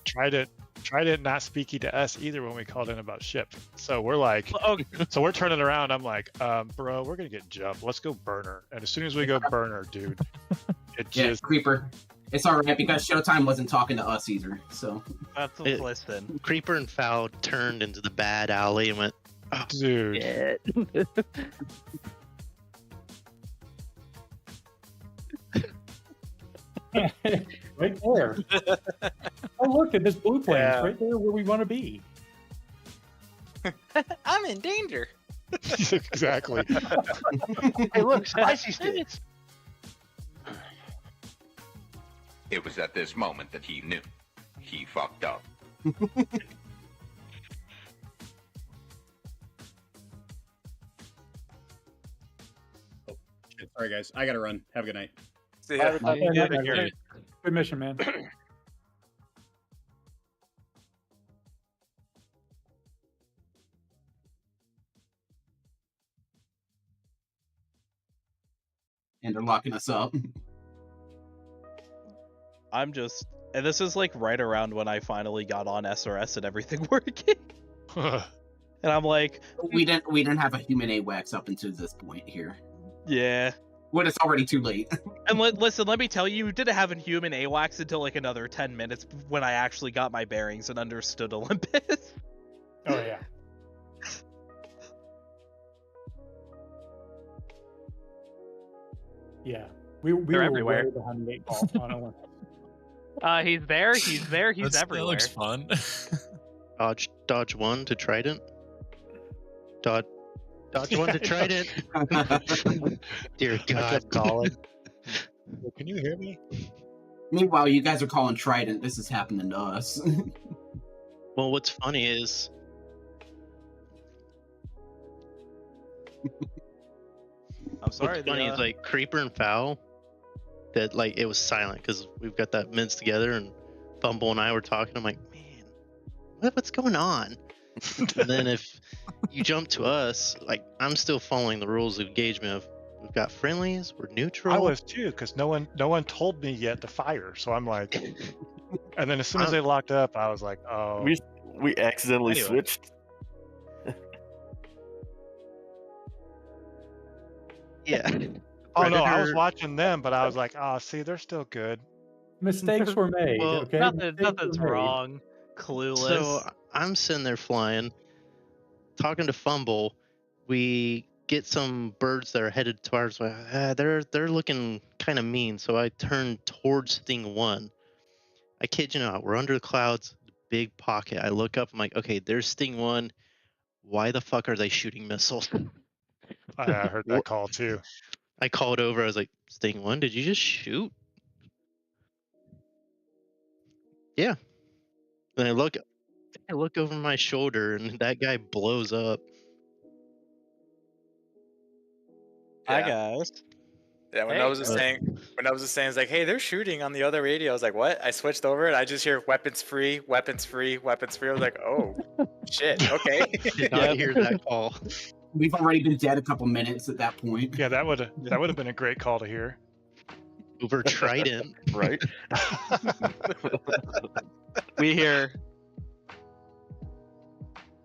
Speaker 12: Tried it not speaking to us either when we called in about ship. So we're like, so we're turning around. I'm like, bro, we're gonna get jumped. Let's go burner. And as soon as we go burner, dude,
Speaker 2: Creeper. It's all right because Showtime wasn't talking to us either. So
Speaker 6: listen.
Speaker 8: Creeper and Foul turned into the bad alley and went, oh,
Speaker 12: dude.
Speaker 8: Shit.
Speaker 21: Right there. Oh, look at this blue plane. It's right there where we want to be.
Speaker 1: I'm in danger.
Speaker 12: Exactly.
Speaker 10: Hey, look, spicy sticks.
Speaker 17: It was at this moment that he knew. He fucked up.
Speaker 22: Sorry, guys. I gotta run. Have a good night.
Speaker 1: See ya.
Speaker 21: Good mission, man.
Speaker 2: And they're locking us up.
Speaker 6: And this is like right around when I finally got on SRS and everything working. And I'm like,
Speaker 2: we didn't have a human AWACS up until this point here.
Speaker 6: Yeah.
Speaker 2: When it's already too late.
Speaker 6: And listen, let me tell you, you didn't have a human AWACS until like another 10 minutes when I actually got my bearings and understood Olympus.
Speaker 21: Oh yeah. Yeah. We were
Speaker 4: everywhere.
Speaker 21: way behind the 8 ball on Olympus.
Speaker 4: He's there. He's there. He's everywhere.
Speaker 7: That looks fun.
Speaker 8: Dodge 1 to Trident. Dodge 1 to Trident. Dear God, Colin.
Speaker 12: Can you hear me?
Speaker 2: Meanwhile, you guys are calling Trident. This is happening to us.
Speaker 8: Well, what's funny is
Speaker 6: I'm sorry.
Speaker 8: What's funny is like Creeper and Foul. That like it was silent because we've got that mids together, and Fumble and I were talking. I'm like, man, what's going on? And then if you jump to us, like I'm still following the rules of engagement. Of we've got friendlies, we're neutral.
Speaker 12: I was too, because no one told me yet to fire. So I'm like, and then as soon as they locked up, I was like, oh.
Speaker 20: We accidentally switched.
Speaker 8: Yeah.
Speaker 12: Oh no, I was watching them, but I was like, oh, see, they're still good.
Speaker 21: Mistakes were made.
Speaker 6: Well,
Speaker 21: okay,
Speaker 6: nothing's wrong. Clueless.
Speaker 8: So I'm sitting there flying, talking to Fumble. We get some birds that are headed towards. They're looking kind of mean. So I turn towards Sting 1. I kid you not, we're under the clouds, big pocket. I look up. I'm like, okay, there's Sting 1. Why the fuck are they shooting missiles?
Speaker 12: I heard that call too.
Speaker 8: I called over. I was like, Sting 1, did you just shoot? Yeah. And I look over my shoulder, and that guy blows up.
Speaker 6: Hi guys.
Speaker 1: Yeah, when I was just saying, it's like, hey, they're shooting on the other radio. I was like, what? I switched over and I just hear weapons free, weapons free, weapons free. I was like, oh, shit, okay.
Speaker 8: Did not hear that call.
Speaker 2: We've already been dead a couple minutes at that point.
Speaker 12: Yeah, that would have been a great call to hear.
Speaker 8: Over Trident,
Speaker 20: right?
Speaker 6: We hear.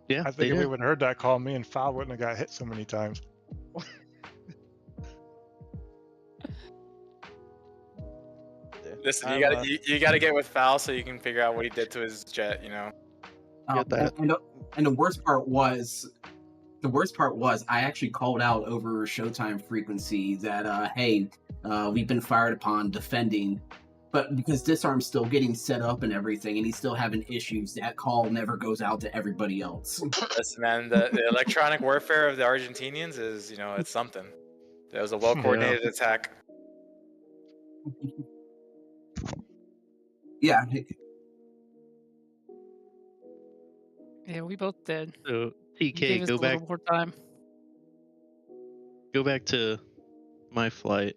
Speaker 8: Yeah,
Speaker 12: I think if we would have heard that call, me and Foul wouldn't have got hit so many times.
Speaker 1: Listen, you gotta get with Foul so you can figure out what he did to his jet. You know.
Speaker 2: And the worst part was I actually called out over Showtime frequency that hey, we've been fired upon defending, but because Disarm's still getting set up and everything, and he's still having issues, that call never goes out to everybody else.
Speaker 1: Listen, man, the electronic warfare of the Argentinians is, it's something. That was a well-coordinated attack.
Speaker 2: Yeah.
Speaker 13: Yeah, we both did.
Speaker 8: So
Speaker 13: You gave
Speaker 8: TK,
Speaker 13: us
Speaker 8: go
Speaker 13: a little
Speaker 8: back.
Speaker 13: more time.
Speaker 8: Go back to my flight.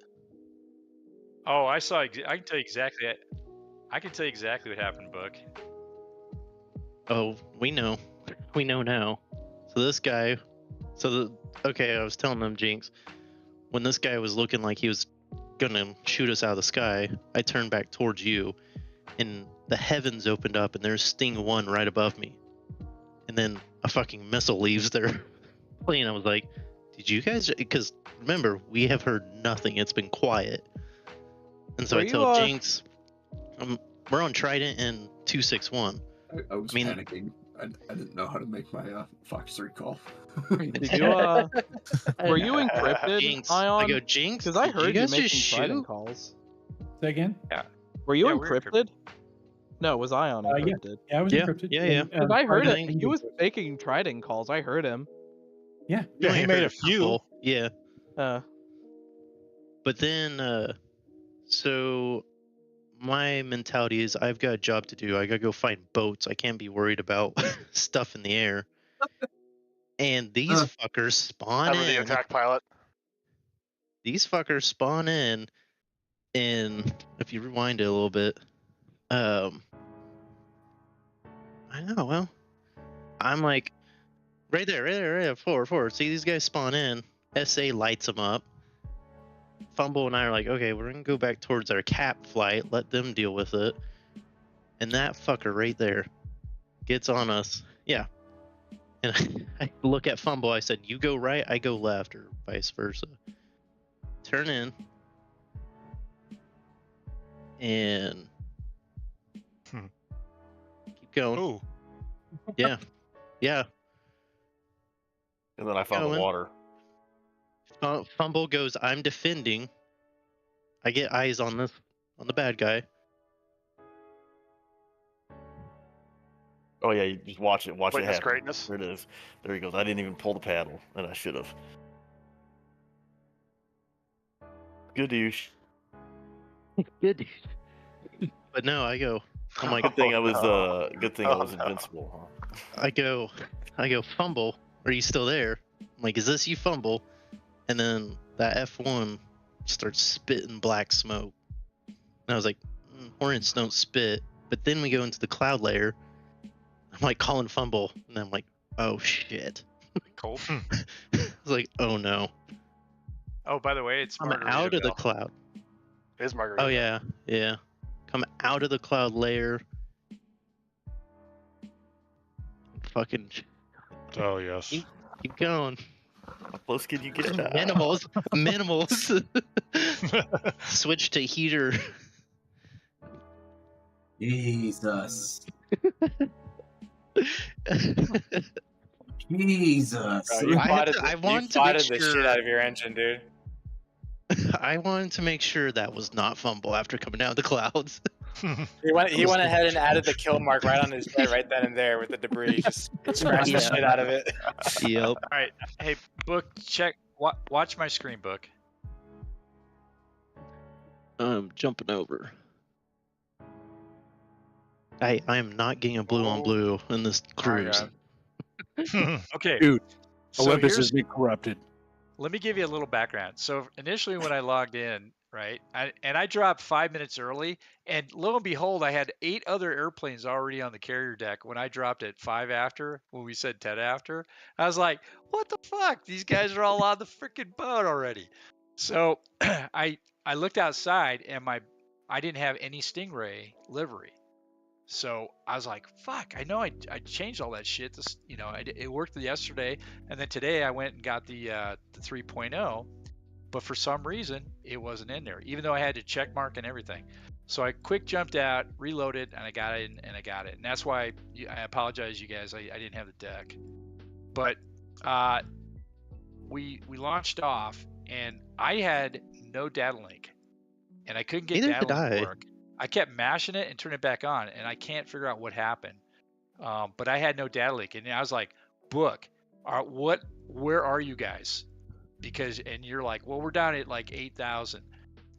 Speaker 15: Oh, I saw. I can tell you exactly. I can tell you exactly what happened, Book.
Speaker 8: Oh, we know. We know now. So this guy. Okay, I was telling them, Jinx, when this guy was looking like he was gonna shoot us out of the sky, I turned back towards you, and the heavens opened up, and there's Sting 1 right above me. And then a fucking missile leaves their plane. I was like, did you guys? Because remember, we have heard nothing. It's been quiet. And so I tell Jinx, we're on Trident and 261.
Speaker 16: I was panicking. I didn't know how to make my Fox 3 call.
Speaker 6: Did you, were you encrypted,
Speaker 8: Jinx.
Speaker 6: Ion?
Speaker 8: I go, Jinx,
Speaker 6: Because I
Speaker 8: did
Speaker 6: heard
Speaker 8: you guys
Speaker 6: making
Speaker 8: just
Speaker 6: Trident
Speaker 8: shoot?
Speaker 6: calls.
Speaker 21: Say again?
Speaker 15: Yeah.
Speaker 6: Were you
Speaker 15: Yeah, we're
Speaker 6: encrypted? No, was Ion
Speaker 21: Yeah.
Speaker 6: encrypted?
Speaker 21: Yeah, I was encrypted.
Speaker 8: Yeah.
Speaker 6: Because I heard
Speaker 21: Trident
Speaker 6: it. He was making Trident calls. I heard him.
Speaker 21: Yeah.
Speaker 12: Yeah, he
Speaker 8: I
Speaker 12: made
Speaker 8: heard
Speaker 12: a few.
Speaker 8: couple. Yeah.
Speaker 6: Uh,
Speaker 8: But then, so my mentality is I've got a job to do. I gotta go find boats. I can't be worried about stuff in the air. And these fuckers spawn
Speaker 23: Ever the
Speaker 8: in.
Speaker 23: attack pilot.
Speaker 8: These fuckers spawn in, and if you rewind it a little bit, I know. Well, I'm like, right there, forward. See these guys spawn in. SA lights them up. Fumble and I are like, okay, we're gonna go back towards our cap flight, let them deal with it. And that fucker right there gets on us. Yeah. And I look at Fumble, I said, you go right, I go left, or vice versa. Turn in. And keep going.
Speaker 12: Ooh.
Speaker 8: Yeah. Yeah.
Speaker 20: And then I found the water.
Speaker 8: Fumble goes, I'm defending. I get eyes on the bad guy.
Speaker 20: Oh yeah, you just watch it
Speaker 23: Witness
Speaker 20: happen.
Speaker 23: greatness.
Speaker 20: There it is. There he goes. I didn't even pull the paddle, and I should have. Good douche.
Speaker 8: Good. But no, I go. I'm like,
Speaker 20: good thing I was invincible, huh?
Speaker 8: I go, Fumble, are you still there? I'm like, is this you, Fumble? And then that F1 starts spitting black smoke. And I was like, Hornets don't spit. But then we go into the cloud layer. I'm like calling Fumble, and I'm like, oh shit.
Speaker 15: Cold.
Speaker 8: I was like, oh no.
Speaker 15: Oh, by the way, it's
Speaker 8: I'm out of the cloud.
Speaker 23: It is Margarita.
Speaker 8: Oh yeah. Come out of the cloud layer. Fucking.
Speaker 12: Oh yes.
Speaker 8: Keep going.
Speaker 20: How close can you get?
Speaker 8: Minimals. Switch to heater.
Speaker 2: Jesus. Jesus.
Speaker 1: Bro,
Speaker 8: I wanted to make
Speaker 1: the
Speaker 8: sure.
Speaker 1: shit out of your engine, dude.
Speaker 8: I wanted to make sure that was not Fumble after coming out of the clouds.
Speaker 1: He went ahead and added the kill mark right on his jet right then and there with the debris. Just scratched the shit out of it.
Speaker 8: Yep.
Speaker 15: All right, hey, Book, check. Watch my screen, Book.
Speaker 8: I'm jumping over. I am not getting a blue on blue in this cruise.
Speaker 15: Okay,
Speaker 5: Dude,
Speaker 15: so
Speaker 5: Olympus
Speaker 15: here's-
Speaker 5: has been corrupted.
Speaker 15: Let me give you a little background. So initially when I logged in, right, I dropped 5 minutes early, and lo and behold, I had 8 other airplanes already on the carrier deck when I dropped at 5 after, when we said 10 after. I was like, what the fuck? These guys are all on the freaking boat already. So I looked outside, and I didn't have any Stingray livery. So I was like, fuck, I know I changed all that shit. This, it worked yesterday. And then today I went and got the 3.0, but for some reason it wasn't in there, even though I had to check mark and everything. So I quick jumped out, reloaded, and I got it, and I got it. And that's why I apologize, you guys. I didn't have the deck. But we launched off, and I had no data link, and I couldn't get
Speaker 8: Neither
Speaker 15: data
Speaker 8: did
Speaker 15: link to
Speaker 8: I.
Speaker 15: work. I kept mashing it and turning it back on, and I can't figure out what happened. But I had no data link, and I was like, "Book, where are you guys?" And you're like, "Well, we're down at like 8,000,"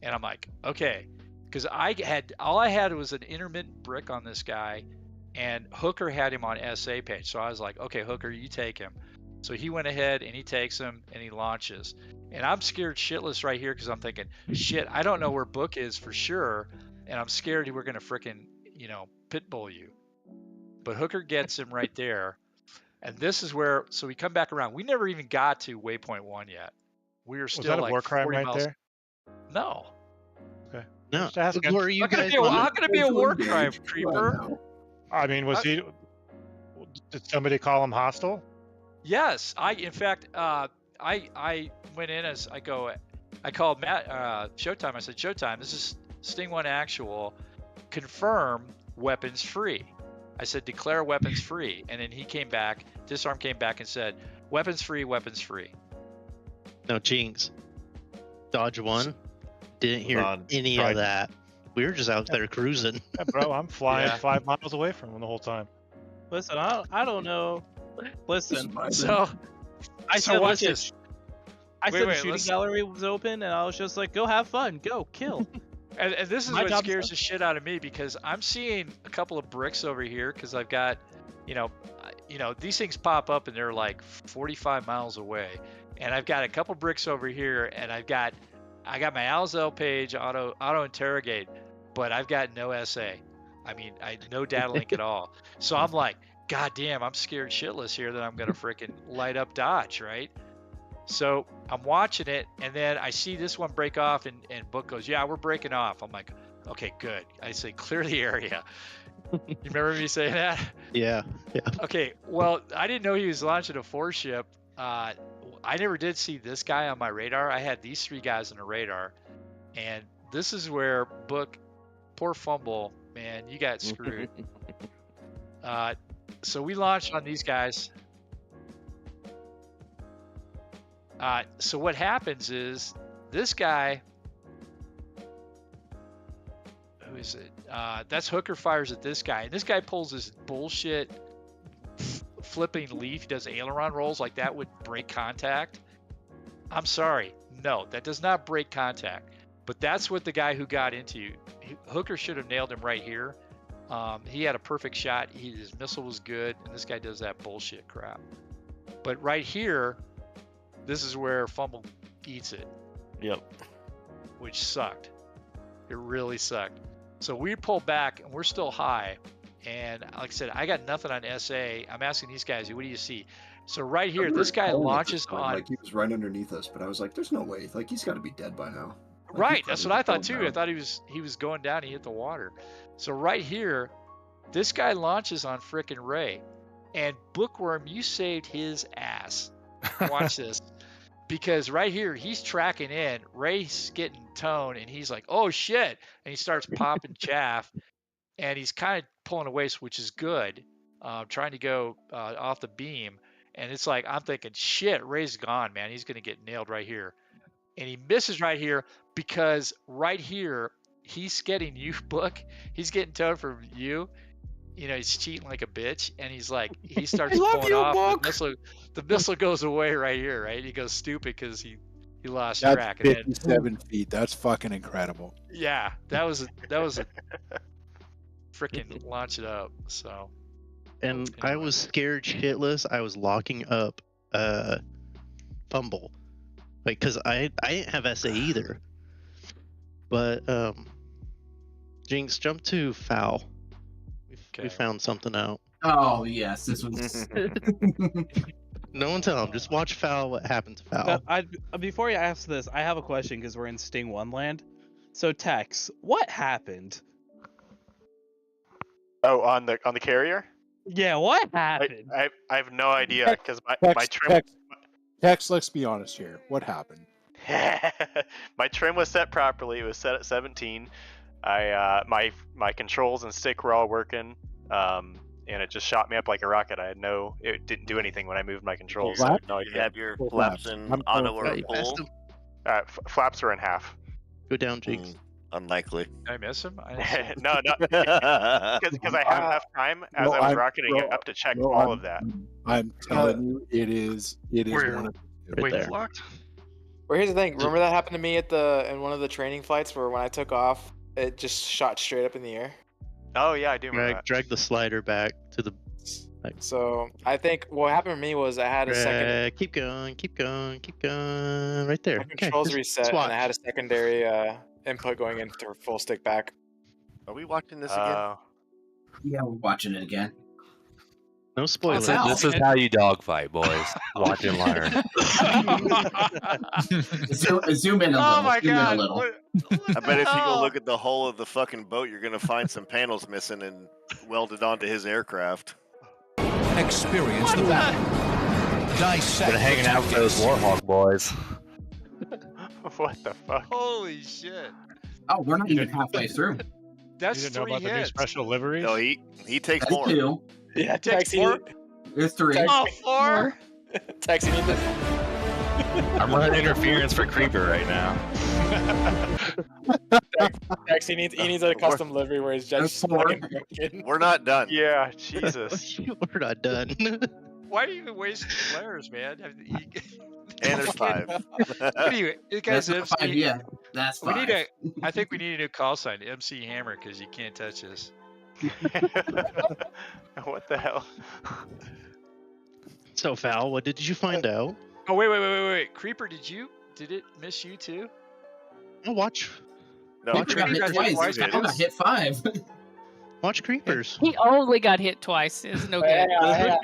Speaker 15: and I'm like, "Okay." because all I had was an intermittent brick on this guy, and Hooker had him on SA page. So I was like, okay, Hooker, you take him. So he went ahead and he takes him and he launches. And I'm scared shitless right here because I'm thinking, shit, I don't know where Book is for sure, and I'm scared we're gonna frickin', pit bull you. But Hooker gets him right there, and this is where. So we come back around. We never even got to waypoint 1 yet. We were still
Speaker 12: Was that a
Speaker 15: like
Speaker 12: war crime
Speaker 15: 40
Speaker 12: right
Speaker 15: miles.
Speaker 12: there?
Speaker 15: No.
Speaker 12: Okay.
Speaker 8: No.
Speaker 12: Just asking.
Speaker 8: Where are you
Speaker 15: How
Speaker 8: guys?
Speaker 15: could it be a war crime, Creeper?
Speaker 12: I mean, did somebody call him hostile?
Speaker 15: Yes, in fact, I went in as I called Matt, Showtime. I said, Showtime, this is Sting 1 actual, confirm weapons free. I said, declare weapons free. And then he came back, Disarm came back and said, weapons free, weapons free.
Speaker 8: No, Jinx. Dodge 1. Didn't hear any of that. We were just out there cruising.
Speaker 12: Yeah, bro, I'm flying 5 miles away from him the whole time.
Speaker 6: Listen, I don't know. Listen.
Speaker 15: So
Speaker 6: I said,
Speaker 15: watch
Speaker 6: listen,
Speaker 15: this.
Speaker 6: I said the
Speaker 15: Wait,
Speaker 6: shooting
Speaker 15: listen.
Speaker 6: gallery was open, and I was just like, go have fun, go kill.
Speaker 15: And this is
Speaker 6: My
Speaker 15: what
Speaker 6: job's
Speaker 15: scares
Speaker 6: done.
Speaker 15: the shit out of me, because I'm seeing a couple of bricks over here because I've got, these things pop up and they're like 45 miles away, and I've got a couple bricks over here, and I got my Alzel page auto interrogate, but I've got no SA. I mean, no data link at all. So I'm like, God damn, I'm scared shitless here that I'm gonna freaking light up Dodge, right? So I'm watching it, and then I see this one break off, and Book goes, yeah, we're breaking off. I'm like, okay, good. I say, clear the area. You remember me saying that?
Speaker 8: Yeah.
Speaker 15: Okay, well, I didn't know he was launching a 4-ship. I never did see this guy on my radar. I had these 3 guys on the radar, and this is where Book, poor fumble, man, you got screwed. So we launched on these guys. So what happens is this guy, who is it? That's Hooker fires at this guy, and this guy pulls this bullshit flipping leaf. He does aileron rolls like that would break contact. I'm sorry, no, that does not break contact. But that's what the guy who got into you. Hooker should have nailed him right here. He had a perfect shot. His missile was good, and this guy does that bullshit crap. But right here, this is where Fumble eats it.
Speaker 20: Yep.
Speaker 15: Which sucked. It really sucked. So we pull back, and we're still high. And like I said, I got nothing on SA. I'm asking these guys, what do you see? So right here, this guy launches on.
Speaker 16: Like he was right underneath us, but I was like, "There's no way. Like he's got to be dead by now." Like,
Speaker 15: Right, that's what I thought too.
Speaker 16: down.
Speaker 15: I thought he was going down. He hit the water. So right here, this guy launches on frickin' Ray, and Bookworm, you saved his ass. Watch this, because right here he's tracking in. Ray's getting tone, and he's like, "Oh shit!" and he starts popping chaff, and he's kind of pulling away, which is good. Trying to go off the beam, and it's like I'm thinking, "Shit, Ray's gone, man. He's gonna get nailed right here." And he misses right here because right here he's getting you, Book. He's getting towed from you. He's cheating like a bitch, and he's like, he starts pulling off. The missile goes away right here, right? He goes stupid because he lost
Speaker 5: That's
Speaker 15: track. And then,
Speaker 5: 57 feet. That's fucking incredible.
Speaker 15: yeah, that was a freaking launch it up. So.
Speaker 8: And I was scared shitless. I was locking up Fumble. Because I didn't have SA either. But Jinx, jump to Foul. We found something out.
Speaker 2: Oh yes, this was.
Speaker 8: No one tell him. Just watch Foul. What happened to Foul?
Speaker 6: Before you ask this, I have a question because we're in Sting 1 land. So Tex, what happened?
Speaker 3: Oh, on the carrier?
Speaker 6: Yeah, what happened?
Speaker 3: I have no idea because my trim.
Speaker 5: Tex, let's be honest here. What happened?
Speaker 3: My trim was set properly. It was set at 17. My controls and stick were all working, and it just shot me up like a rocket. It didn't do anything when I moved my controls.
Speaker 20: You have your flaps in auto or full?
Speaker 3: Flaps were in half.
Speaker 8: Go down, Jinx.
Speaker 20: Unlikely.
Speaker 15: Did I miss him?
Speaker 3: No, because I have enough time as I was rocketing it up to check all of that.
Speaker 5: I'm telling you, it is one of
Speaker 3: Wait,
Speaker 1: blocked. Well, here's the thing. Remember that happened to me in one of the training flights where when I took off It just shot straight up in the air.
Speaker 3: Oh yeah, I do remember that.
Speaker 8: Drag the slider back to the.
Speaker 1: So I think what happened to me was I had a second.
Speaker 8: Keep going, keep going, keep going. Right there.
Speaker 1: My controls
Speaker 8: just
Speaker 1: reset, and I had a secondary input going into full stick back.
Speaker 9: Are we watching this again?
Speaker 2: Yeah, we're watching it again.
Speaker 8: No spoilers.
Speaker 14: This is how you dogfight, boys. Watch and learn.
Speaker 2: Zoom in a little.
Speaker 9: Oh my
Speaker 2: zoom
Speaker 9: god!
Speaker 2: In a little.
Speaker 9: I bet if you go look at the hull of the fucking boat, you're gonna find some panels missing and welded onto his aircraft.
Speaker 19: Experience the battle. Dissect.
Speaker 14: Been hanging out with those Warhawk boys.
Speaker 3: What the fuck?
Speaker 15: Holy shit!
Speaker 2: Oh, we're not even halfway through.
Speaker 15: That's
Speaker 12: You didn't know
Speaker 15: 3
Speaker 12: about the new
Speaker 15: hits.
Speaker 12: special liveries?
Speaker 9: No, he takes
Speaker 2: That's
Speaker 9: more.
Speaker 2: 2.
Speaker 1: Yeah,
Speaker 15: It takes 4.
Speaker 2: There's 3.
Speaker 15: Oh, 4.
Speaker 1: Taxi needs
Speaker 14: I'm running interference for Creeper right now.
Speaker 1: Taxi needs a custom livery where his jet's fucking broken.
Speaker 9: We're not done.
Speaker 3: Yeah, Jesus.
Speaker 8: We're not done.
Speaker 15: Why do you even waste flares, man?
Speaker 9: And there's 5.
Speaker 15: What do you guys?
Speaker 2: That's not 5 yet. That's 5.
Speaker 15: We need I think we need a new call sign, MC Hammer, because you can't touch this.
Speaker 3: What the hell?
Speaker 8: So, Val, what did you find out?
Speaker 15: Oh wait! Creeper, did it miss you too?
Speaker 8: I'll watch.
Speaker 9: No,
Speaker 2: Creeper got hit twice. I got hit 5.
Speaker 8: Watch Creepers.
Speaker 13: He only got hit twice. It's no good.
Speaker 1: Hang on a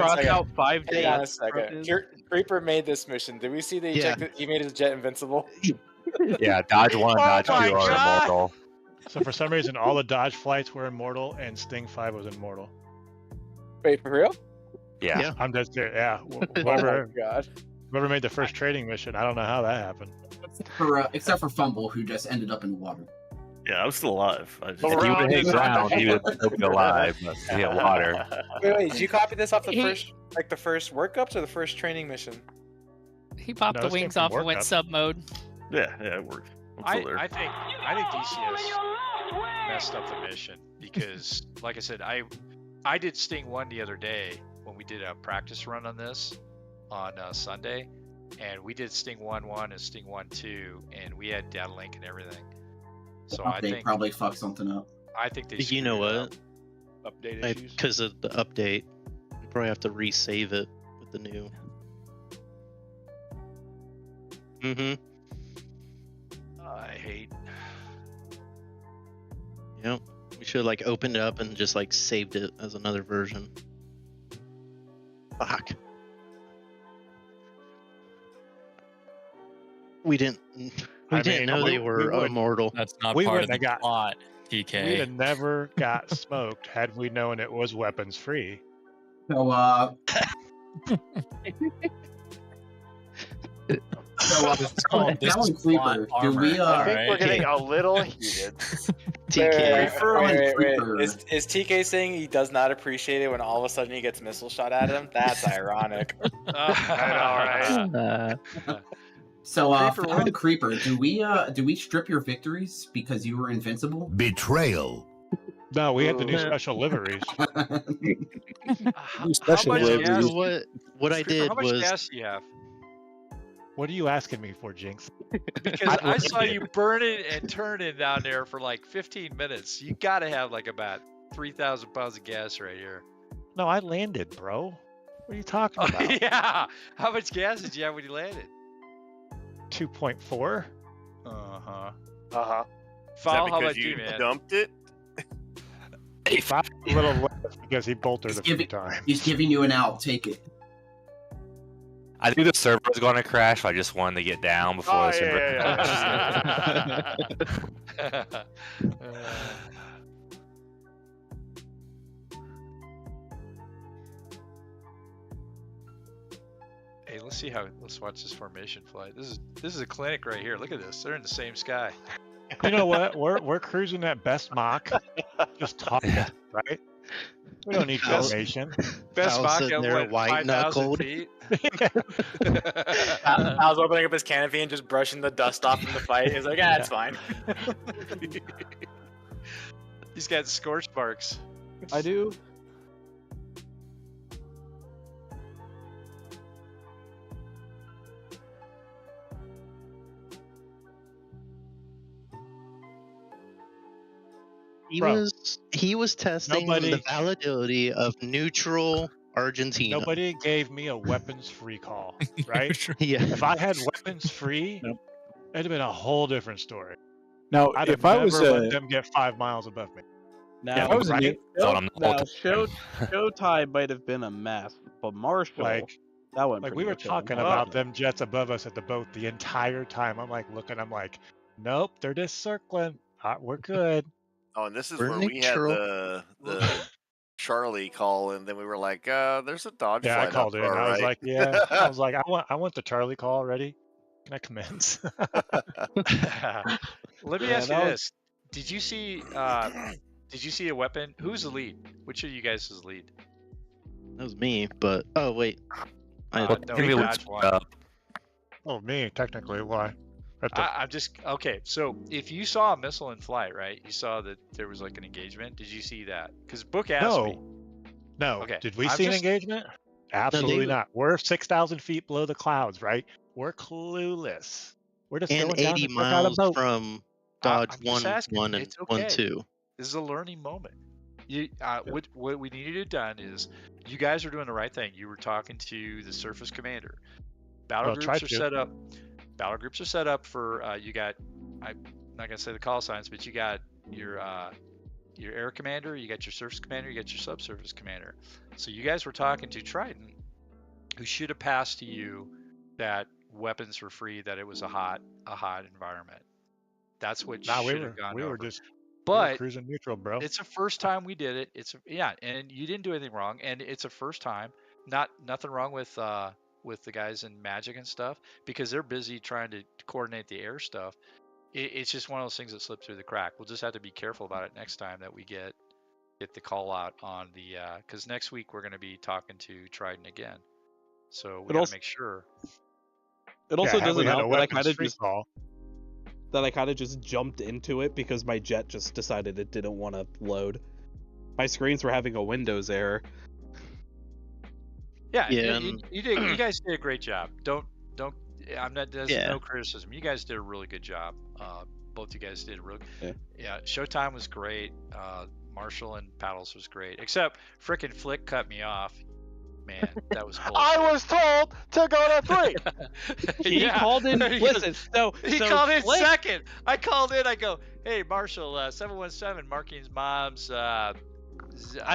Speaker 1: second.
Speaker 6: out 5 days.
Speaker 1: Hang on a second. Creeper made this mission. Did we see that he made his jet invincible?
Speaker 14: Yeah, Dodge 1 and Dodge 2 are immortal.
Speaker 12: So for some reason, all the Dodge flights were immortal, and Sting 5 was immortal.
Speaker 1: Wait, for real?
Speaker 14: Yeah.
Speaker 12: I'm just there. Yeah.
Speaker 1: Oh my
Speaker 12: Whoever
Speaker 1: god.
Speaker 12: made the first trading mission, I don't know how that happened.
Speaker 2: Except for Fumble, who just ended up in the water.
Speaker 20: Yeah, I was still alive.
Speaker 14: If he would have hit ground, he would still be alive, but he hit water.
Speaker 1: Wait, did you copy this off the first workups or the first training mission?
Speaker 13: He popped
Speaker 12: No,
Speaker 13: the
Speaker 12: this came
Speaker 13: wings
Speaker 12: from
Speaker 13: off and went
Speaker 12: workup.
Speaker 13: sub mode.
Speaker 20: Yeah, it worked. I'm still there.
Speaker 15: I think DCS messed up the mission because, like I said, I did Sting 1 the other day when we did a practice run on this on Sunday, and we did Sting 1-1 and Sting 1-2, and we had data link and everything. So I
Speaker 2: They
Speaker 15: think
Speaker 2: probably fucked something up.
Speaker 15: I think they.
Speaker 8: You know what?
Speaker 15: Update issues.
Speaker 8: Because of the update, you probably have to resave it with the new.
Speaker 15: I hate.
Speaker 8: Yep. We should have opened it up and just saved it as another version. Fuck. We didn't know they were immortal.
Speaker 7: That's not
Speaker 12: We
Speaker 7: part of
Speaker 12: wouldn't
Speaker 7: the
Speaker 12: have got-
Speaker 7: plot, TK.
Speaker 12: We'd have never got smoked had we known it was weapons free.
Speaker 2: So, Talon Creeper, do we,
Speaker 3: I think we're getting a little heated.
Speaker 1: Wait. Is TK saying he does not appreciate it when all of a sudden he gets missile shot at him? That's ironic.
Speaker 3: I know, right?
Speaker 2: So, Falkland Creeper, do we strip your victories because you were invincible?
Speaker 19: Betrayal.
Speaker 12: No, we had the new special liveries.
Speaker 15: Special liveries.
Speaker 8: What I did
Speaker 15: How much
Speaker 8: was.
Speaker 15: gas do you have?
Speaker 12: What are you asking me for, Jinx?
Speaker 15: Because I saw you burning and turning down there for 15 minutes. You gotta have about 3,000 pounds of gas right here.
Speaker 12: No, I landed, bro. What are you talking about?
Speaker 15: Yeah. How much gas did you have when you landed?
Speaker 12: 2.4.
Speaker 15: Foul,
Speaker 9: how
Speaker 15: how about
Speaker 9: you
Speaker 15: you, man?
Speaker 9: dumped it?
Speaker 12: A little less because he bolted a few times.
Speaker 2: He's giving you an out. Take it.
Speaker 14: I knew the server was going to crash, but I just wanted to get down before the server crashed.
Speaker 15: Hey, let's watch this formation flight. This is a clinic right here. Look at this. They're in the same sky.
Speaker 12: You know what? We're cruising at best Mach. Just talking, right? We don't need formation.
Speaker 15: Best Mach
Speaker 8: sitting
Speaker 15: at
Speaker 8: there white
Speaker 15: 5,000
Speaker 8: knuckled.
Speaker 15: feet.
Speaker 1: I was opening up his canopy and just brushing the dust off from the fight. He was like, it's fine.
Speaker 15: He's got scorch marks.
Speaker 6: I do.
Speaker 8: He was testing the validity of neutral Argentina.
Speaker 12: Nobody gave me a weapons-free call, right?
Speaker 8: Yeah.
Speaker 12: If I had weapons-free, it'd have been a whole different story.
Speaker 5: Now,
Speaker 12: I'd
Speaker 5: if
Speaker 12: have
Speaker 5: I
Speaker 12: never
Speaker 5: was
Speaker 12: let them get 5 miles above me.
Speaker 6: Now,
Speaker 5: if I was a new-
Speaker 6: Showtime might have been a mess, but Marshall, that went
Speaker 12: Like
Speaker 6: pretty
Speaker 12: we were
Speaker 6: good for him.
Speaker 12: talking about them jets above us at the boat the entire time. I'm like looking, I'm like, nope, they're just circling. We're good.
Speaker 9: Oh, and this is
Speaker 12: We're
Speaker 9: where
Speaker 12: neutral.
Speaker 9: we had the Charlie call, and then we were like, there's a Dodge
Speaker 12: Yeah, I
Speaker 9: flight
Speaker 12: called
Speaker 9: up
Speaker 12: in.
Speaker 9: to our
Speaker 12: I was
Speaker 9: right.
Speaker 12: like, yeah. I was like, I want the Charlie call already. Can I commence?
Speaker 15: Let me ask you this: Did you see a weapon? Who's the lead? Which of you guys is the lead?
Speaker 8: That was me, but oh wait,
Speaker 15: No, Dodge won.
Speaker 12: Oh, me technically. Why?
Speaker 15: I'm just okay. So if you saw a missile in flight, right? You saw that there was like an engagement. Did you see that? Because Book asked me.
Speaker 12: No.
Speaker 15: Okay.
Speaker 12: Did we
Speaker 15: I'm
Speaker 12: see an
Speaker 15: just-
Speaker 12: engagement? Absolutely not. We're 6,000 feet below the clouds, right? We're clueless. We're just
Speaker 8: and
Speaker 12: going down
Speaker 8: 80
Speaker 12: to check out a
Speaker 8: miles
Speaker 12: boat.
Speaker 8: from Dodge
Speaker 15: I'm just asking.
Speaker 8: 1-1 and
Speaker 15: It's okay.
Speaker 8: 1-2.
Speaker 15: This is a learning moment. What we needed to have done is you guys were doing the right thing. You were talking to the surface commander. Battle groups are set up. Battle groups are set up for you got. I'm not gonna say the call signs, but you got your air commander, you got your surface commander, you got your subsurface commander. So you guys were talking to Triton, who should have passed to you that weapons were free, that it was a hot environment. That's what should have gone over. But
Speaker 12: cruising neutral, bro.
Speaker 15: It's the first time we did it. And you didn't do anything wrong, and it's a first time. Nothing wrong with the guys in Magic and stuff, because they're busy trying to coordinate the air stuff. It's just one of those things that slipped through the crack. We'll just have to be careful about it next time that we get the call out on the because next week we're going to be talking to Trident again, so we got to make sure.
Speaker 6: It also doesn't help that I kind of just jumped into it because my jet just decided it didn't want to load. My screens were having a Windows error.
Speaker 15: Yeah, you guys did a great job. Don't. I'm not. There's no criticism. You guys did a really good job. Both you guys did really. Yeah. Showtime was great. Marshall and Paddles was great. Except frickin' Flick cut me off. Man, that was bullshit.
Speaker 3: I was told to go to 3.
Speaker 6: He called in. Listen,
Speaker 15: he called in second. I called in. I go, hey Marshall, 717 Marking's mom's.
Speaker 6: I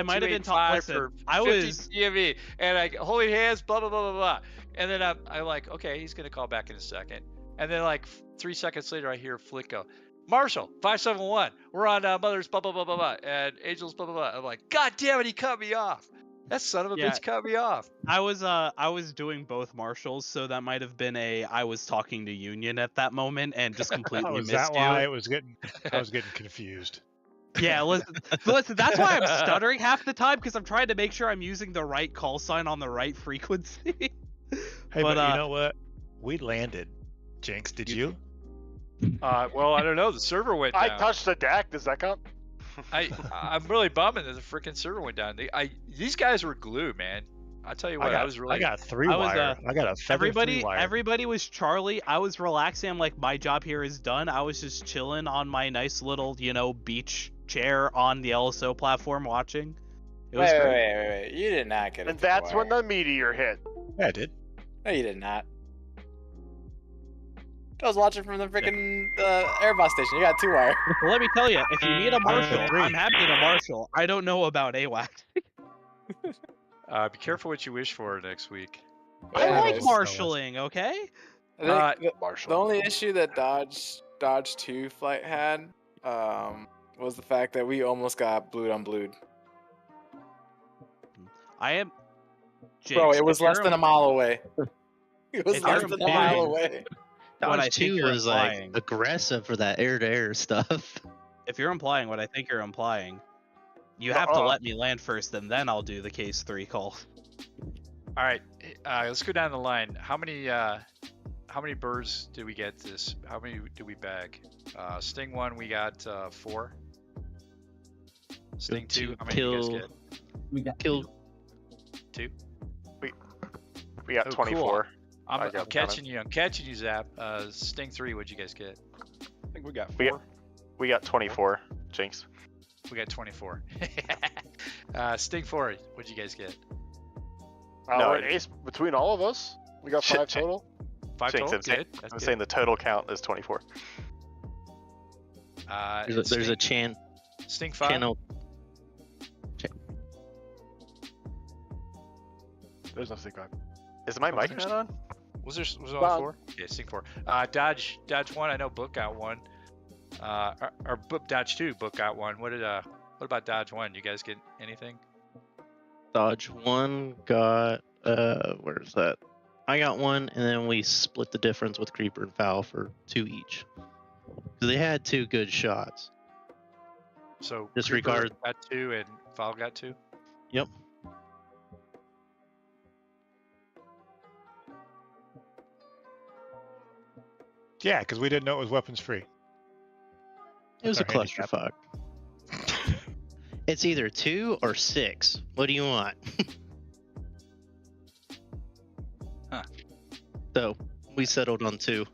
Speaker 6: might have been talking.
Speaker 15: For
Speaker 6: I was
Speaker 15: DME, and I holding hands, blah blah blah blah blah. And then I'm like, okay, he's gonna call back in a second. And then like 3 seconds later, I hear Flick go, Marshall 571, we're on Mother's blah blah blah blah blah, and Angels blah blah blah. I'm like, God damn it, he cut me off. That son of a bitch cut me off.
Speaker 6: I was doing both Marshalls, so that might have been I was talking to Union at that moment and just completely missed
Speaker 12: that
Speaker 6: you.
Speaker 12: why I was getting confused.
Speaker 6: Yeah, listen, that's why I'm stuttering half the time, because I'm trying to make sure I'm using the right call sign on the right frequency.
Speaker 12: Hey, but you know what? We landed. Jinx, did you?
Speaker 15: Well, I don't know. The server went down.
Speaker 3: I touched the deck. Does that count?
Speaker 15: I'm really bumming that the freaking server went down. These guys were glue, man. I tell you what, I
Speaker 12: got 3-wire. I got a feather 3-wire.
Speaker 6: Everybody was Charlie. I was relaxing. I'm like, my job here is done. I was just chilling on my nice little, beach chair on the LSO platform watching. It was great.
Speaker 1: Wait. You did not get it.
Speaker 3: And that's when the meteor hit.
Speaker 12: Yeah, I did.
Speaker 1: No, you did not. I was watching from the freaking airbus station. You got 2-wire.
Speaker 6: Well, let me tell you, if you need a Marshall, I'm happy to Marshall. I don't know about AWAC.
Speaker 15: Be careful what you wish for next week.
Speaker 6: I like marshalling, okay?
Speaker 1: The only issue that Dodge 2 flight had was the fact that we almost got blued on blued.
Speaker 6: Bro,
Speaker 1: it was less than a mile away. It was less than a mile away.
Speaker 8: Dodge 2 was like aggressive for that air-to-air stuff.
Speaker 6: If you're implying what I think you're implying, you have to let me land first, and then I'll do the case 3 call.
Speaker 15: All right, let's go down the line. How many birds did we get this? How many did we bag? Sting 1, we got 4. Sting 2, how many did you guys get?
Speaker 2: We got
Speaker 8: killed
Speaker 15: 2.
Speaker 3: We got 24.
Speaker 15: Cool. I'm catching you. I'm catching you, Zap. Sting 3, what'd you guys get?
Speaker 3: I think we got 4. We got 24. Jinx.
Speaker 15: We got 24. Sting 4, what'd you guys get?
Speaker 11: We're an ace between all of us. We got 5 total.
Speaker 15: 5 total? Good.
Speaker 3: I'm saying the total count is 24.
Speaker 8: There's a chan.
Speaker 15: Sting 5.
Speaker 8: Channel.
Speaker 11: There's no Sting 5.
Speaker 3: Is my mic not on?
Speaker 15: Was it only 4? Yeah, Sting 4. Dodge 1. I know Book got 1. Or Dodge 2. Book got 1. What about Dodge 1? You guys get anything?
Speaker 8: Dodge 1 got where's that? I got 1, and then we split the difference with Creeper and Foul for 2 each. So they had 2 good shots.
Speaker 15: So
Speaker 8: disregard
Speaker 15: got 2 and Foul got 2.
Speaker 8: Yep.
Speaker 12: Yeah, because we didn't know it was weapons free.
Speaker 8: It was a
Speaker 12: That's our handicap.
Speaker 8: clusterfuck. It's either 2 or 6. What do you want?
Speaker 15: Huh.
Speaker 8: So we settled on 2.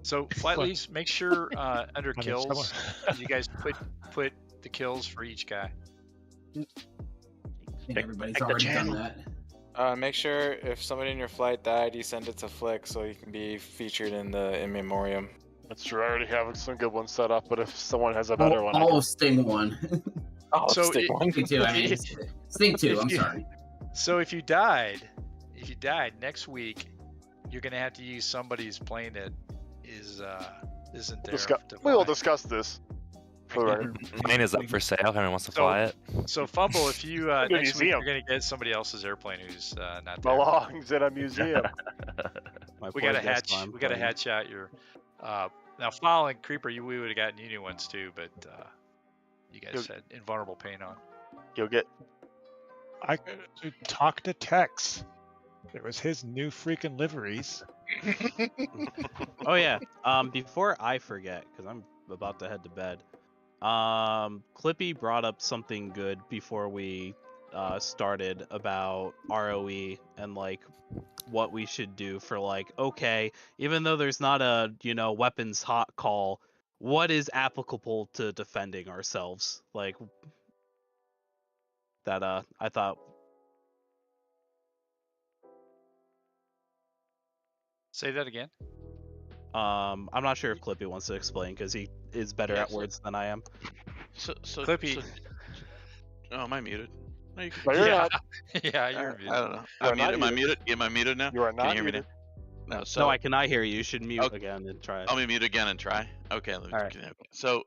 Speaker 15: So flight leads, make sure under kills, you guys put the kills for each guy.
Speaker 2: Everybody's already done that.
Speaker 1: Make sure if somebody in your flight died, you send it to Flick so you can be featured in the in memoriam.
Speaker 11: That's true. I already have some good ones set up, but if someone has a better one,
Speaker 2: All of Sting 1.
Speaker 15: So
Speaker 2: Sting 2. I mean, Sting 2. I'm sorry.
Speaker 15: So if you died next week, you're gonna have to use somebody's plane that isn't there.
Speaker 11: We will discuss this. For the record.
Speaker 14: Plane is up for sale. Anyone wants to fly it?
Speaker 15: So Fumble, if you next week
Speaker 11: museum.
Speaker 15: you're gonna get somebody else's airplane who's not there.
Speaker 11: Belongs in a museum.
Speaker 15: We gotta hatch out your. Now, Foul and Creeper, we would have gotten Union ones too, but you guys had invulnerable paint on.
Speaker 3: You'll get.
Speaker 12: I could talk to Tex. It was his new freaking liveries.
Speaker 6: Oh yeah. Before I forget, because I'm about to head to bed. Clippy brought up something good before we started about ROE and like what we should do for like, okay, even though there's not a weapons hot call, what is applicable to defending ourselves? Like that I thought.
Speaker 15: Say that again.
Speaker 6: I'm not sure if Clippy wants to explain because he is better at words than I am.
Speaker 18: So
Speaker 15: Clippy.
Speaker 18: Oh, am I muted? No, you can...
Speaker 11: No, you're not.
Speaker 15: Yeah, you're muted.
Speaker 18: I don't know. Am I muted? Am I muted now?
Speaker 11: You are not
Speaker 18: Can you hear
Speaker 11: muted.
Speaker 18: me now? No,
Speaker 6: No, I cannot hear you. You should mute again and try.
Speaker 18: I'll mute again and try. Okay. Let me,
Speaker 6: All right.
Speaker 18: okay. So,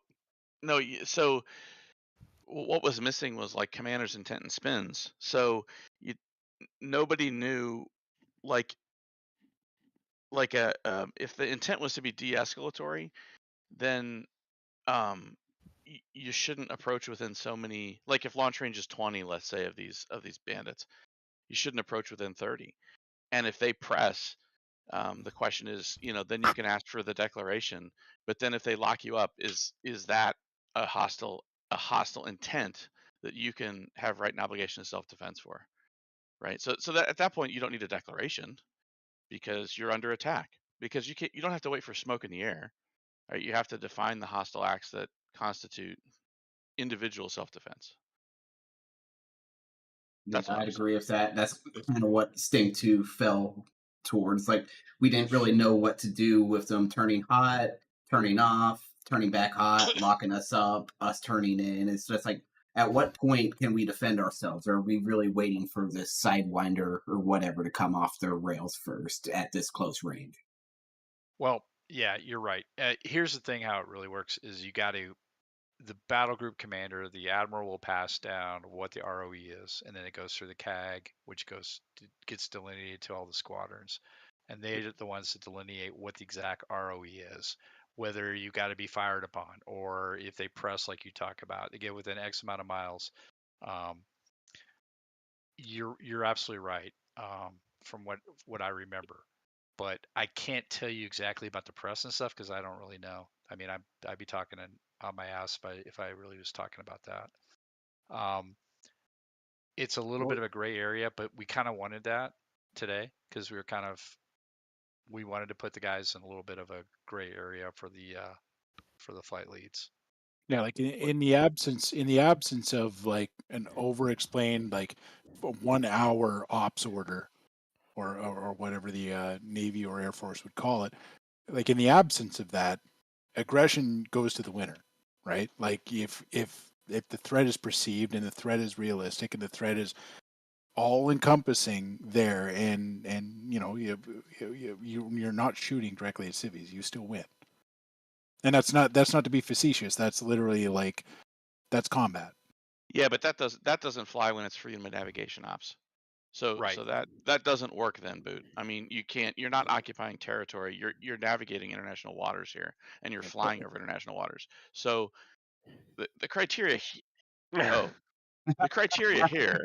Speaker 18: no. So, what was missing was like commander's intent and spins. So, nobody knew if the intent was to be de-escalatory, then you shouldn't approach within so many. Like if launch range is 20, let's say, of these bandits, you shouldn't approach within 30. And if they press, the question is, then you can ask for the declaration. But then if they lock you up, is that a hostile intent that you can have right and obligation of self-defense for, right? So that at that point you don't need a declaration because you're under attack. Because you don't have to wait for smoke in the air, right? You have to define the hostile acts that constitute individual self-defense.
Speaker 2: I'd agree with that. That's kind of what Sting 2 fell towards. Like, we didn't really know what to do with them turning hot, turning off, turning back hot, locking us up, us turning in. It's just like, at what point can we defend ourselves? Or are we really waiting for this Sidewinder or whatever to come off the rails first at this close range?
Speaker 15: Well, yeah, you're right. Here's the thing: how it really works is the battle group commander, the admiral, will pass down what the ROE is, and then it goes through the CAG, which gets delineated to all the squadrons, and they're the ones that delineate what the exact ROE is, whether you got to be fired upon, or if they press like you talk about, they get within X amount of miles. You're absolutely right, from what I remember. But I can't tell you exactly about the press and stuff because I don't really know. I mean, I'd be talking on my ass if I really was talking about that. It's a little bit of a gray area, but we kind of wanted that today because we wanted to put the guys in a little bit of a gray area for for the flight leads.
Speaker 5: Yeah, like in the absence of like an over-explained like 1 hour ops order, or whatever the Navy or Air Force would call it, like in the absence of that, aggression goes to the winner, right? Like if the threat is perceived and the threat is realistic and the threat is all encompassing there, and you know you're not shooting directly at civvies, you still win. And that's not to be facetious. That's literally like, that's combat.
Speaker 18: Yeah, but that doesn't fly when it's freedom of navigation ops. So that doesn't work then, Boot. I mean, you're not occupying territory. You're navigating international waters here, and you're flying over international waters. So the criteria. The criteria here.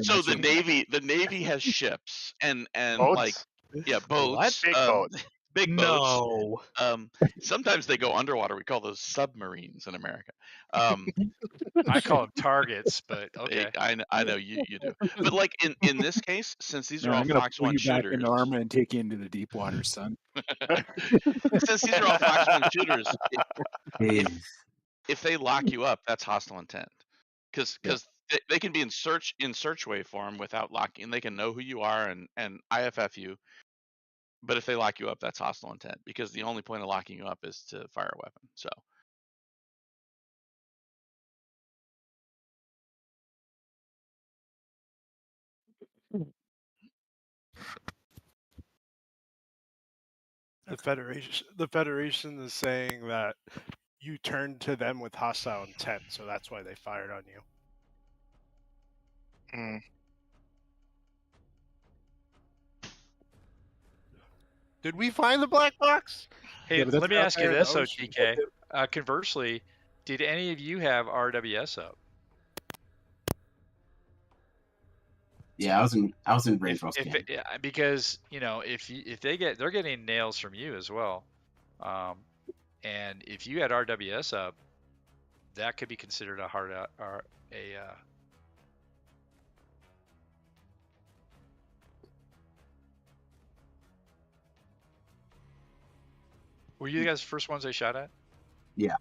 Speaker 18: So the Navy has ships and
Speaker 11: boats?
Speaker 18: Boats.
Speaker 11: Big boats.
Speaker 18: Big boats. Sometimes they go underwater. We call those submarines in America.
Speaker 15: I call them targets, but okay.
Speaker 18: I know you do. But like in this case, since these are all Fox 1 shooters,
Speaker 5: back in Arma and take you into the deep water, son.
Speaker 18: Since these are all Fox 1 shooters, if they lock you up, that's hostile intent. Because they can be in search waveform without locking. They can know who you are and IFF you. But if they lock you up, that's hostile intent, because the only point of locking you up is to fire a weapon. So.
Speaker 10: The Federation is saying that you turned to them with hostile intent, so that's why they fired on you. Did we find the black box?
Speaker 15: Hey, let me ask you this, OTK. Conversely, did any of you have RWS up?
Speaker 2: Yeah, I was in Brainswell scan.
Speaker 15: Because if they're getting nails from you as well, and if you had RWS up, that could be considered a Were you guys the first ones they shot at?
Speaker 2: Yeah.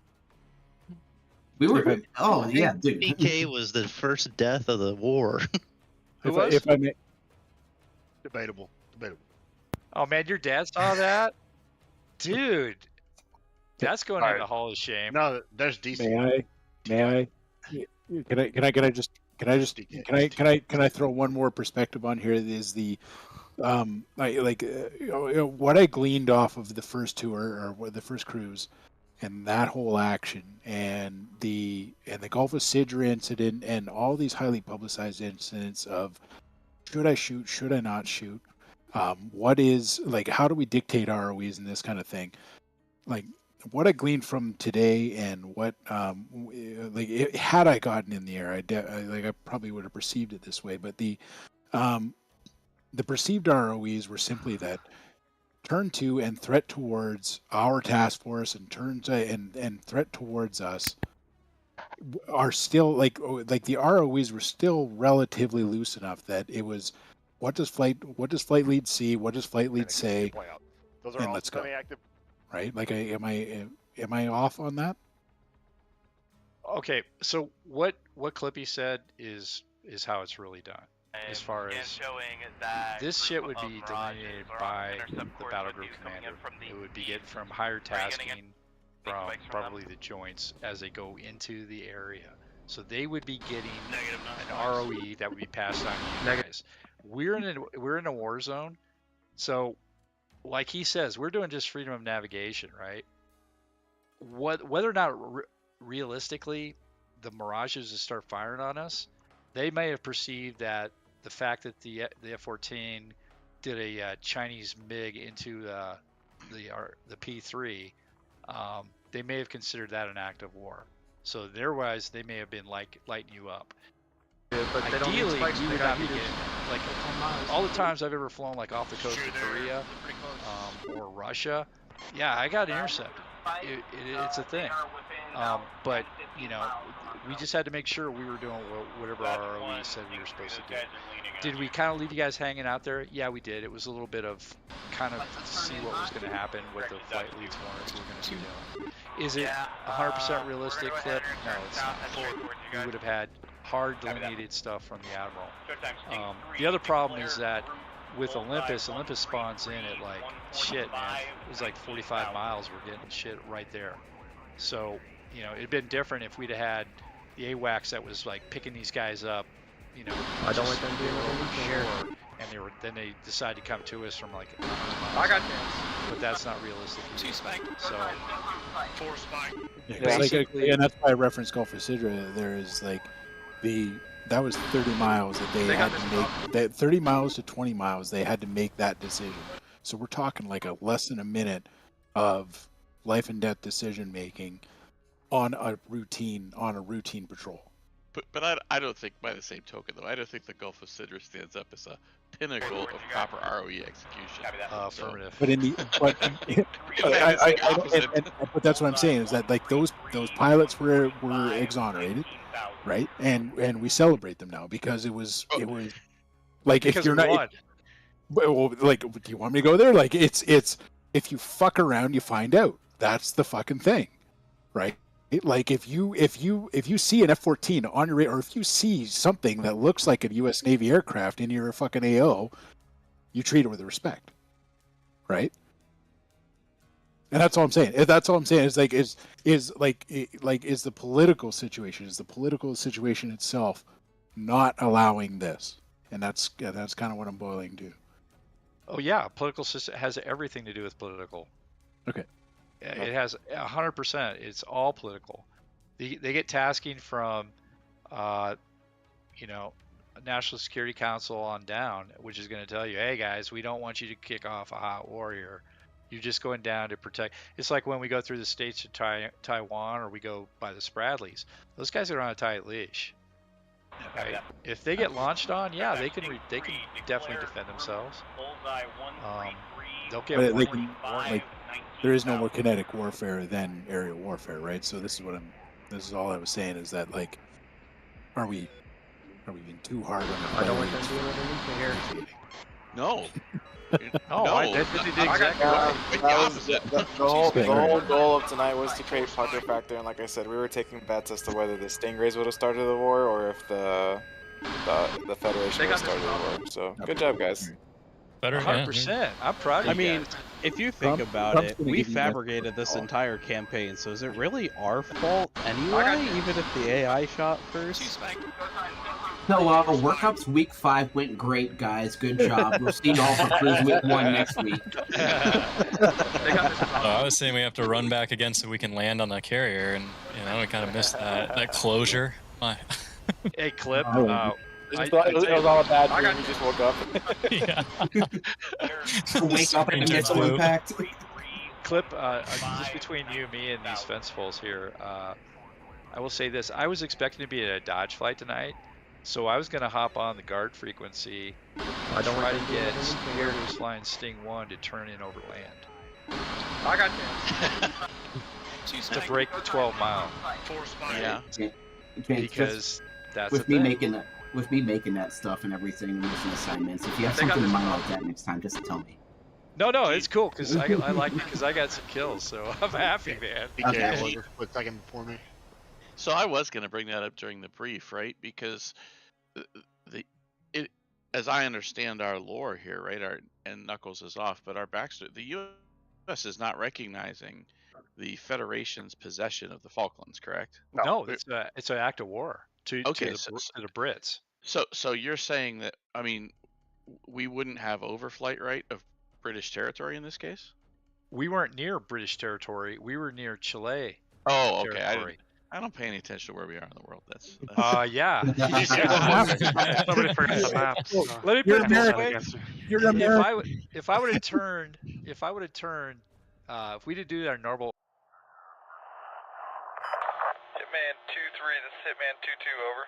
Speaker 2: We were. Oh yeah, dude.
Speaker 8: PK was the first death of the war.
Speaker 15: Who was?
Speaker 5: If I may.
Speaker 10: Debatable.
Speaker 15: Oh man, your dad saw that, dude. That's going in the Hall of Shame.
Speaker 10: No, there's DC.
Speaker 5: May I? Can I throw one more perspective on here? Is the what I gleaned off of the first tour, or the first cruise, and that whole action, and the Gulf of Sidra incident, and all these highly publicized incidents of should I shoot, should I not shoot, what is, like, how do we dictate ROEs and this kind of thing, like what I gleaned from today, and what had I gotten in the air, I probably would have perceived it this way, but the perceived ROEs were simply that turn to and threat towards our task force, and turn to and threat towards us are still like the ROEs were still relatively loose enough that it was what does flight lead see, what does flight lead say,
Speaker 11: Those are
Speaker 2: and
Speaker 11: all
Speaker 2: let's go.
Speaker 11: semi-active.
Speaker 5: Right? Like, am I off on that?
Speaker 15: Okay, so what Clippy said is how it's really done. As far as this shit would be delineated by the battle group commander. It would be get from higher tasking from probably the joints as they go into the area. So they would be getting an ROE that would be passed on to you guys. We're in a war zone, so like he says, we're doing just freedom of navigation, right? Whether or not realistically the Mirages will start firing on us, they may have perceived that the fact that the F-14 did a Chinese MiG into the P-3, they may have considered that an act of war. So otherwise, they may have been lighting you up.
Speaker 17: Yeah, but
Speaker 15: ideally, we would not be getting like all the times I've ever flown like off the coast of Korea or Russia. Yeah, I got intercepted. It's a thing. But We just had to make sure we were doing whatever our ROE said we were supposed to do. Did we kind of leave you guys hanging out there? Yeah, we did. It was a little bit of kind of to see what was going to happen, what the flight leads wanted we were going to be doing. Is it 100% realistic, Flip? No, it's not. We would have had hard delineated stuff from the Admiral. The other problem is that with Olympus spawns in at like shit, man. It was like 45 miles. We're getting shit right there. So, you know, it'd been different if we'd have had the AWACS that was like picking these guys up, you know,
Speaker 17: I don't want them to be
Speaker 15: shore, and then they decided to come to us from like. I got this. But that's not realistic. So.
Speaker 5: Yeah, and that's why I referenced Gulf of Sidra. There is like that was 30 miles that they had to make. That 30 miles to 20 miles they had to make that decision. So we're talking like less than a minute of life and death decision making on a routine patrol.
Speaker 18: But I don't think, by the same token though, I don't think the Gulf of Sidra stands up as a pinnacle of proper ROE execution.
Speaker 15: Affirmative.
Speaker 5: But but that's what I'm saying is that like those pilots were exonerated, right? And we celebrate them now because it was like
Speaker 15: because
Speaker 5: if you're not well, like do you want me to go there? Like it's if you fuck around you find out. That's the fucking thing, right? Like if you see an F-14 on your radar, or if you see something that looks like a U.S. Navy aircraft in your fucking AO, you treat it with respect, right? And that's all I'm saying. That's all I'm saying. Is the political situation itself not allowing this, and that's kind of what I'm boiling to.
Speaker 15: Oh yeah, political system has everything to do with political.
Speaker 5: Okay.
Speaker 15: It has 100%. It's all political. They get tasking from, National Security Council on down, which is going to tell you, hey guys, we don't want you to kick off a hot war here. You're just going down to protect. It's like when we go through the states of Taiwan, or we go by the Spradleys. Those guys are on a tight leash. Right? If they get launched on, yeah, they can definitely defend themselves. They'll get warning.
Speaker 5: There is no more kinetic warfare than aerial warfare, right? So this is all I was saying is that like, are we being too hard on the?
Speaker 17: I don't want them to be here.
Speaker 18: No.
Speaker 1: The whole goal of tonight was to create pucker factor, and like I said, we were taking bets as to whether the Stingrays would have started the war or if the Federation would have started the war. So good job, guys.
Speaker 15: 100%. I'm proud of you.
Speaker 6: I mean, if you think about it, we fabricated this entire campaign, so is it really our fault anyway, even if the AI shot first?
Speaker 2: So, workups week 5 went great, guys. Good job. We'll see y'all for cruise week 1 next week.
Speaker 7: I was saying we have to run back again so we can land on the carrier, and we kind of missed that closure.
Speaker 15: Hey, Clip.
Speaker 1: It was all a bad dream. We just woke up.
Speaker 7: Yeah.
Speaker 2: Wake up and get some impact.
Speaker 15: Clip, just between you, me, and these fencefuls here, I will say this. I was expecting to be at a Dodge flight tonight, so I was going to hop on the guard frequency and try to get Spirit who's flying Sting 1 to turn in over land. I got this. To break the 12 mile.
Speaker 18: Yeah.
Speaker 15: Because that's
Speaker 2: with me making that stuff and everything and mission assignments. If you have something in mind like that next time, just tell me.
Speaker 15: No, it's cool because I like it because I got some kills, so I'm happy, man.
Speaker 11: Okay. Quick second before me.
Speaker 18: So I was going to bring that up during the brief, right? Because as I understand our lore here, right? And Knuckles is off, but our backstory, the U.S. is not recognizing the Federation's possession of the Falklands, correct?
Speaker 15: No, it's an act of war to the Brits.
Speaker 18: So you're saying that, I mean, we wouldn't have overflight right of British territory in this case?
Speaker 15: We weren't near British territory. We were near Chile.
Speaker 18: Oh, okay. I don't pay any attention to where we are in the world. That's
Speaker 15: yeah.
Speaker 11: Somebody forgot the map.
Speaker 15: Let me put it this way.
Speaker 5: You're American.
Speaker 15: If I would have turned, if we did do our normal.
Speaker 22: Hitman 2-3, this is Hitman 2-2, over.